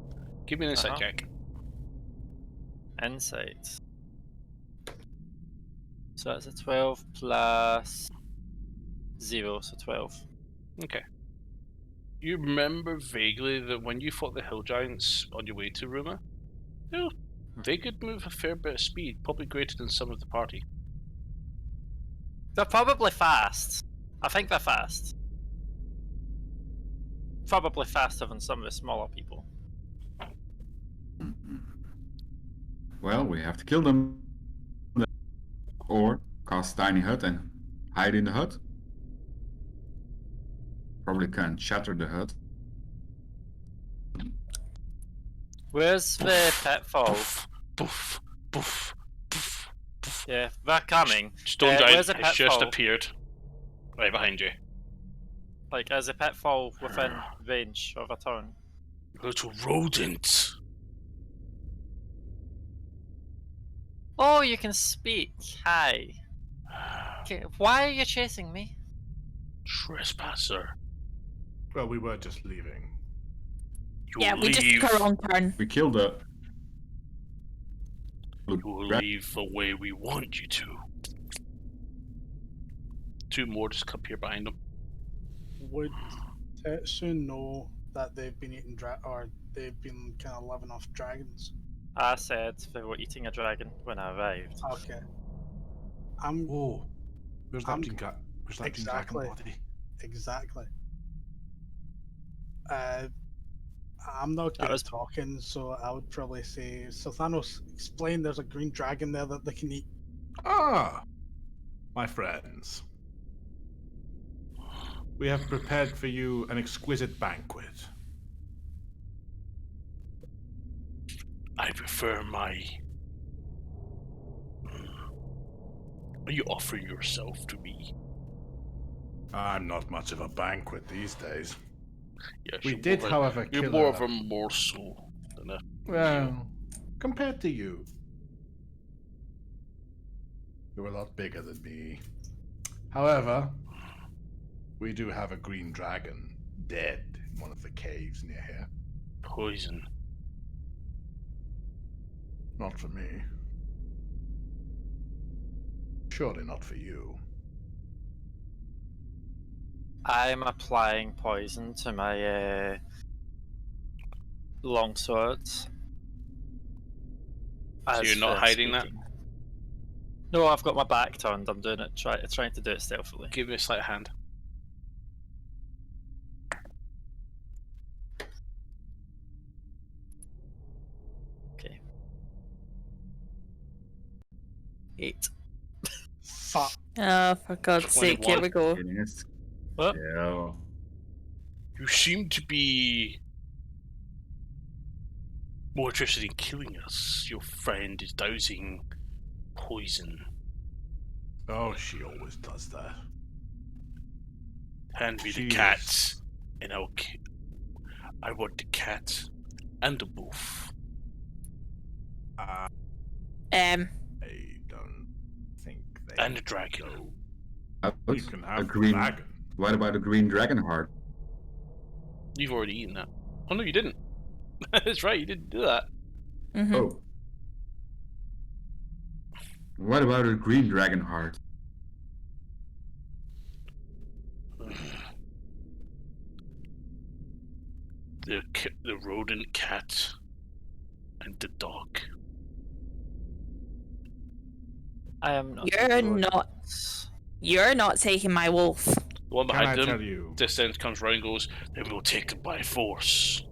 Give me an insight check. Insight. So that's a 12 plus 0, so 12. Okay. You remember vaguely that when you fought the hill giants on your way to Ruma, well, they could move a fair bit of speed, probably greater than some of the party. They're probably fast. I think they're fast. Probably faster than some of the smaller people. Well, we have to kill them. Or cast tiny hut and hide in the hut. Probably can shatter the hut. Where's the pitfall? Boof, boof, boof, boof, boof. Yeah, they're coming. Stone where's giant the has just pitfall? appeared. Right behind you. Like, is a pitfall within range of a turn? Little rodent. Oh, you can speak. Hi. Okay, why are you chasing me? Trespasser. Well, we were just leaving. You Yeah, will we just leave. took a wrong turn. We killed the. You will leave the way we want you to. Two more just come here behind them. Would Tetsu know that they've been eating or they've been kind of living off dragons? I said they were eating a dragon when I arrived. Okay. I'm Oh, where's that I'm- green cat? Where's that exactly. green dragon body? exactly. I'm not good at talking, so I would probably say, Salethanos, explain there's a green dragon there that they can eat. Ah, my friends. We have prepared for you an exquisite banquet. I prefer my... You offer yourself to me. I'm not much of a banquet these days. Yes, We you're did, more however, You're kill more a- of a morsel than a... Well, compared to you, you're a lot bigger than me. However, we do have a green dragon dead in one of the caves near here. Poison. Not for me. Surely not for you. I'm applying poison to my longswords. So you're not hiding that? No, I've got my back turned. I'm doing it, trying to do it stealthily. Give me a sleight of hand. Okay. 8. Fuck. Oh, for God's sake, here we go. Yes. What? Yeah. You seem to be more interested in killing us. Your friend is dousing poison. Oh, she always does that. Hand me the Jeez. cat, and I want the cat and the wolf. I Um, don't think they. And the dragon. You can have a the green. dragon. What about a green dragon heart? You've already eaten that. Oh no, you didn't. That's right, you didn't do that. Mm-hmm. Oh. What about a green dragon heart? The rodent cat and the dog. I am not. You're not. You're not taking my wolf. The one Can I behind tell them you, just comes round and goes, then we'll take them by force.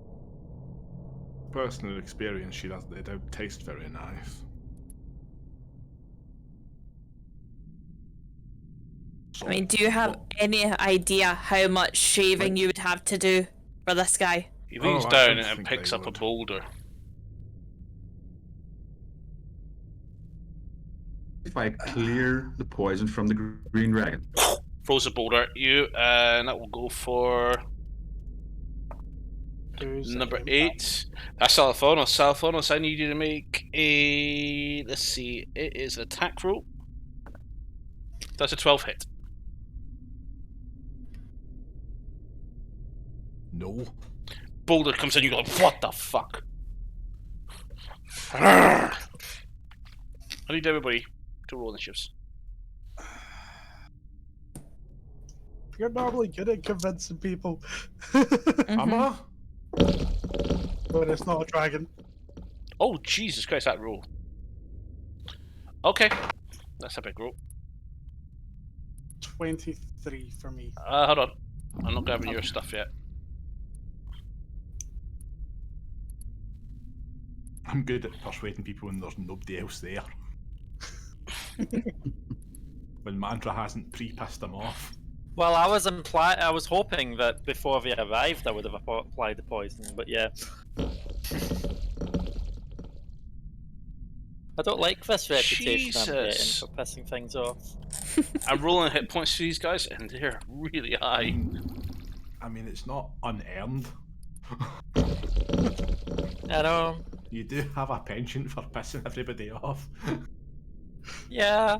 personal experience, they don't taste very nice. So, I mean, do you have any idea how much shaving you would have to do for this guy? He leans I down don't and think picks they up a would. boulder. If I clear the poison from the green dragon. Throws a boulder at you, and that will go for Who's number impact? 8. That's Salethanos. Salethanos, I need you to make a... Let's see. It is an attack roll. That's a 12 hit. no. Boulder comes in, you go, what the fuck? I need everybody to roll initiatives. You're normally good at convincing people. Am Mhm. I? But it's not a dragon. Oh, Jesus Christ, that roll. Okay. That's a big roll. 23 for me. Hold on. I'm not grabbing your stuff yet. I'm good at persuading people when there's nobody else there. When Mantra hasn't pre-pissed them off. Well, I was hoping that before they arrived, I would have applied the poison, but yeah. I don't like this reputation I'm getting Jesus. for pissing things off. I'm rolling hit points for these guys, and they're really high. I mean, it's not unearned. I know. You do have a penchant for pissing everybody off. Yeah.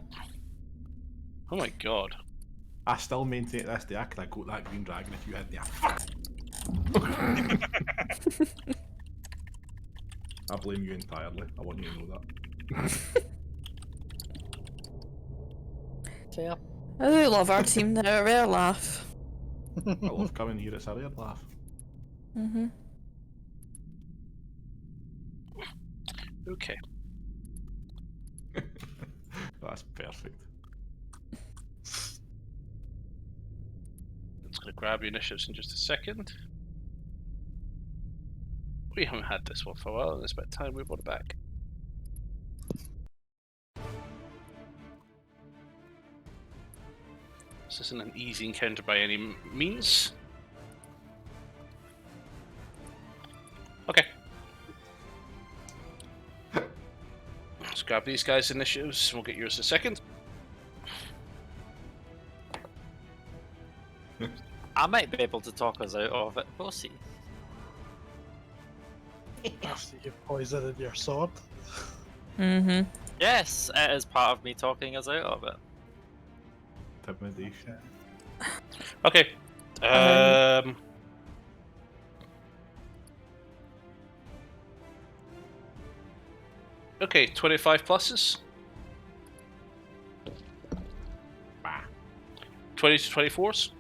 Oh my god. I still maintain this day I could have got that green dragon if you had there. I blame you entirely. I want you to know that. Fair. I do love our team. They're a rare laugh. I love coming here, it's a rare laugh. Mm-hmm. Okay. That's perfect. I'm just going to grab your initiatives in just a second. We haven't had this one for a while, and it's about time we brought it back. This isn't an easy encounter by any means. Okay. Let's grab these guys' initiatives, and we'll get yours in a second. I might be able to talk us out of it. We'll see. After you poisoned your sword. Mm-hmm. Yes, it is part of me talking us out of it. Intimidation. Okay. Okay, 25 pluses. Bah. 20 to 24s.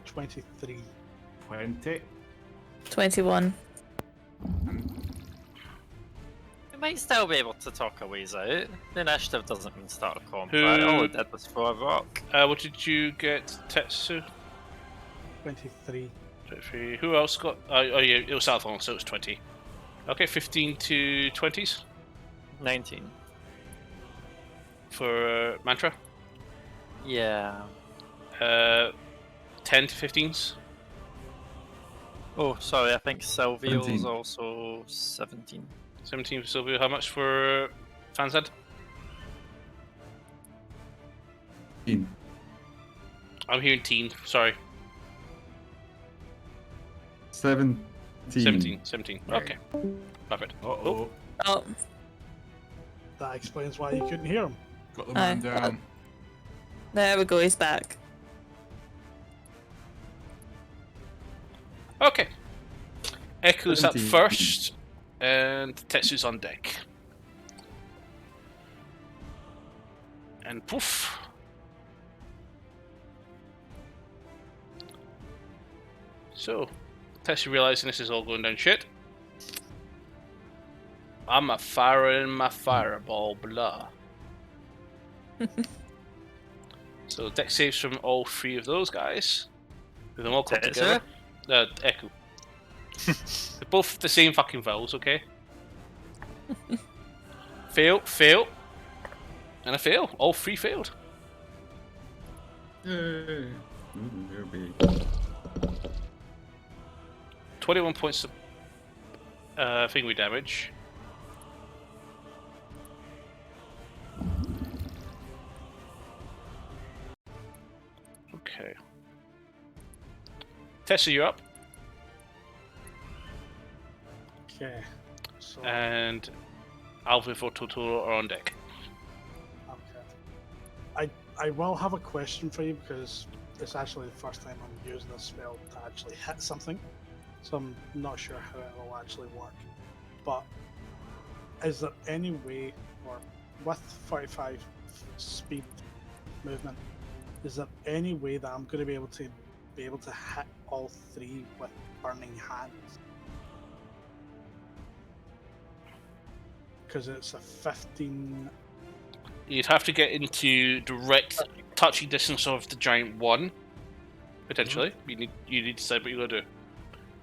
23. 20. 21. We might still be able to talk our ways out. The initiative doesn't mean start a combat. All it did was throw a rock. What did you get, Tetsu? 23. 23. Who else got? Oh yeah, it was Salethanos, so it was 20. Okay, 15 to 20s 19. for Mantra. Yeah. 10 to 15s. Oh, sorry, I think Sylvia's 17. also 17. 17 for Sylvia. How much for Fansad? 15. I'm hearing teen. Sorry. 17. 17. Right. Okay. Perfect. Uh-oh. Oh, That explains why you couldn't hear him. Got the man Aye. down. there we go. He's back. Okay. Echo's up 17. first, and Tetsu's on deck. And poof. So, Tetsu realizing this is all going down shit. I'm a firing my fireball, blah. So, deck saves from all three of those guys. With them all come Tetsu? together. Echo. They're both the same fucking vowels, okay? Fail, fail, and a fail. All three failed. Yay. Ooh, big. 21 points of thingy damage. Okay. Tessa, you're up. Okay. So And Alvin for Totoro are on deck. okay. I will have a question for you because it's actually the first time I'm using this spell to actually hit something. So I'm not sure how it will actually work. But is there any way, or with 45 speed movement, is there any way that I'm going to be able to hit all three with burning hands? Because it's a 15. You'd have to get into direct touching distance of the giant one, potentially. You need to decide what you're gonna do.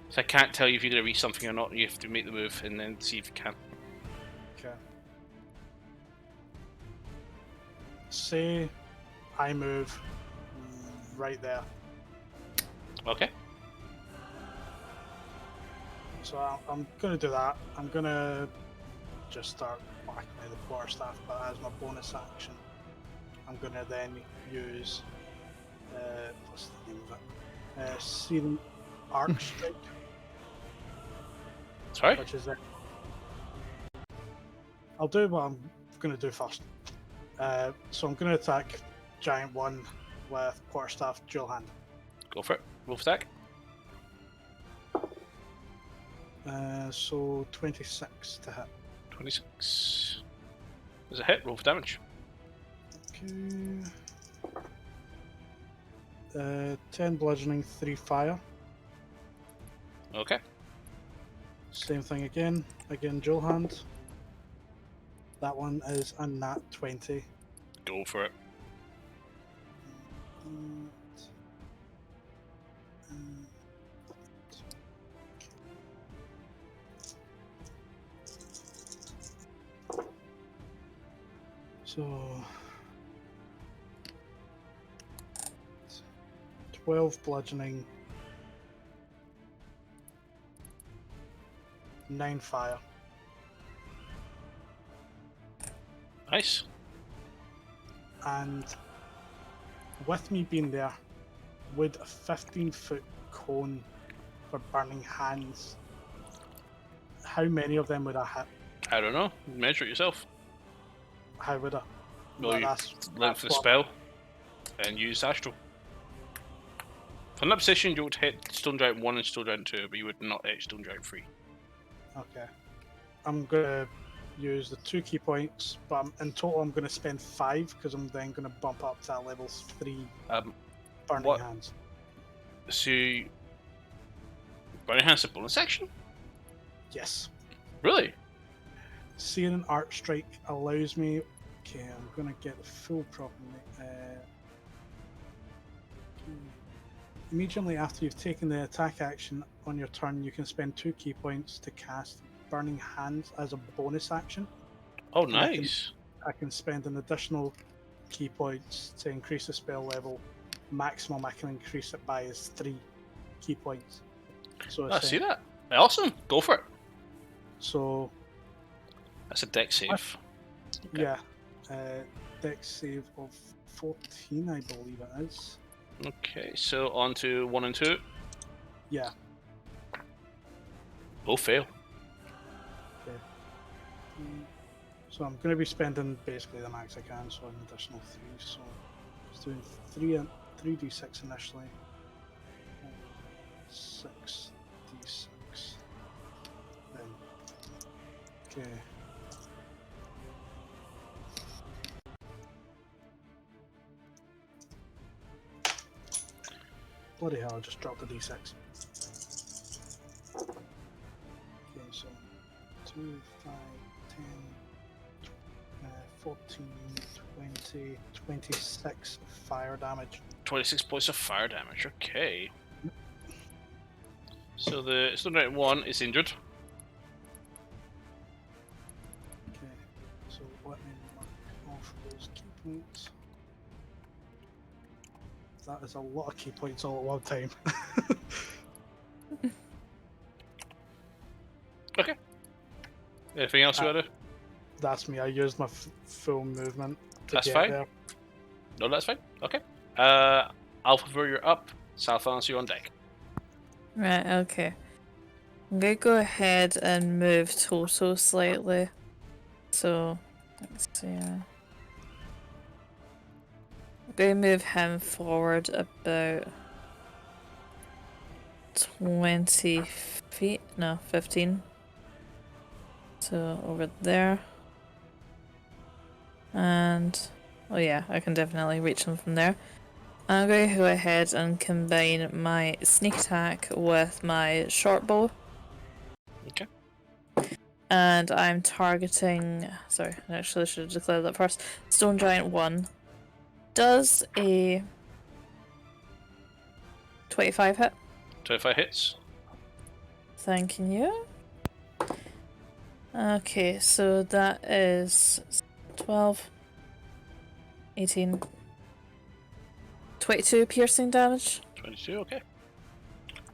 So I can't tell you if you're gonna reach something or not. You have to make the move and then see if you can. Okay. Say I move right there. Okay. So I'm gonna do that. I'm gonna just start whacking with the quarterstaff, but as my bonus action, I'm gonna then use what's the name of it? Searing Arc Strike, Sorry? which is it. I'll do what I'm gonna do first. So I'm gonna attack Giant One with quarterstaff dual hand. Go for it. Roll for attack. So 26 to hit. 26. There's a hit. Roll for damage. Okay. 10 bludgeoning, 3 fire. Okay. Same thing again. Again, dual hand. That one is a nat 20. Go for it. So 12 bludgeoning, 9 fire. Nice. And with me being there, would a 15-foot cone for burning hands, how many of them would I hit? I don't know. Measure it yourself. How would I? Well, you that's length of the what- spell and use Astral. From that position, you would hit Stone Giant 1 and Stone Giant 2, but you would not hit Stone Giant 3. Okay. I'm gonna use the 2 key points, but in total I'm gonna spend 5 because I'm then gonna bump up to level 3 burning what- hands. So, Burning Hand's a bonus action? Yes. Really? Searing Arc Strike allows me. Okay, I'm gonna get the full problem. Immediately after you've taken the attack action on your turn, you can spend 2 key points to cast Burning Hands as a bonus action. Oh, And I can- nice. I can spend an additional key points to increase the spell level. Maximum I can increase it by is 3 key points. So I it's, see that. Awesome. Go for it. So That's a deck save. Okay. yeah, dex save of 14, I believe it is. Okay, so on to 1 and 2. Yeah. Both fail. So I'm going to be spending basically the max I can, so an additional 3. So it's doing 3d6 initially. 6d6. Okay. Bloody hell, I just dropped a d6. Okay, so 2, 5, 10, 14, 20, 26 fire damage. 26 points of fire damage. Okay. So the Stone Giant 1 is injured. Okay, so let me mark off those key points. That is a lot of key points all at one time. Okay. Anything else you want to do? That's me. I used my full movement to That's get fine. there. No, that's fine. Okay. Alpha, you're up. Salethanos, you're on deck. Right, okay. I'm gonna go ahead and move Toto slightly. So, let's see. I'm gonna move him forward about 20 feet. No, 15. So, over there. And, oh yeah, I can definitely reach him from there. I'm going to go ahead and combine my sneak attack with my short bow. Okay. And I'm targeting. Sorry, I actually should have declared that first. Stone Giant 1. Does a 25 hit? 25 hits. Thank you. Okay, so that is 12, 18, 22 piercing damage. 22, okay.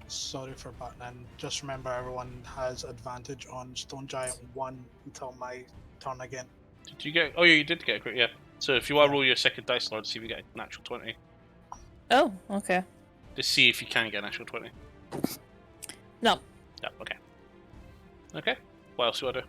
Sorry for butting in. Just remember everyone has advantage on Stone Giant 1 until my turn again. Did you get... Oh, yeah, you did get a crit, yeah. So if you want to Yeah. roll your second dice, Lord, see if you get a natural 20. Oh, okay. To see if you can get a natural 20. No. Yeah, okay. Okay. What else do you want to do?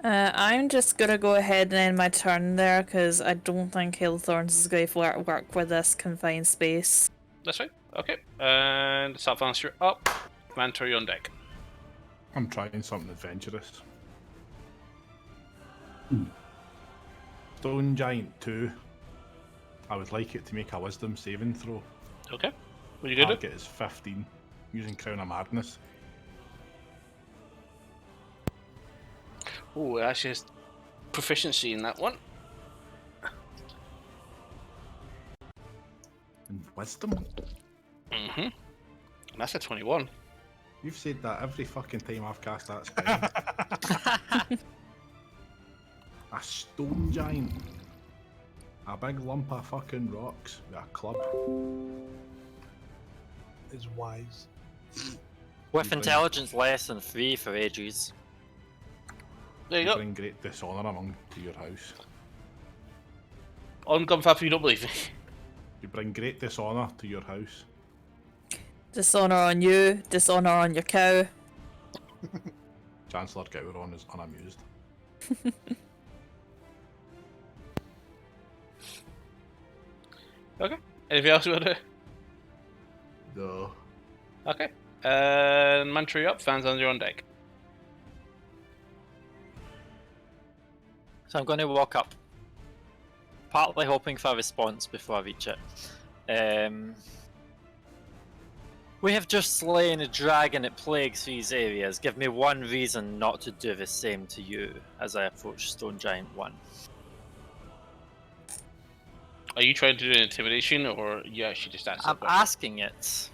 I'm just gonna go ahead and end my turn there because I don't think Hail of Thorns is going to work with this confined space. That's fine. Okay. And Salethanos, you're up. Mantor, you're on deck. I'm trying something adventurous. Stone Giant 2. I would like it to make a wisdom saving throw. Okay. What are you going to do? Target is 15, using Crown of Madness. Oh, it actually has proficiency in that one. And wisdom? Mm-hmm. And that's a 21. You've said that every fucking time I've cast that spell. A stone giant. A big lump of fucking rocks with a club. Is wise. With You bring- intelligence less than 3 for ages. There you You go. bring great dishonour among to your house. On Gunfab, you don't believe me. You bring great dishonour to your house. Dishonor on you, dishonor on your cow. Chancellor Gowron is unamused. Okay. Anything else you want to do? No. Okay. And Mantra, you're up. Fans on your on deck. So I'm going to walk up, partly hoping for a response before I reach it. We have just slain a dragon that plagues these areas. Give me one reason not to do the same to you as I approach Stone Giant 1. Are you trying to do an intimidation, or you actually just asked? I'm asking it.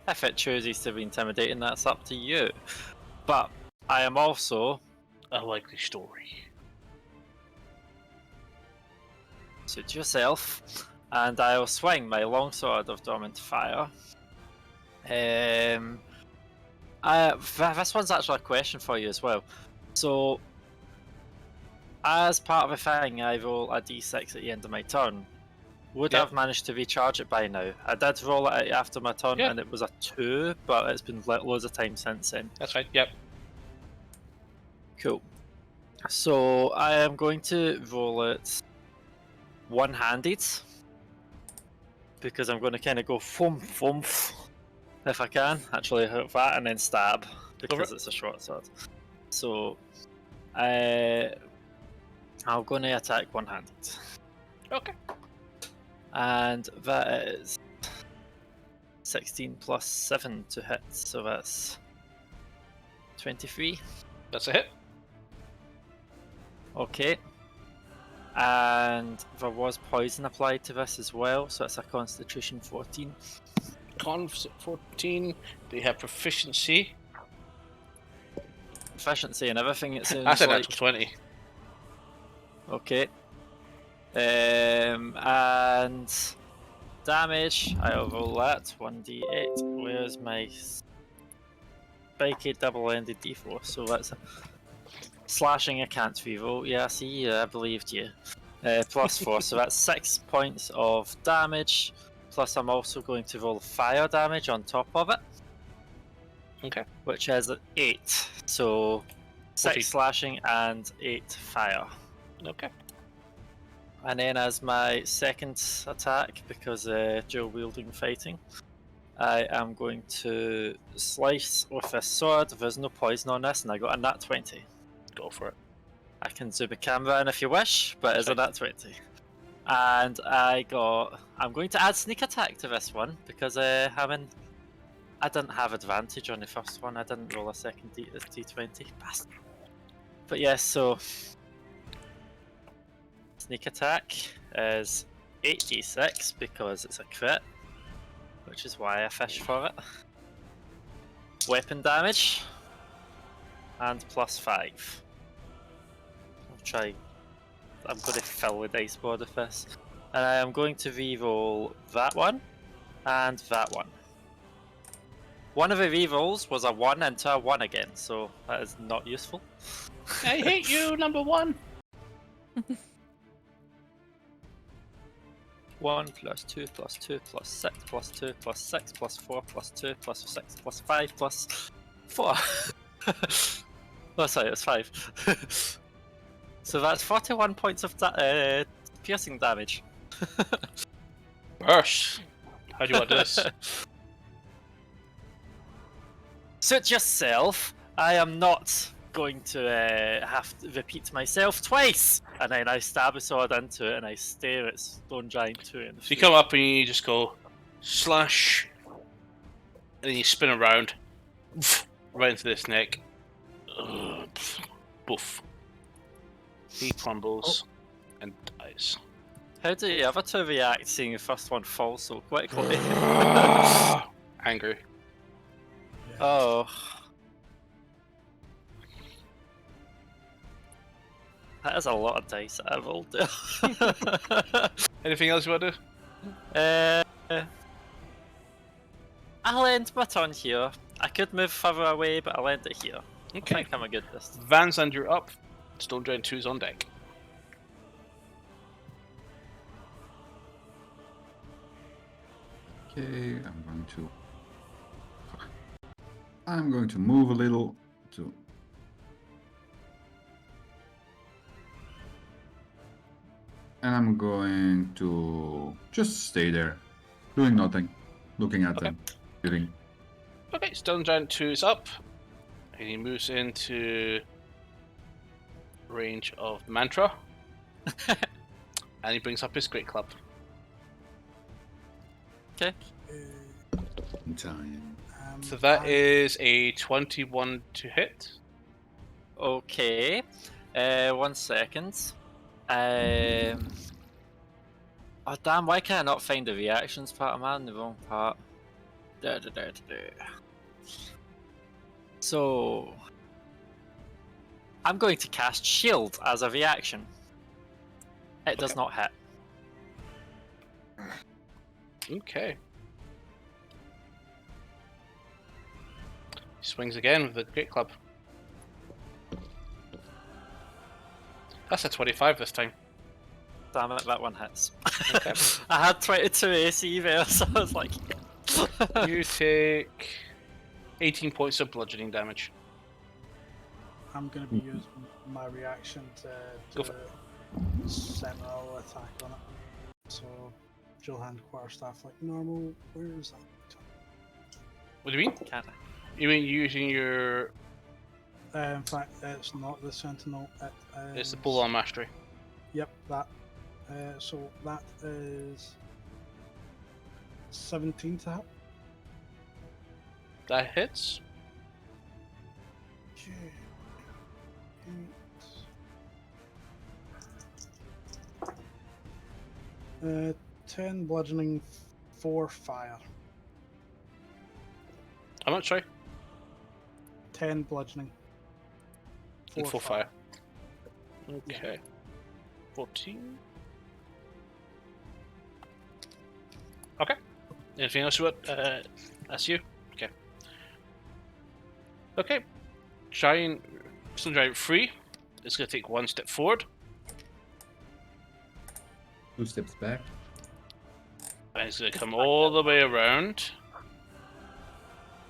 If it chooses to be intimidating, that's up to you. But I am also... a likely story. Suit yourself. And I'll swing my longsword of dormant fire. This one's actually a question for you as well. So, as part of a thing, I roll a d6 at the end of my turn. Would I Yep. have managed to recharge it by now? I did roll it after my turn, Yeah. and it was a 2, but it's been loads of time since then. That's right. Yep. Cool. So I am going to roll it one-handed because I'm going to kind of go thump if I can, actually hit that and then stab. because it's a short sword. So, I'm going to attack one-handed. Okay. And that is 16 plus 7 to hit, so that's 23. That's a hit. Okay. And there was poison applied to this as well, so it's a Constitution 14. Conf 14. They have proficiency. Proficiency and everything, it sounds That's a like. natural 20. Okay. And damage, I'll roll that 1d8. Where's my spiky double-ended d4? So that's a slashing. I can't reroll. Yeah, see, I believed you. Plus 4, so that's 6 points of damage. Plus, I'm also going to roll fire damage on top of it. Okay. Which is 8. So 6 14. slashing and 8 fire. Okay. And then as my second attack, because dual wielding fighting, I am going to slice with this sword. There's no poison on this, and I got a nat 20. Go for it. I can zoom a camera in if you wish, but it's a Fine. nat 20. And I'm going to add sneak attack to this one, because I didn't have advantage on the first one. I didn't roll a second D20. Bastard. But yes, so sneak attack is 8d6 because it's a crit, which is why I fish for it. Weapon damage and plus 5. I'm going to fill the dice board with this, and I am going to re-roll that one and that one. One of the re-rolls was a 1 into a 1 again, so that is not useful. I hate you, number 1. 1 plus 2 plus 2 plus 6 plus 2 plus 6 plus 4 plus 2 plus 6 plus 5 plus 4. Oh, sorry, it's 5. So that's 41 points of piercing damage. Burst. How do you want this? Suit yourself. I am not going to have to repeat myself twice. And then I stab a sword into it and I stare at Stone Giant 2 in the So you come up and you just go slash, and then you spin around, right into this neck. Boof. He crumbles and dies. How do the other two react seeing the first one fall so quickly? Angry. Yeah. Oh. That is a lot of dice I rolled there. Anything else you want to do? I'll end my turn here. I could move further away, but I'll end it here. I Okay. think I'm a good distance. Van Zandt, you're up. Stone Giant 2's on deck. Okay, I'm going to move a little to. And I'm going to just stay there, doing nothing, looking at them, shooting. Okay, Stone Giant 2 is up. And he moves into range of Mantra. And he brings up his Great Club. Okay. Time. So that is a 21 to hit. Okay. 1 second. Oh damn, why can I not find the reactions part? Am I in the wrong part? So I'm going to cast Shield as a reaction. It does not hit. Okay. He swings again with the Great Club. That's a 25 this time. Damn it, that one hits. Okay. I had 22 AC there, so I was like... You take 18 points of bludgeoning damage. I'm going to be using my reaction to Go do for a sentinel attack on it. So, dual hand quarterstaff like normal. Where is that? What do you mean? Can't You mean using your... In fact, it's not the Sentinel. It's the Polearm Mastery. Yep, that. So that is 17 to hit. That hits. Okay. 10 bludgeoning, 4 fire. How much, sorry? 10 bludgeoning. And 4 fire. Okay. 14. Okay. Anything else you want? That's you? Okay. Okay. Stone Giant 3 is going to take 1 step forward. 2 steps back. And it's going to come all the way around.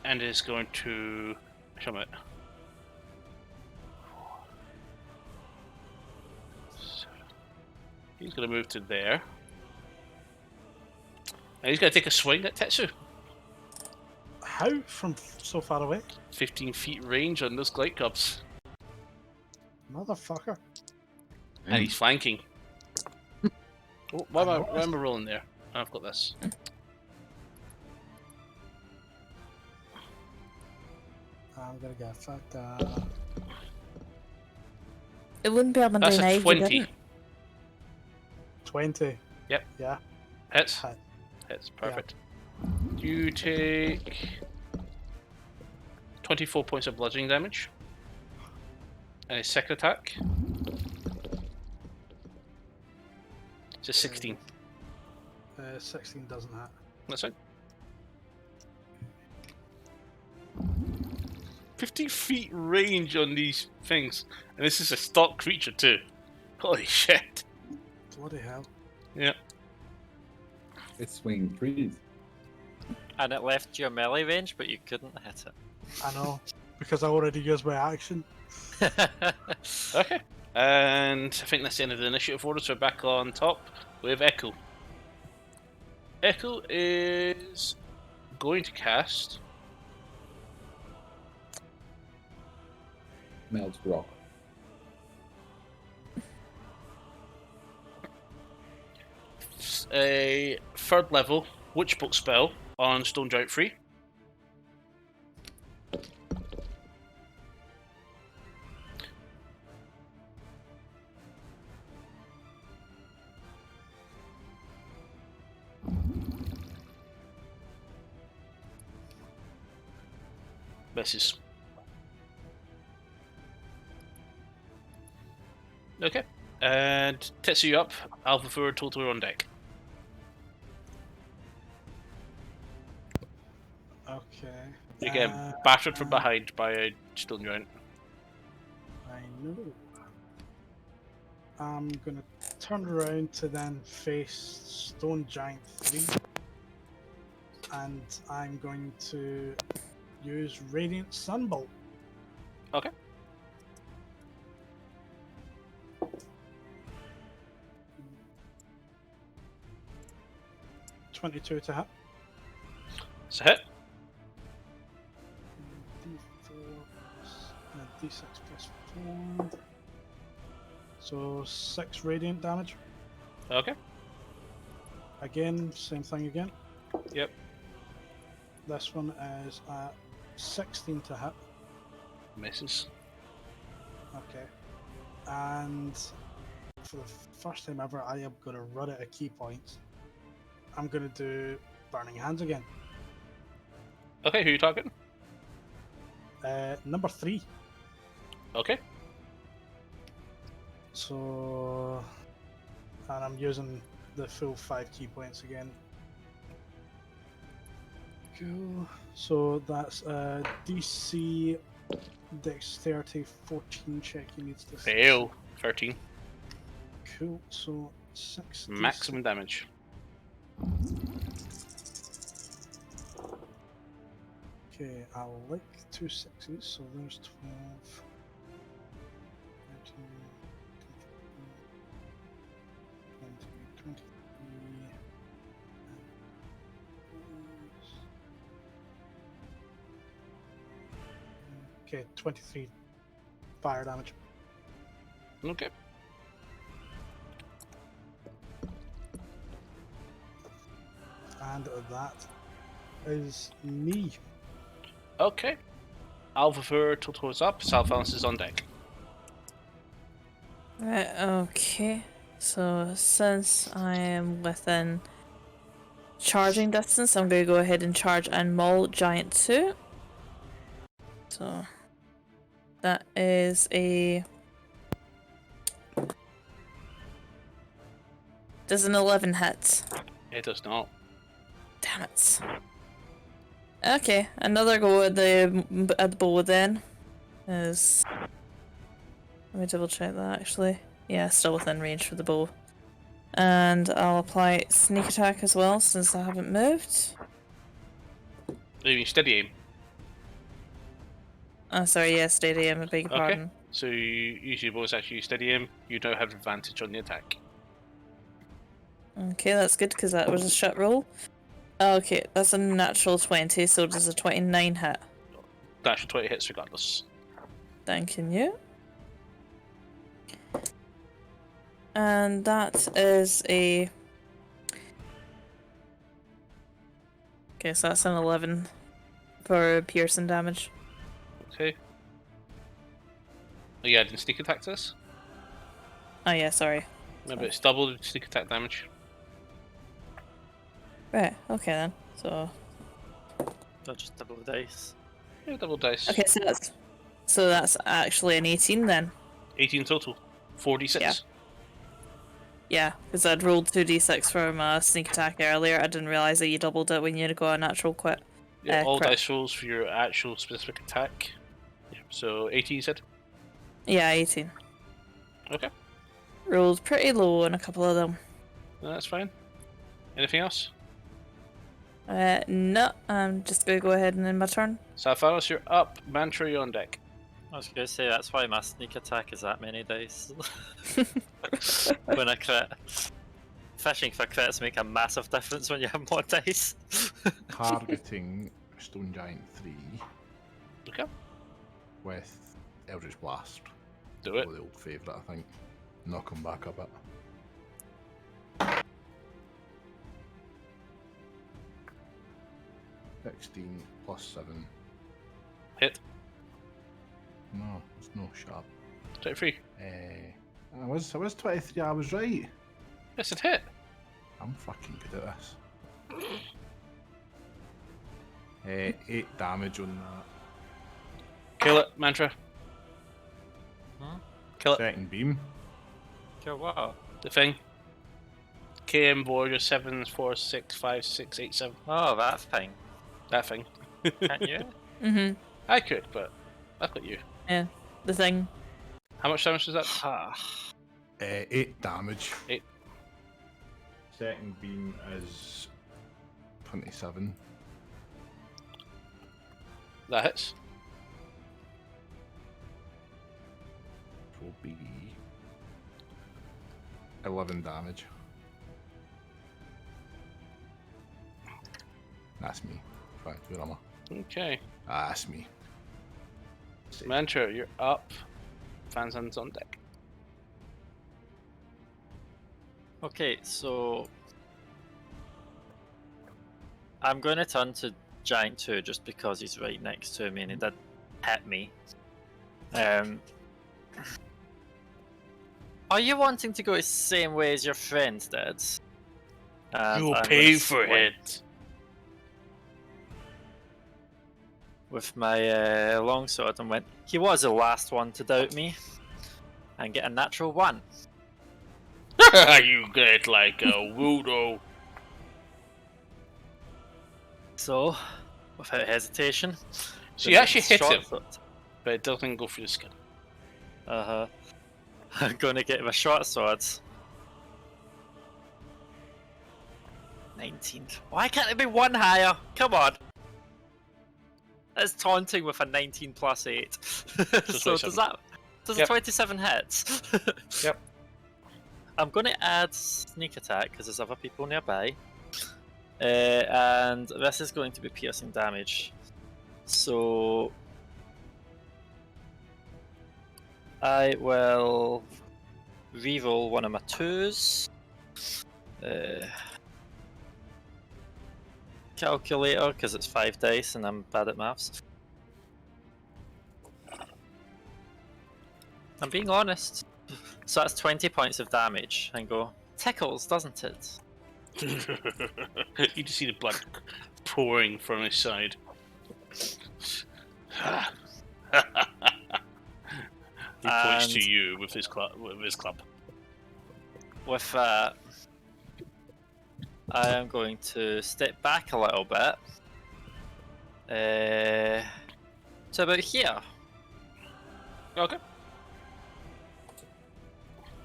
And is going to... Show it. 7. He's going to move to there. And he's going to take a swing at Tetsu. How from so far away? 15 feet range on those Glide Cubs. Motherfucker. And he's flanking. Oh, why am I rolling there? I've got this. I'm gonna get fucked up. It wouldn't be a Monday That's a night. 20. 20. Yep. Yeah. Hits. Hit. Hits, perfect. You take 24 points of bludgeoning damage. And his second attack. It's a 16. 16 doesn't hit. That's fine. 50 feet range on these things. And this is a stock creature too. Holy shit. Bloody hell. Yeah. It's swinging trees. And it left you a melee range, but you couldn't hit I know. Because I already used my action. it. Okay. And I think that's the end of the initiative order, so we're back on top with Echo. Echo is going to cast Melt rock. a 3rd level Witch Book spell on Stone Giant 3. Misses. Okay. And Tetsu you up. Alpha 4 total on deck. Okay. You get battered from behind by a stone giant. I know. I'm gonna turn around to then face Stone Giant 3. And I'm going to use Radiant Sunbolt. Okay. $22 to hit. It's a hit. D4 D6 plus 4. So 6 radiant damage. Okay. Again, same thing again. Yep. This one is at 16 to hit. Misses. Okay. And for the first time ever, I am going to run out of key points. I'm going to do Burning Hands again. Okay, who are you targeting? Number 3. Okay. So, and I'm using the full 5 key points again. Cool. So that's DC Dexterity 14 check. He needs to Fail. 13. Cool. So 6 Maximum damage. Okay, I like 2 6s, so there's 12. 13, 20, 23. Okay, 23 fire damage. Okay. And that is me. Okay. Alpha Toto is up. Salethanos is on deck. Right, okay. So since I am within charging distance, I'm going to go ahead and charge and maul Giant 2. So that is a... Does an 11 hit? It does not. Damn it. Okay, another go at the bow then. Is... Let me double check that actually. Yeah, still within range for the bow. And I'll apply sneak attack as well since I haven't moved. You mean steady aim. Oh, sorry, yeah, steady aim, I beg your Okay. pardon. So you usually both actually steady aim. You now have advantage on the attack. Okay, that's good because that was a shot roll. Okay, that's a natural 20, so does a 29 hit? Natural 20 hits regardless. Thanking you. And that is a... Okay, so that's an 11 for piercing damage. Okay. Oh yeah, didn't sneak attack to this? Oh yeah, sorry. Maybe it's double the sneak attack damage. Right, okay then. So... Not just double the dice. Yeah, double dice. Okay, so that's actually an 18 then. 18 total. 4d6. Yeah. Yeah, because I'd rolled 2d6 for my sneak attack earlier. I didn't realise that you doubled it when you got a natural quit. Yeah, all crit. dice rolls for your actual specific attack. Yeah, so 18 you said? Yeah, 18. Okay. Rolled pretty low on a couple of them. No, that's fine. Anything else? No, I'm just gonna go ahead and end my turn. Salethanos, you're up. Mantra, you're on deck. I was going to say, that's why my sneak attack is that many dice. When I crit. Fishing for crits make a massive difference when you have more dice. Targeting Stone Giant 3 Okay. with Eldritch Blast. Do it. The old favourite, I think. Knock him back a bit. $16 plus 7. Hit. No, it's no sharp. 23. I was 23, I was right. Yes, it hit. I'm fucking good at this. 8 damage on that. Kill it, Mantra. Hmm? Kill it. Second beam. Kill what? The thing. KM Warrior 7, 4, 6, 5, 6, 8, 7. Oh, that thing. That thing. Can't you? Mm-hmm. I could, but I've got you. Yeah, the thing. How much damage was that? 8 damage. 8. Second beam is 27. That hits. Will be 11 damage. That's me. Right, where am I? Okay. That's me. Mantra, you're up. Fanzan's on deck. Okay, so I'm going to turn to Giant 2 just because he's right next to me and he did hit me. Are you wanting to go the same way as your friend did? And You'll I'm pay gonna for swing it. with my longsword and went. He was the last one to doubt me, and get a natural 1. You get like a voodoo. So, without hesitation, So you actually hit short him, sword. but it doesn't go through the skin. I'm gonna get my short swords. 19. Why can't it be 1 higher? Come on. That's taunting with a 19 plus 8. So does 27. a Yep. 27 hits? Yep. I'm gonna add sneak attack because there's other people nearby. And this is going to be piercing damage. So I will reroll one of my 2s. Calculator, because it's 5 dice and I'm bad at maths. I'm being honest. So that's 20 points of damage, and go, tickles, doesn't it? You just see the blood pouring from his side. He points to And- you with his club. With that, I am going to step back a little bit. To about here. Okay.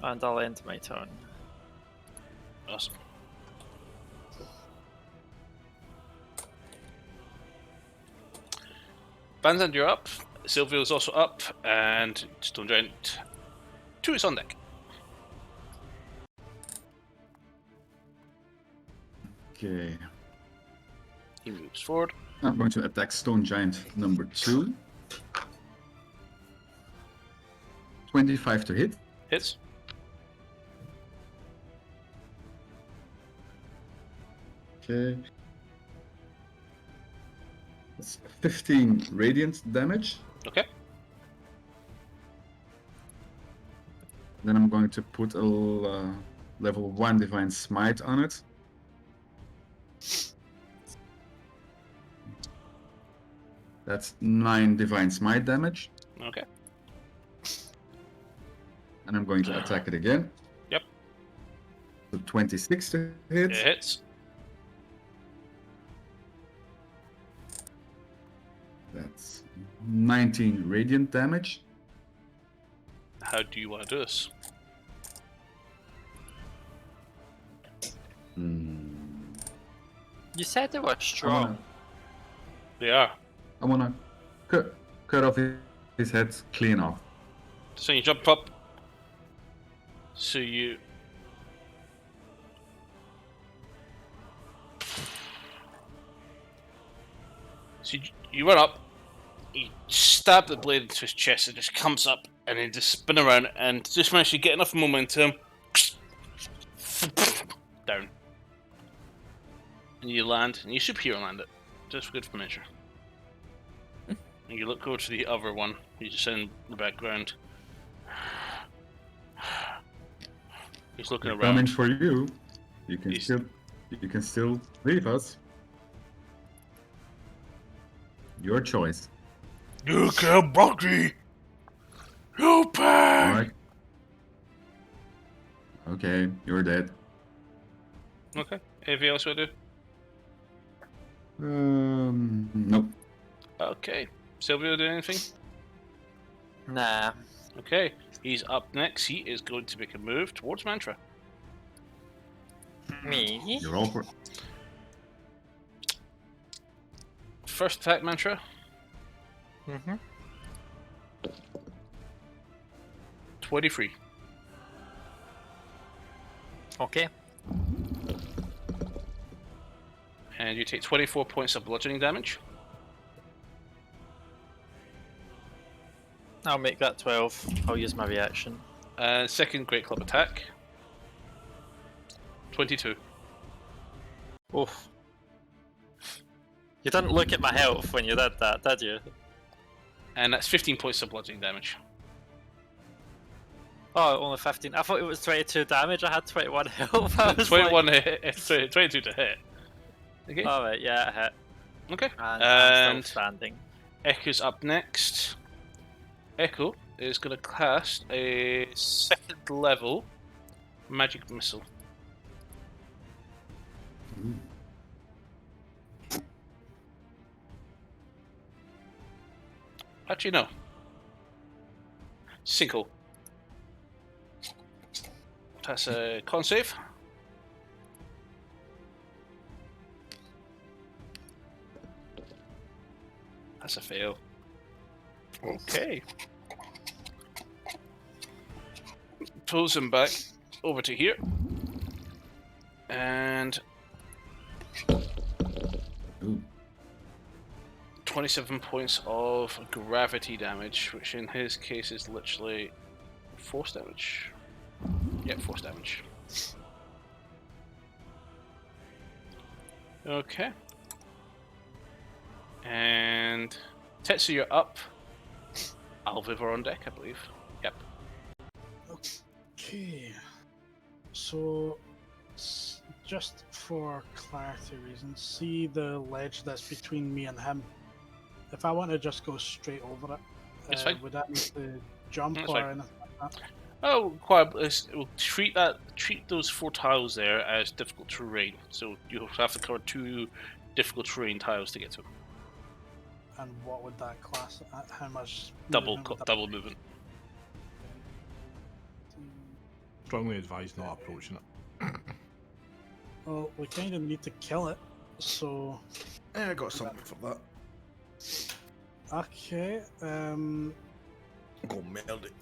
And I'll end my turn. Awesome. Banzan, you're up. Silvio's also up, and Stone Giant 2 is on deck. Okay. He moves forward. I'm going to attack Stone Giant number 2. 25 to hit. Hits. Okay. That's 15 radiant damage. Okay. Then I'm going to put a level 1 Divine Smite on it. That's 9 Divine Smite damage. Okay. And I'm going to attack it again. Yep. So 26 to hit. It hits. That's 19 radiant damage. How do you want to do this? You said they were strong. They are. I wanna cut off his head clean off. So you jump up. So you. So you run up. You stab the blade into his chest. It just comes up, and then just spin around, and just manage to get enough momentum. Down. And you land, and you superhero land it. Just good for measure. And you look over to the other one. He's just in the background. He's looking Coming around. for you. You He's- can still leave us. Your choice. You can't block me! You pay! Alright. Okay, you're dead. Okay. Anything else we do? Nope. Okay. Silvio do anything? Nah. Okay. He's up next. He is going to make a move towards Mantra. Me? You're all for First attack, Mantra. Mm-hmm. 23. Okay. And you take 24 points of bludgeoning damage. I'll make that 12. I'll use my reaction. Second Great Club attack. 22. Oof. You didn't look at my health when you did that, did you? And that's 15 points of bludgeoning damage. Oh, only 15. I thought it was 22 damage. I had 21 health. I was 21 like... hit, 22 to hit. Okay. Alright, yeah, it hit. Okay. And I'm And still standing. Echo's up next. Echo is going to cast a second level magic missile. Actually, no. Single. That's a con save. That's a fail. Okay. Pulls him back over to here. And Ooh. 27 points of gravity damage, which in his case is literally force damage. Yeah, force damage. Okay. And Tetsu, you're up. Alviv are on deck, I believe. Yep. Okay. So, just for clarity reasons, see the ledge that's between me and him. If I want to just go straight over it, That's fine. would I need to jump That's or fine. anything like that? Oh, we'll treat those 4 tiles there as difficult terrain. So you'll have to cover 2 difficult terrain tiles to get to them. And what would that class? How much? Double movement would that double be? movement. Strongly advise not approaching it. Well, we kind of need to kill it, so I got something for that. okay. I'm gonna meld it.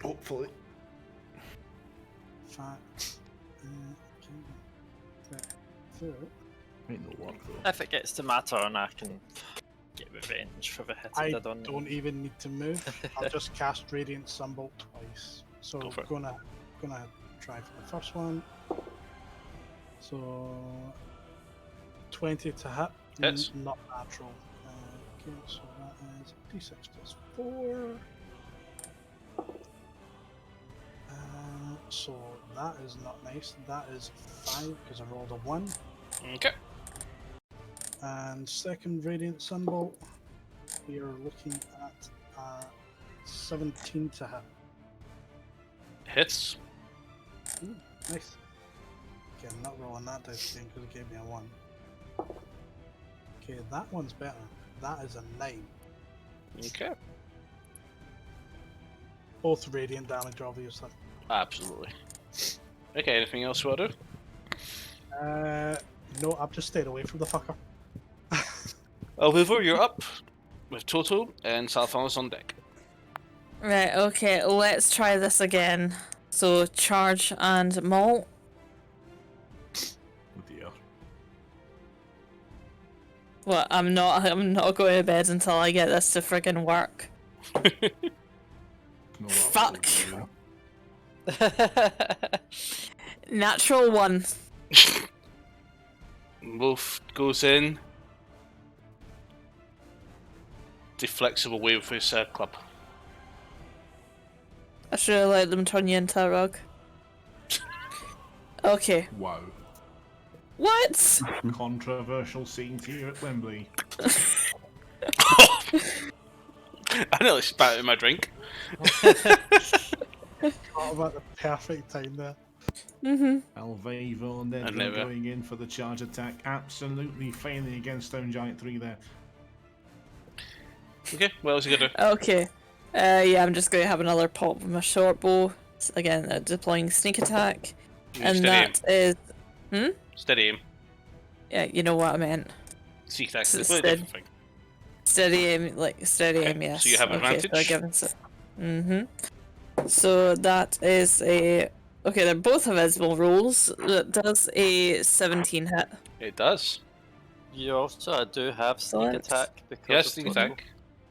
Hopefully. Fact. Okay. Ain't no work though. If it gets to my turn, I can get revenge for the hit I I did on don't even need to move. I'll just cast Radiant Sunbolt twice. So Go for it. gonna try for the first one. So 20 to hit. Hits. Not natural. Okay, so that is d6 plus 4. So that is not nice. That is 5 because I rolled a 1. Okay. And second Radiant Sunbolt, we are looking at 17 to hit. Hits. Ooh, nice. Okay, I'm not rolling that dice again because it gave me a 1. Okay, that one's better. That is a 9. Okay. Both radiant damage, obviously. Absolutely. Okay, anything else you want to do? No, I've just stayed away from the fucker. Alviv, you're up with Toto and Salethanos on deck. Right, okay, let's try this again. So, charge and maul. Oh dear. What? I'm not going to bed until I get this to friggin' work. No, Fuck. absolutely. Natural 1. Wolf goes in. Deflects him away with his club. I should have let them turn you into a rug. Okay. Wow. What? Controversial scenes here at Wembley. I nearly spat in my drink. Thought about the perfect time there. Alvivo and then I never- going in for the charge attack. Absolutely failing against Stone Giant 3 there. Okay, what else you gonna do? Okay. Yeah, I'm just going to have another pop with my short bow. Again, deploying sneak attack. You And steady that is... aim. Steady aim. Yeah, you know what I meant. Seek attack. S- It's a steady. different thing. Steady aim, Okay, yes. so you have advantage? Okay, so I give it... So that is a... Okay, they're both invisible rolls. That does a 17 hit. It does. You also do have sneak Excellent. attack because Yes, of sneak Toto. attack.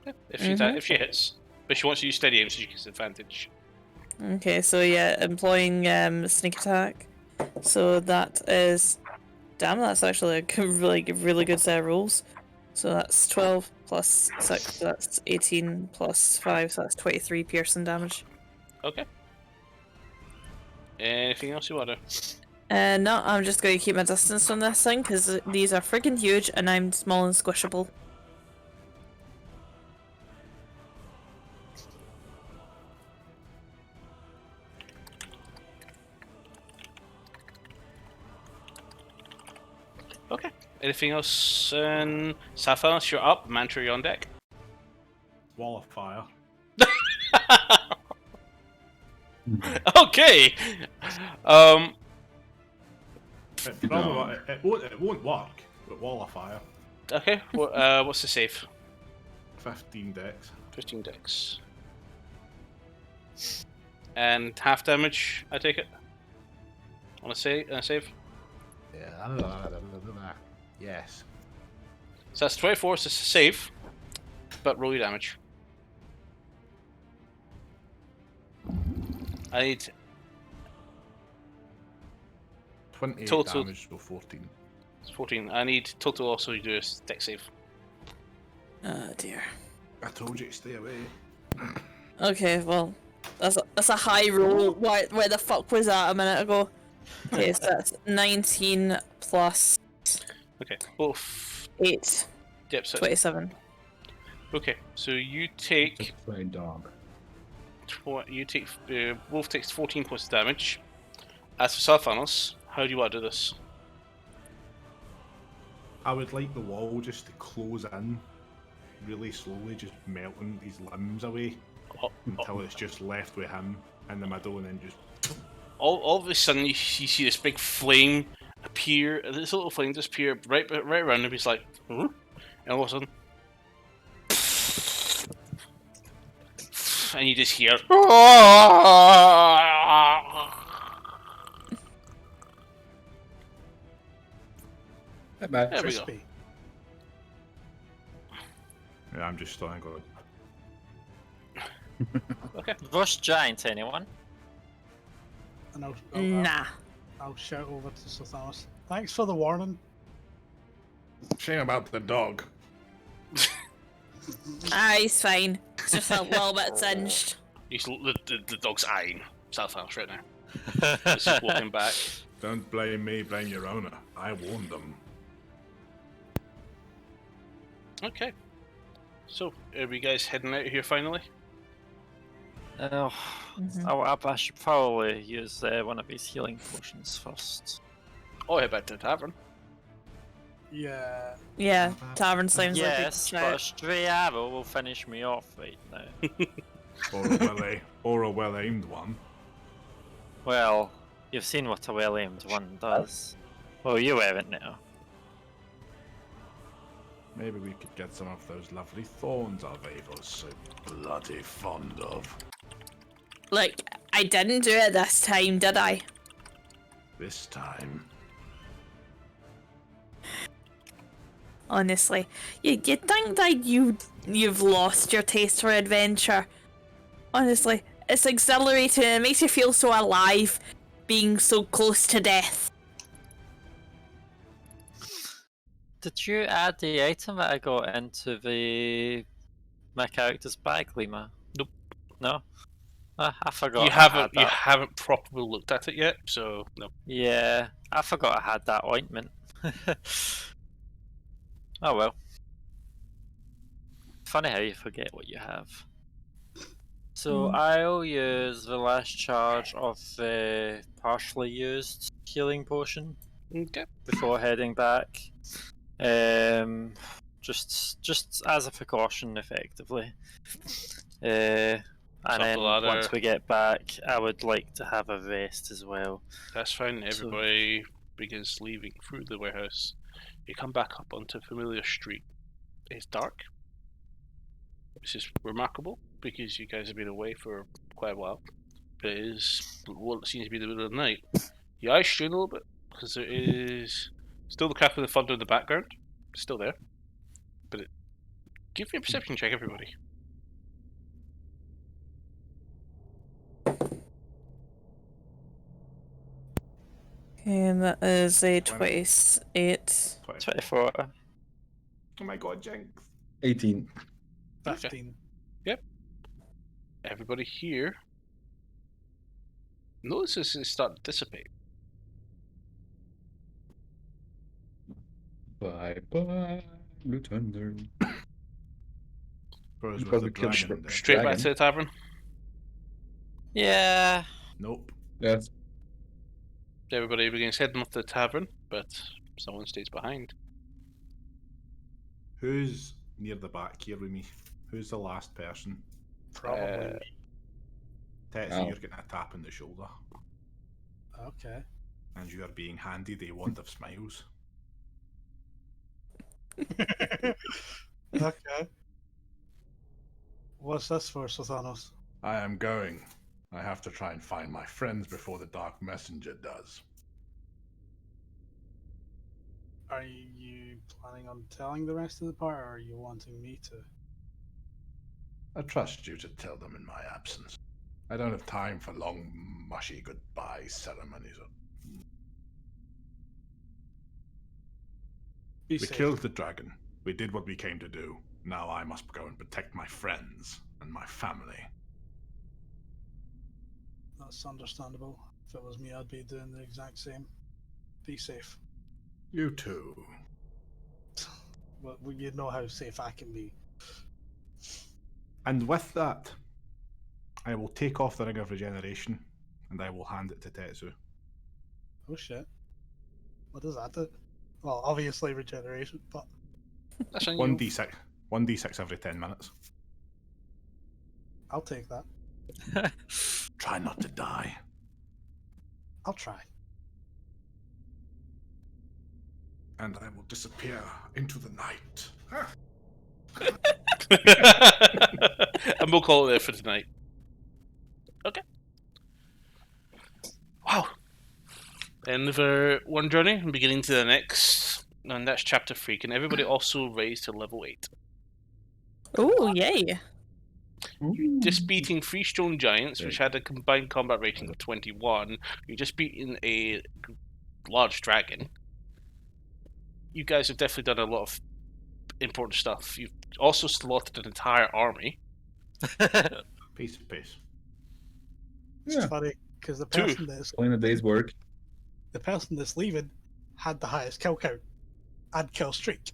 Yeah, if she hits. But she wants to use steady aim so she gets advantage. Okay, so yeah, employing sneak attack. So that is... Damn, that's actually a really good set of rolls. So that's 12 plus 6, so that's 18 plus 5, so that's 23 piercing damage. Okay. Anything else you want to? No, I'm just going to keep my distance from this thing, because these are freaking huge, and I'm small and squishable. Okay. Anything else? Salethanos, you're up. Mantra, you're on deck. Wall of fire. Okay. It won't work, but wall of fire. Okay. What's the save? 15 decks. 15 dex. And half damage, I take it. On a save. Yeah. Yes. So that's 24, so it's a save. But roll your damage. I need 28 Total- damage, so 14. 14. I need total also to do a dex save. Oh dear. I told you to stay away. Okay, well, that's a high roll. Where the fuck was that a minute ago? Okay, so that's 19 plus Okay, both. 8, Yep, so 27. okay, so you take Just play dog. Wolf takes 14 points of damage. As for Salethanos, how do you want to do this? I would like the wall just to close in really slowly, just melting these limbs away Oh, until it's just left with him in the middle and then just. all of a sudden, you see this big flame appear. This little flame just appear right around him. He's like, huh? And all of a sudden, and you just hear. Bye. There we go. Crispy. Yeah, I'm just starting going. Rush giant, anyone? And Nah. I'll shout over to Salethanos. Thanks for the warning. Shame about the dog. Ah, he's fine. It's just a little bit singed. The dog's eyeing Salethanos right now. As he's walking back. Don't blame me, blame your owner. I warned them. Okay. So, are we guys heading out here finally? Oh, I should probably use one of these healing potions first. Oh, head back to the tavern. Yeah. Yeah, tavern sounds Yes, like a but a good shout. stray arrow will finish me off right now. Or a well-aimed one. Well, you've seen what a well-aimed one does. Well, you haven't now. Maybe we could get some of those lovely thorns our Ava's so bloody fond of. Look, I didn't do it this time, did I? This time. Honestly, you think that you've lost your taste for adventure. Honestly, it's exhilarating. It makes you feel so alive, being so close to death. Did you add the item that I got into my character's bag, Lima? Nope. No? I forgot. You I had haven't that. properly looked at it yet, so no. Yeah, I forgot I had that ointment. Oh well. Funny how you forget what you have. So I'll use the last charge of the partially used healing potion Okay. before heading back. Just as a precaution, effectively. And Top then the ladder. once we get back, I would like to have a rest as well. That's fine. Everybody begins leaving through the warehouse. You come back up onto a familiar street. It's dark. This is remarkable because you guys have been away for quite a while. But it is what seems to be the middle of the night. Your eyes strain a little bit because there is still the crack of the thunder in the background. It's still there. But give me a perception check, everybody. And that is a 28. 24. Oh my god, Jinx. 18. 15. Everybody here notices it start to dissipate. Bye bye, Blue Thunder. Whereas Because with the we killed dragon then. Straight back Dragon. to the tavern. Yeah. Nope. Yes. Everybody begins heading up to the tavern, but someone stays behind. Who's near the back here with me? Who's the last person? Probably me. Tetsu, Oh. you're getting a tap on the shoulder. Okay. And you are being handed a wand of smiles. Okay. What's this for, Salethanos? I am going. I have to try and find my friends before the Dark Messenger does. Are you planning on telling the rest of the party, or are you wanting me to? I trust you to tell them in my absence. I don't have time for long, mushy goodbye ceremonies. Be We safe. killed the dragon. We did what we came to do. Now I must go and protect my friends and my family. That's understandable. If it was me, I'd be doing the exact same. Be safe. You too. But you know how safe I can be. And with that, I will take off the Ring of Regeneration, and I will hand it to Tetsu. Oh shit. What does that do? Well, obviously regeneration, but That's on you. 1d6. 1d6 every 10 minutes. I'll take that. Try not to die. I'll try. And I will disappear into the night. And we'll call it there for tonight. Okay. Wow. End of our one journey and beginning to the next. And that's chapter 3. Can everybody also raise to level 8? Oh, yay. Just beating 3 stone giants, which had a combined combat rating of 21. You just beaten a large dragon. You guys have definitely done a lot of important stuff. You've also slaughtered an entire army. Piece of piece. It's Yeah. funny because the Two. person that's Playing a day's work. leaving had the highest kill count and kill streak.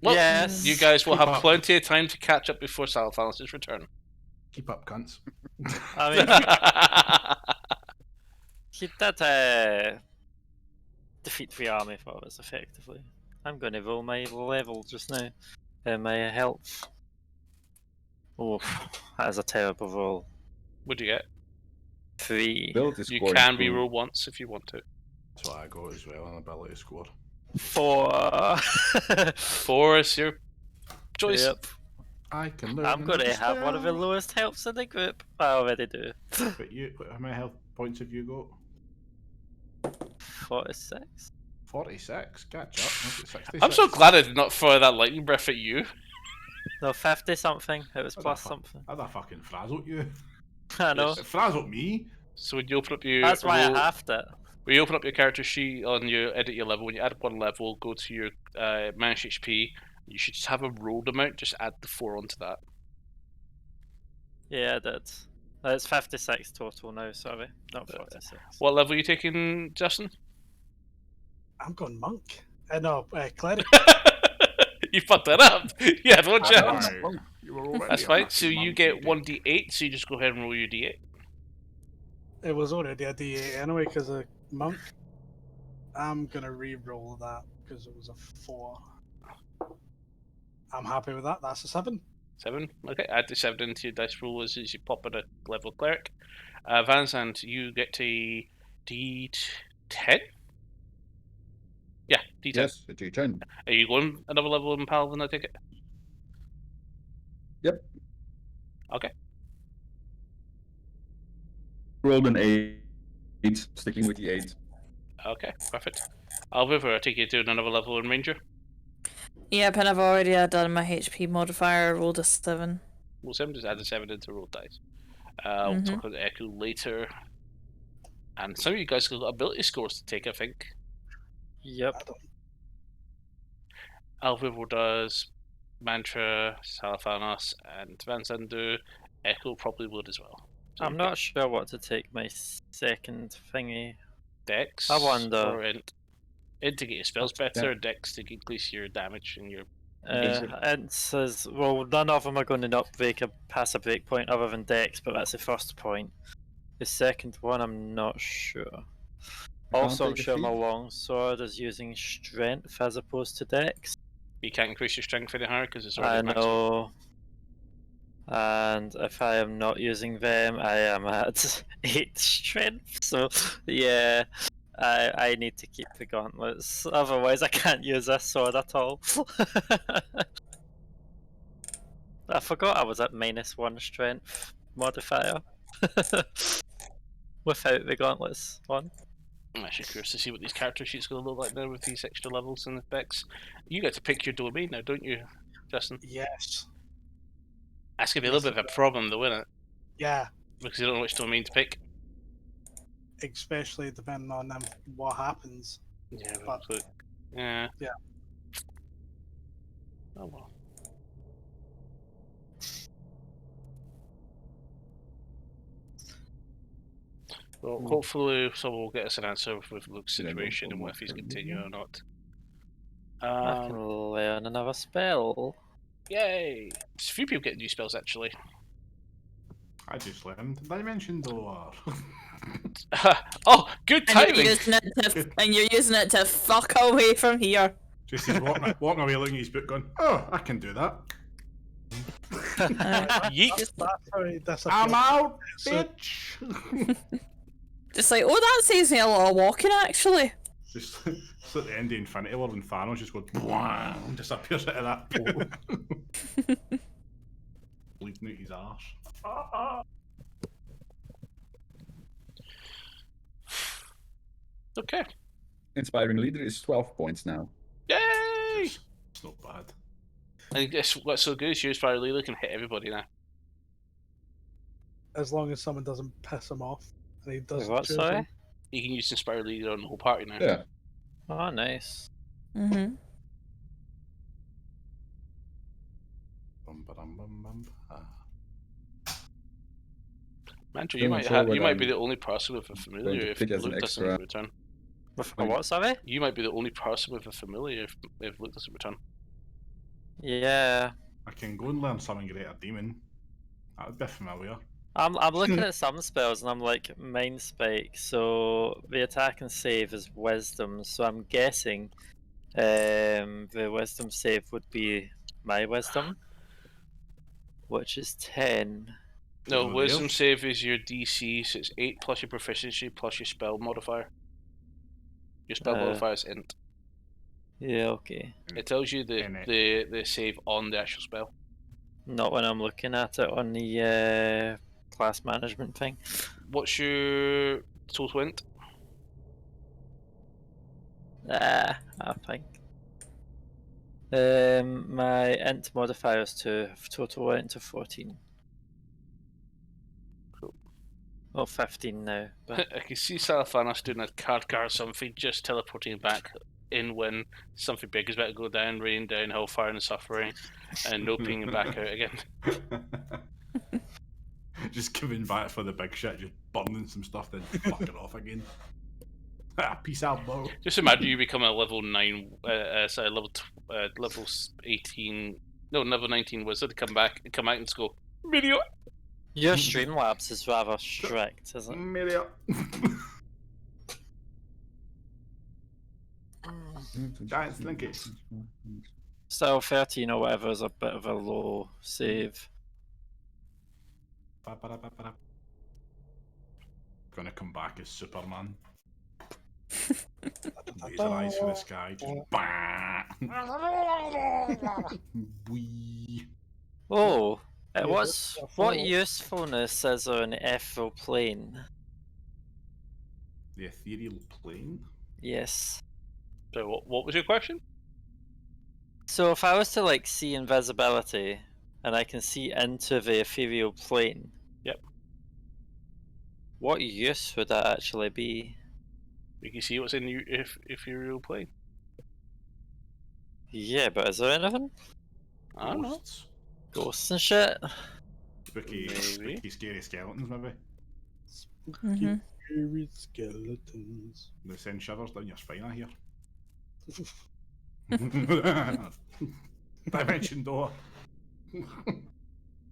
Well, Yes. you guys will Keep have up. plenty of time to catch up before Salethanos' return. Keep up, cunts. I mean, he did defeat 3 army for us effectively. I'm going to roll my level just now. My health. Oh, that is a terrible roll. What'd you get? 3. Ability You score can improved. reroll once if you want to. That's what I got as well, an ability score. 4. 4 is your choice. Yep. I can learn. I'm going to another have one of the spell. lowest healths in the group. I already do. But you, how many health points have you got? 46. 46. Catch up. I've got 66. I'm so glad I did not fire that lightning breath at you. No, 50 something. It was How'd plus that something. How'd that fucking frazzled you? I know. It frazzled me. So when you open up your That's why roll, I halved it. when you open up your character sheet on your edit your level, when you add 1 level, go to your managed HP. You should just have a rolled amount. Just add the 4 onto that. Yeah, I did. It's 56 total now, sorry. Not 46. What level are you taking, Justin? I'm going monk. No, cleric. You fucked that up. Yeah, don't you? I know. Aye, you were already That's a fine. fucking So you monk, get did. 1d8. So you just go ahead and roll your d8. It was already a D8 anyway because of monk. I'm gonna re-roll that because it was a 4. I'm happy with that. That's a 7. 7. Okay, add the 7 into your dice roll as you pop in a level cleric. Vansand, you get to d10. Yeah, d10. Yes, a D10. Are you going another level in Paladin? I take it. Yep. Okay. Rolled an 8. Sticking with the 8. Okay, perfect. Alviver, I take you to another level in Ranger. Yep, and I've already done my HP modifier, rolled a 7. Roll 7, just add the 7 into roll dice. We'll Mhm. talk about Echo later. And some of you guys have got ability scores to take, I think. Yep. I don't. Alviver does, Mantra, Salethanos, and Vansand do. Echo probably would as well. So I'm you not sure what to take my second thingy. pick Dex I wonder. or Int. Int to get your spells better, Yeah. Dex to increase your damage and your... And says, well, none of them are going to not break pass a breakpoint other than Dex, but that's the first point. The second one, I'm not sure. Also, I'm take a sure my feat. longsword is using strength as opposed to Dex. You can't increase your strength any higher because it's I already maxed. know. And if I am not using them, I am at 8 strength. So, yeah, I need to keep the gauntlets. Otherwise, I can't use this sword at all. I forgot I was at -1 strength modifier. Without the gauntlets on. I'm actually curious to see what these character sheets going to look like now with these extra levels and effects. You get to pick your domain now, don't you, Justin? Yes. That's going to be a little bit of a problem though, isn't it? Yeah. because you don't know which domain to pick. Especially depending on what happens. Yeah, But- so, yeah. Yeah. Oh well. Well, hopefully someone will get us an answer with Luke's Did I go situation for and more if he's for continuing or not. I can learn another spell. Yay! There's a few people getting new spells actually. I just learned. Did I mention though? Oh, good And you're, timing! using it to fuck away from here. Just he's walking away looking at his book going, oh, I can do that. Yeet! That's how he disappears. I'm out, So- bitch! Just like, oh, that saves me a lot of walking, actually. Just it's like the end of Infinity War when Thanos just goes, and disappears out of that pole. Bleeding out his arse. Okay. Inspiring leader is 12 points now. Yay! It's not bad. I guess what's so good is your Fire Leader can hit everybody now. As long as someone doesn't piss him off. And he does What, choose sorry? him. You can use Inspire Leader on the whole party now. Yeah. Oh, nice. Mm-hmm. Bum, ba-dum, bum, bum, Mantra, Going you might forward, be the only person with a familiar to if pick as an Luke doesn't extra- return. With a what, sorry? You might be the only person with a familiar if Luke doesn't return. Yeah. I can go and learn something greater demon. That would be familiar. I'm looking at some spells and I'm like, Mind Spike, so the attack and save is Wisdom, so I'm guessing the Wisdom save would be my Wisdom, which is 10. No, Oh, Wisdom yes. save is your DC, so it's 8 plus your proficiency plus your spell modifier. Your spell modifier is int. Yeah, okay. It tells you the save on the actual spell. Not when I'm looking at it on the class management thing. What's your total int? I think. My int modifier is 2, total int of 14. Cool. Well, 15 now. But I can see Salethanos doing a card or something, just teleporting back in when something big is about to go down, rain down, hellfire and suffering, and no pinging back out again. Just giving back for the big shit, just burning some stuff, then fucking off again. Peace out, bro. Just imagine you become a level 9, level 18, no, level 19 wizard, come out and just go, video. your Streamlabs is rather strict, isn't it? Media. Giant Slinky. So 13 or whatever is a bit of a low save. Gonna come back as Superman. Laser eyes for the sky. Just Wee. Oh, Yeah, what follow- usefulness is there in the ethereal plane? The ethereal plane? Yes. So what was your question? So if I was to like see invisibility and I can see into the ethereal plane. Yep. What use would that actually be? You can see what's in you if you're real playing. Yeah, but is there anything? I don't know. Ghosts? Ghosts and shit? Spooky, Maybe. spooky, scary skeletons, maybe. Mm-hmm. Scary skeletons. They send shivers down your spine, I hear. Dimension door.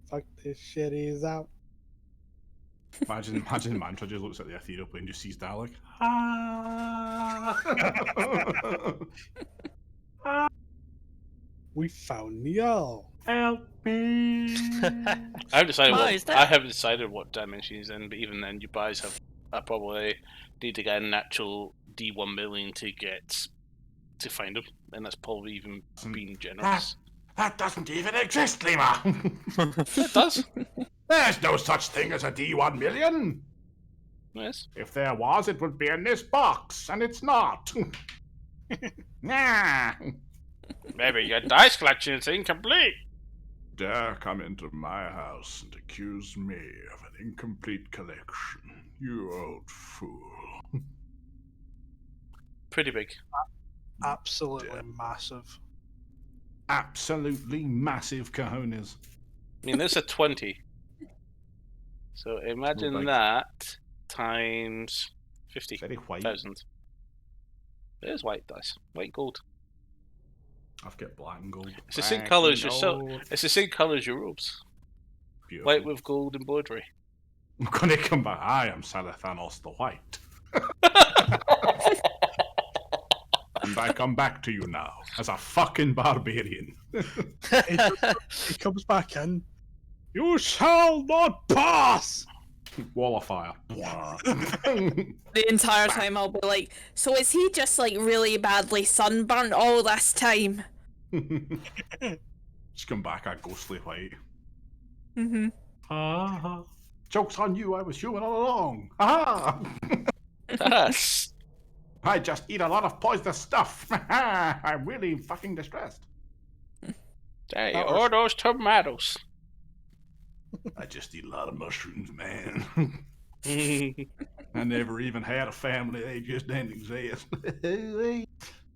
Fuck this shit, he's out. Imagine Mantra just looks at the ethereal plane, just sees Dalek. We found y'all. Help me! I haven't decided Why what is that? I haven't decided what dimension he's in, but even then, you guys have. I probably need to get a natural D1 million to find him, and that's probably even being generous. That doesn't even exist, Lima! It does. There's no such thing as a D1 million! Yes. If there was, it would be in this box, and it's not. Nah. Maybe your dice collection is incomplete. dare come into my house and accuse me of an incomplete collection? You old fool. Pretty big. Absolutely massive. Absolutely massive cojones. I mean, there's a 20. So imagine big. that times Very white. 50,000. It is white dice. White gold. I've got black and gold. It's the same colour as your It's the same colour as your robes. Beautiful. White with gold embroidery. I'm gonna come back. I am Salethanos the White. And I come back to you now as a fucking barbarian. He comes back in. You shall not pass! Wall of fire. The entire time I'll be like, so is he just like really badly sunburnt all this time? Just come back a ghostly white. Mm-hmm. Ha! Joke's on you, I was human all along. Ha! Yes. I just eat a lot of poisonous stuff. I'm really fucking distressed. Hey, all those tomatoes. I just eat a lot of mushrooms, man. I never even had a family, they just didn't exist.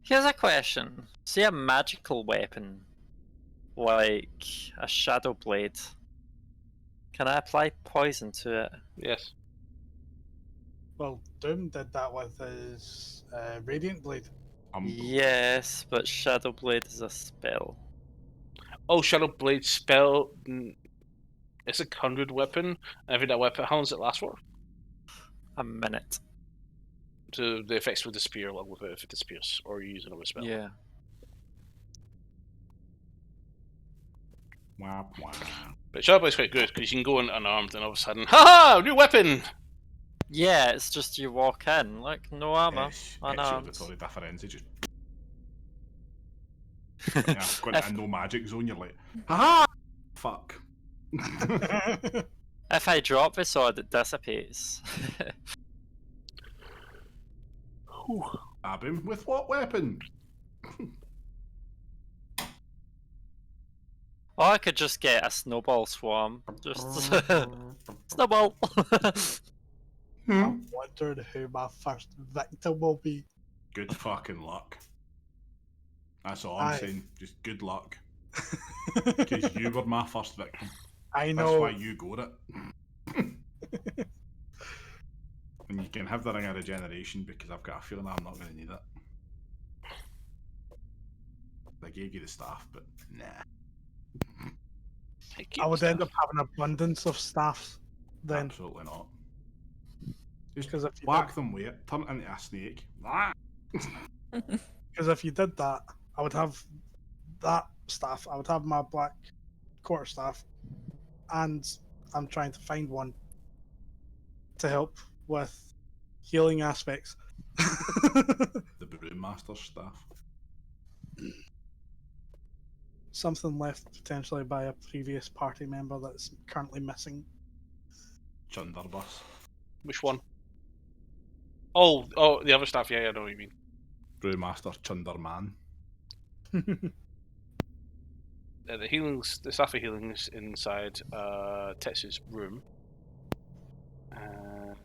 Here's a question. See a magical weapon, like a shadow blade. Can I apply poison to it? Yes. Well, Doom did that with his Radiant Blade. Yes, but shadow blade is a spell. Oh, Shadow Blade spell. It's a conjured weapon. I think that weapon, how long does it last for? A minute. So the effects will disappear along with it if it disappears, or you use another spell. Yeah. Wah, wah. But Shadow Blade's quite good because you can go in unarmed and all of a sudden, ha! New weapon! Yeah, it's just you walk in, like no armor, unarmed. Extraordinary difference. Just... yeah, going in no magic zone, you're like, haha! Fuck. If I drop the sword, it dissipates. Stab him with what weapon? Or I could just get a snowball swarm. Just snowball. I'm wondering who my first victim will be. Good fucking luck. That's all I'm saying. Just good luck. Because you were my first victim. I know. That's why you got it. And you can have the ring of regeneration because I've got a feeling I'm not going to need it. I gave you the staff, but nah. I would end up having an abundance of staffs then. Absolutely not. Just Because if you whack them with it, turn it into a snake. Because if you did that, I would have that staff. I would have my black quarter staff, and I'm trying to find one to help with healing aspects. The Brewmaster staff. Something left potentially by a previous party member that's currently missing. Chunderbus. Which one? Oh, the other stuff. Yeah, I know what you mean. Brewmaster Chunderman. The staff of healing is inside Tess's room, and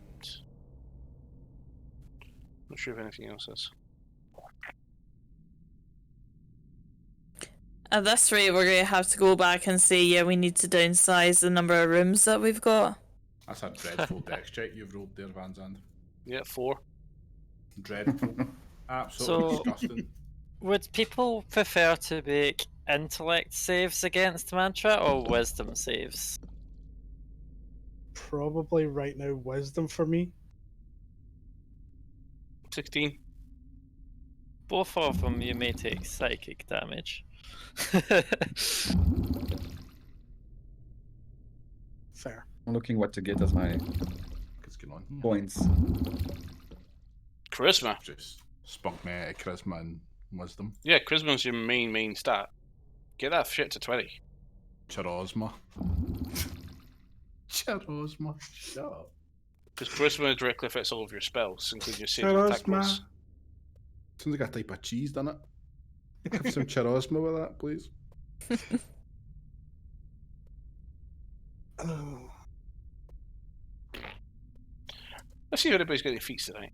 not sure if anything else is. At this rate, we're going to have to go back and say, yeah, we need to downsize the number of rooms that we've got. That's a dreadful dex check you've rolled there, Van Zandt. Yeah, 4. Dreadful. Absolutely disgusting. Would people prefer to make intellect saves against Mantra or wisdom saves? Probably right now wisdom for me. 16. Both of them you may take psychic damage. Fair. I'm looking what to get as my What's going on? points. Charisma. Just spunk me out of charisma and wisdom. Yeah, charisma's your main stat. Get that shit to 20. Charosma. Charosma. Shut up. Because charisma directly affects all of your spells, including your saving attack rolls. Sounds like a type of cheese, doesn't it? Have some charosma with that, please. Let's see if anybody's got any feats tonight.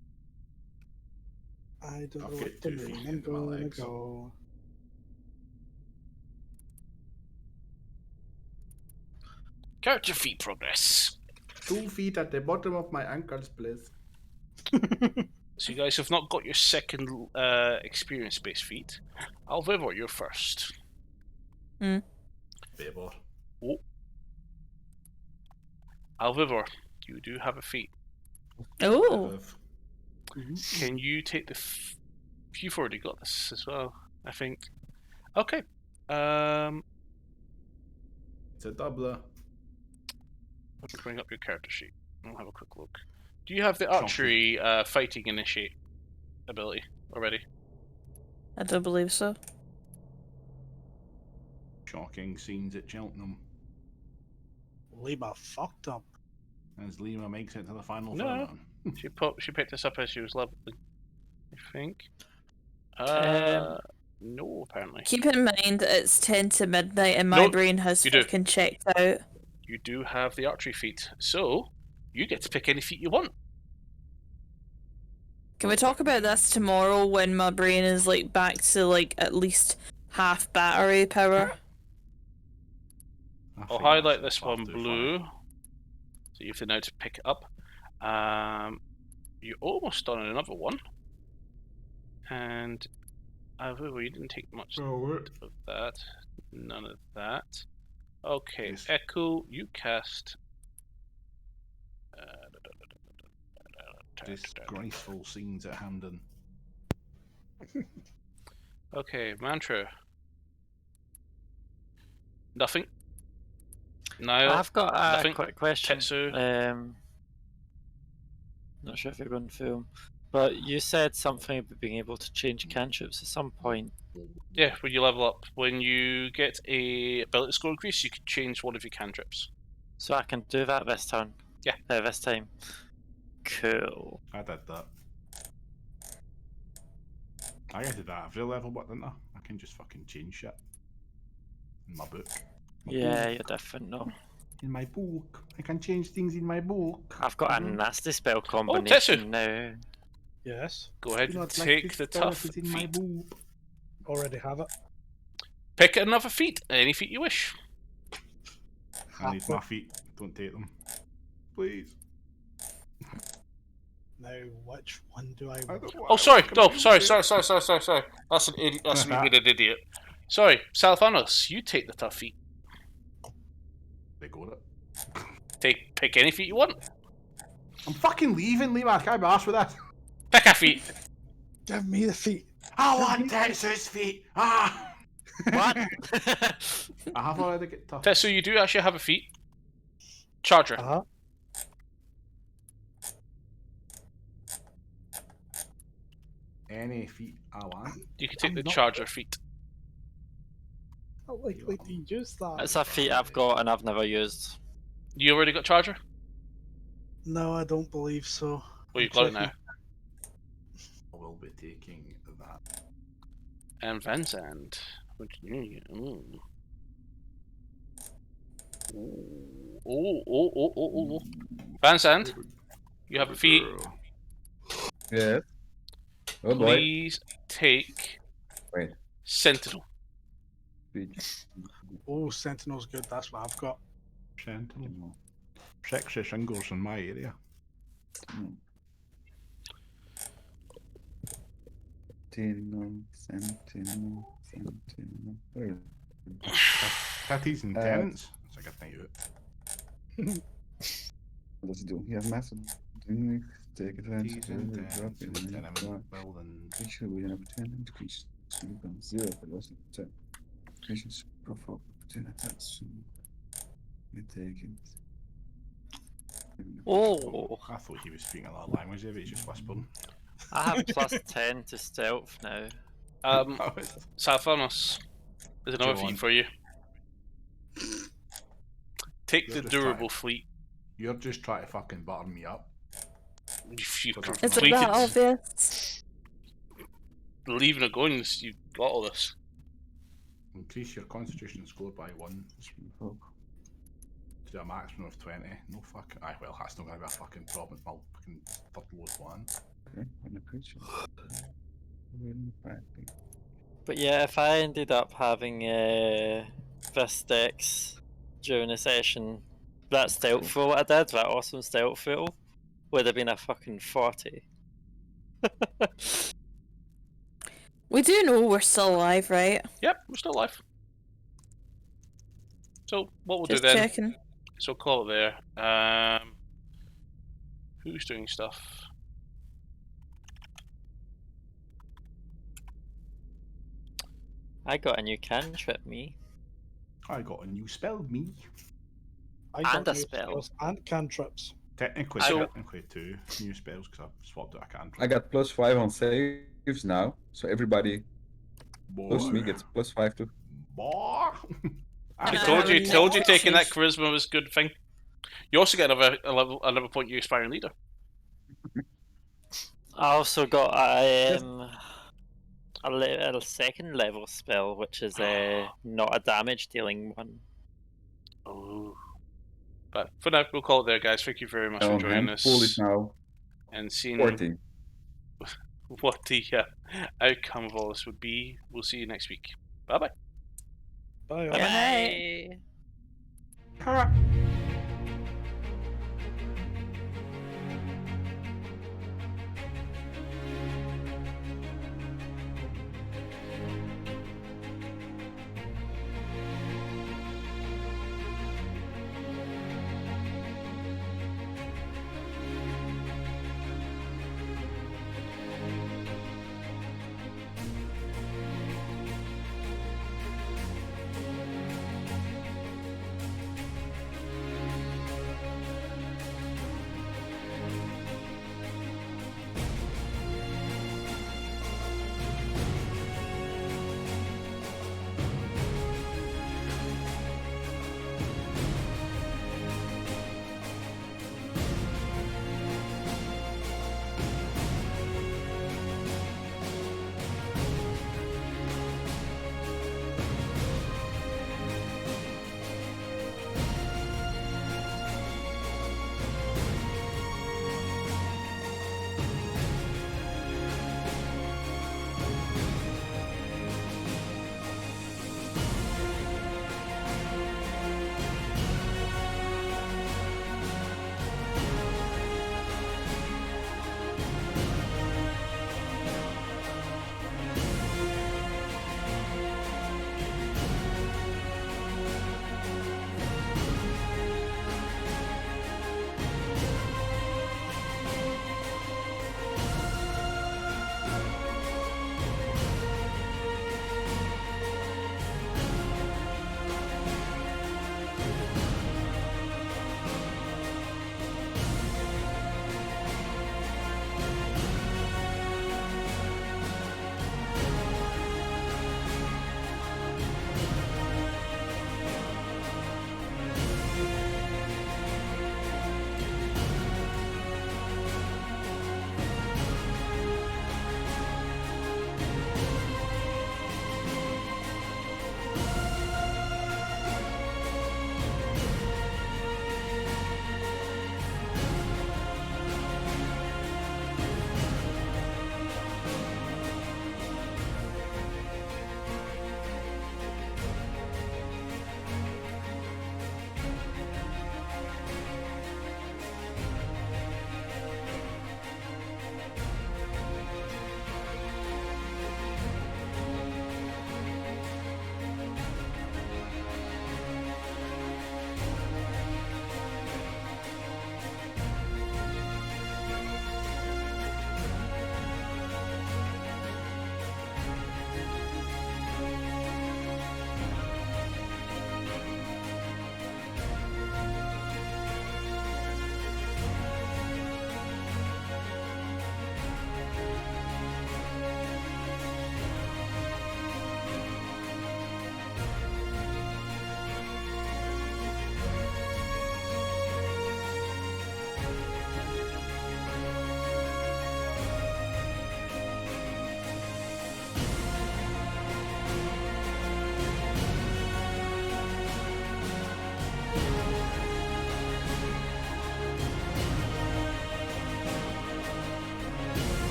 I don't I've know got what to 2 name. feet I'm into my gonna legs, so- go. Character feat progress. 2 feet at the bottom of my ankles, please. So you guys have not got your second experience-based feat. Alvivor, you're first. Favor. Oh. Alvivor, you do have a feat. Oh, Can you take the... You've already got this as well, I think. Okay. It's a doubler. Let me bring up your character sheet. I'll have a quick look. Do you have the archery fighting initiate ability already? I don't believe so. Shocking scenes at Cheltenham Lima fucked up. as Lima makes it to the final No. round. She picked this up as she was leveling, I think. No, apparently. Keep in mind it's 10 to midnight and my Nope, brain has you do. fucking checked out. You do have the archery feat, so you get to pick any feat you want. Can we talk about this tomorrow when my brain is like back to like at least half battery power? I'll highlight this one blue, so you have to now to pick it up. You almost done another one, and you didn't take much of that. None of that. Okay, Yes. Echo, you cast. Disgraceful scenes at Hamden. Okay, Mantra. Nothing. Niall. I've got a nothing. quick question. Tetsu. Not sure if you're going to film, but you said something about being able to change cantrips at some point. Yeah, when you level up, when you get a ability score increase, you can change one of your cantrips. So I can do that this turn? Yeah. This time. Cool. I did that. I did that every level, but didn't I? I can just fucking change shit. In my book. Yeah, you're different, no. In my book. I can change things in my book. I've got a nasty spell Tetsu. combination now. Yes. Go ahead Do and not like take this the spell tough if it's in my feat. book. Already have it. Pick another feat, any feat you wish. I need my feet. Don't take them. Please. Now, which one do I I want? don't want Oh, sorry. to No, come sorry. in here. Sorry. That's an idiot. That's me being an idiot. Sorry, Salethanos, you take the tough feat. They got it. Pick any feat you want. I'm fucking leaving, Lima. I can't be arsed with that. Pick a feat. Give me the feet. I want Tetsu's feet. Ah. What? I have already got tough. Tetsu, you do actually have a feat. Charger. Uh-huh. Any feet I want. You can take I'm the not- charger feat. Not likely to use that. It's a feat I've got and I've never used. You already got charger? No, I don't believe so. Well, you've got it now. I will be taking that. And Van Zandt. Ooh. Oh. Van Zandt, you have a feat. Yes. Oh boy. Please take Wait. Sentinel. Oh, Sentinel's good. That's what I've got. Sentinel. Sexy singles in my area. Sentinel. Where? Titties and tenants. It's a good night out. What does he do? He has massive. Take advantage Titties of and the drop tenants in in the the tenement building. Make sure we have 10 increase. So we got 0 for the rest of the time. Patients profile 10 attacks. We take it. Oh, I thought he was speaking a lot of language there, but he's just whispering. I have plus 10 to stealth now. Salethanos, there's another Go on. feat for you. Take You're the just durable trying. fleet. You're just trying to fucking butter me up. If you Is it Is it completed that obvious? leaving or going, you got all this. Increase your constitution score by 1. to a maximum of 20. No fucking. Aye, well, that's not gonna be a fucking problem. I'll fucking third lowest one. Okay, on a creature. But yeah, if I ended up having this dex during a session, that stealth roll I did, that awesome stealth roll, would have been a fucking 40. We do know we're still alive, right? Yep, we're still alive. So what we'll Just do then? checking. So call it there. Who's doing stuff? I got a new cantrip, me. I got a new spell, me. I got And a new spell. spells and cantrips. Technically, So- technically two new spells because I've swapped out a cantrip. I got +5 on saves now, so everybody close to me Boy. gets +5 too. Boy. I And I told have you, a told you net taking that save. charisma was a good thing. You also get another point you aspiring leader. I also got a second level spell, which is not a damage dealing one. Oh. But for now, we'll call it there, guys. Thank you very much for joining Handful is us now and seeing 14. what the outcome of all this would be. We'll see you next week. Bye bye. Bye. Bye. Bye.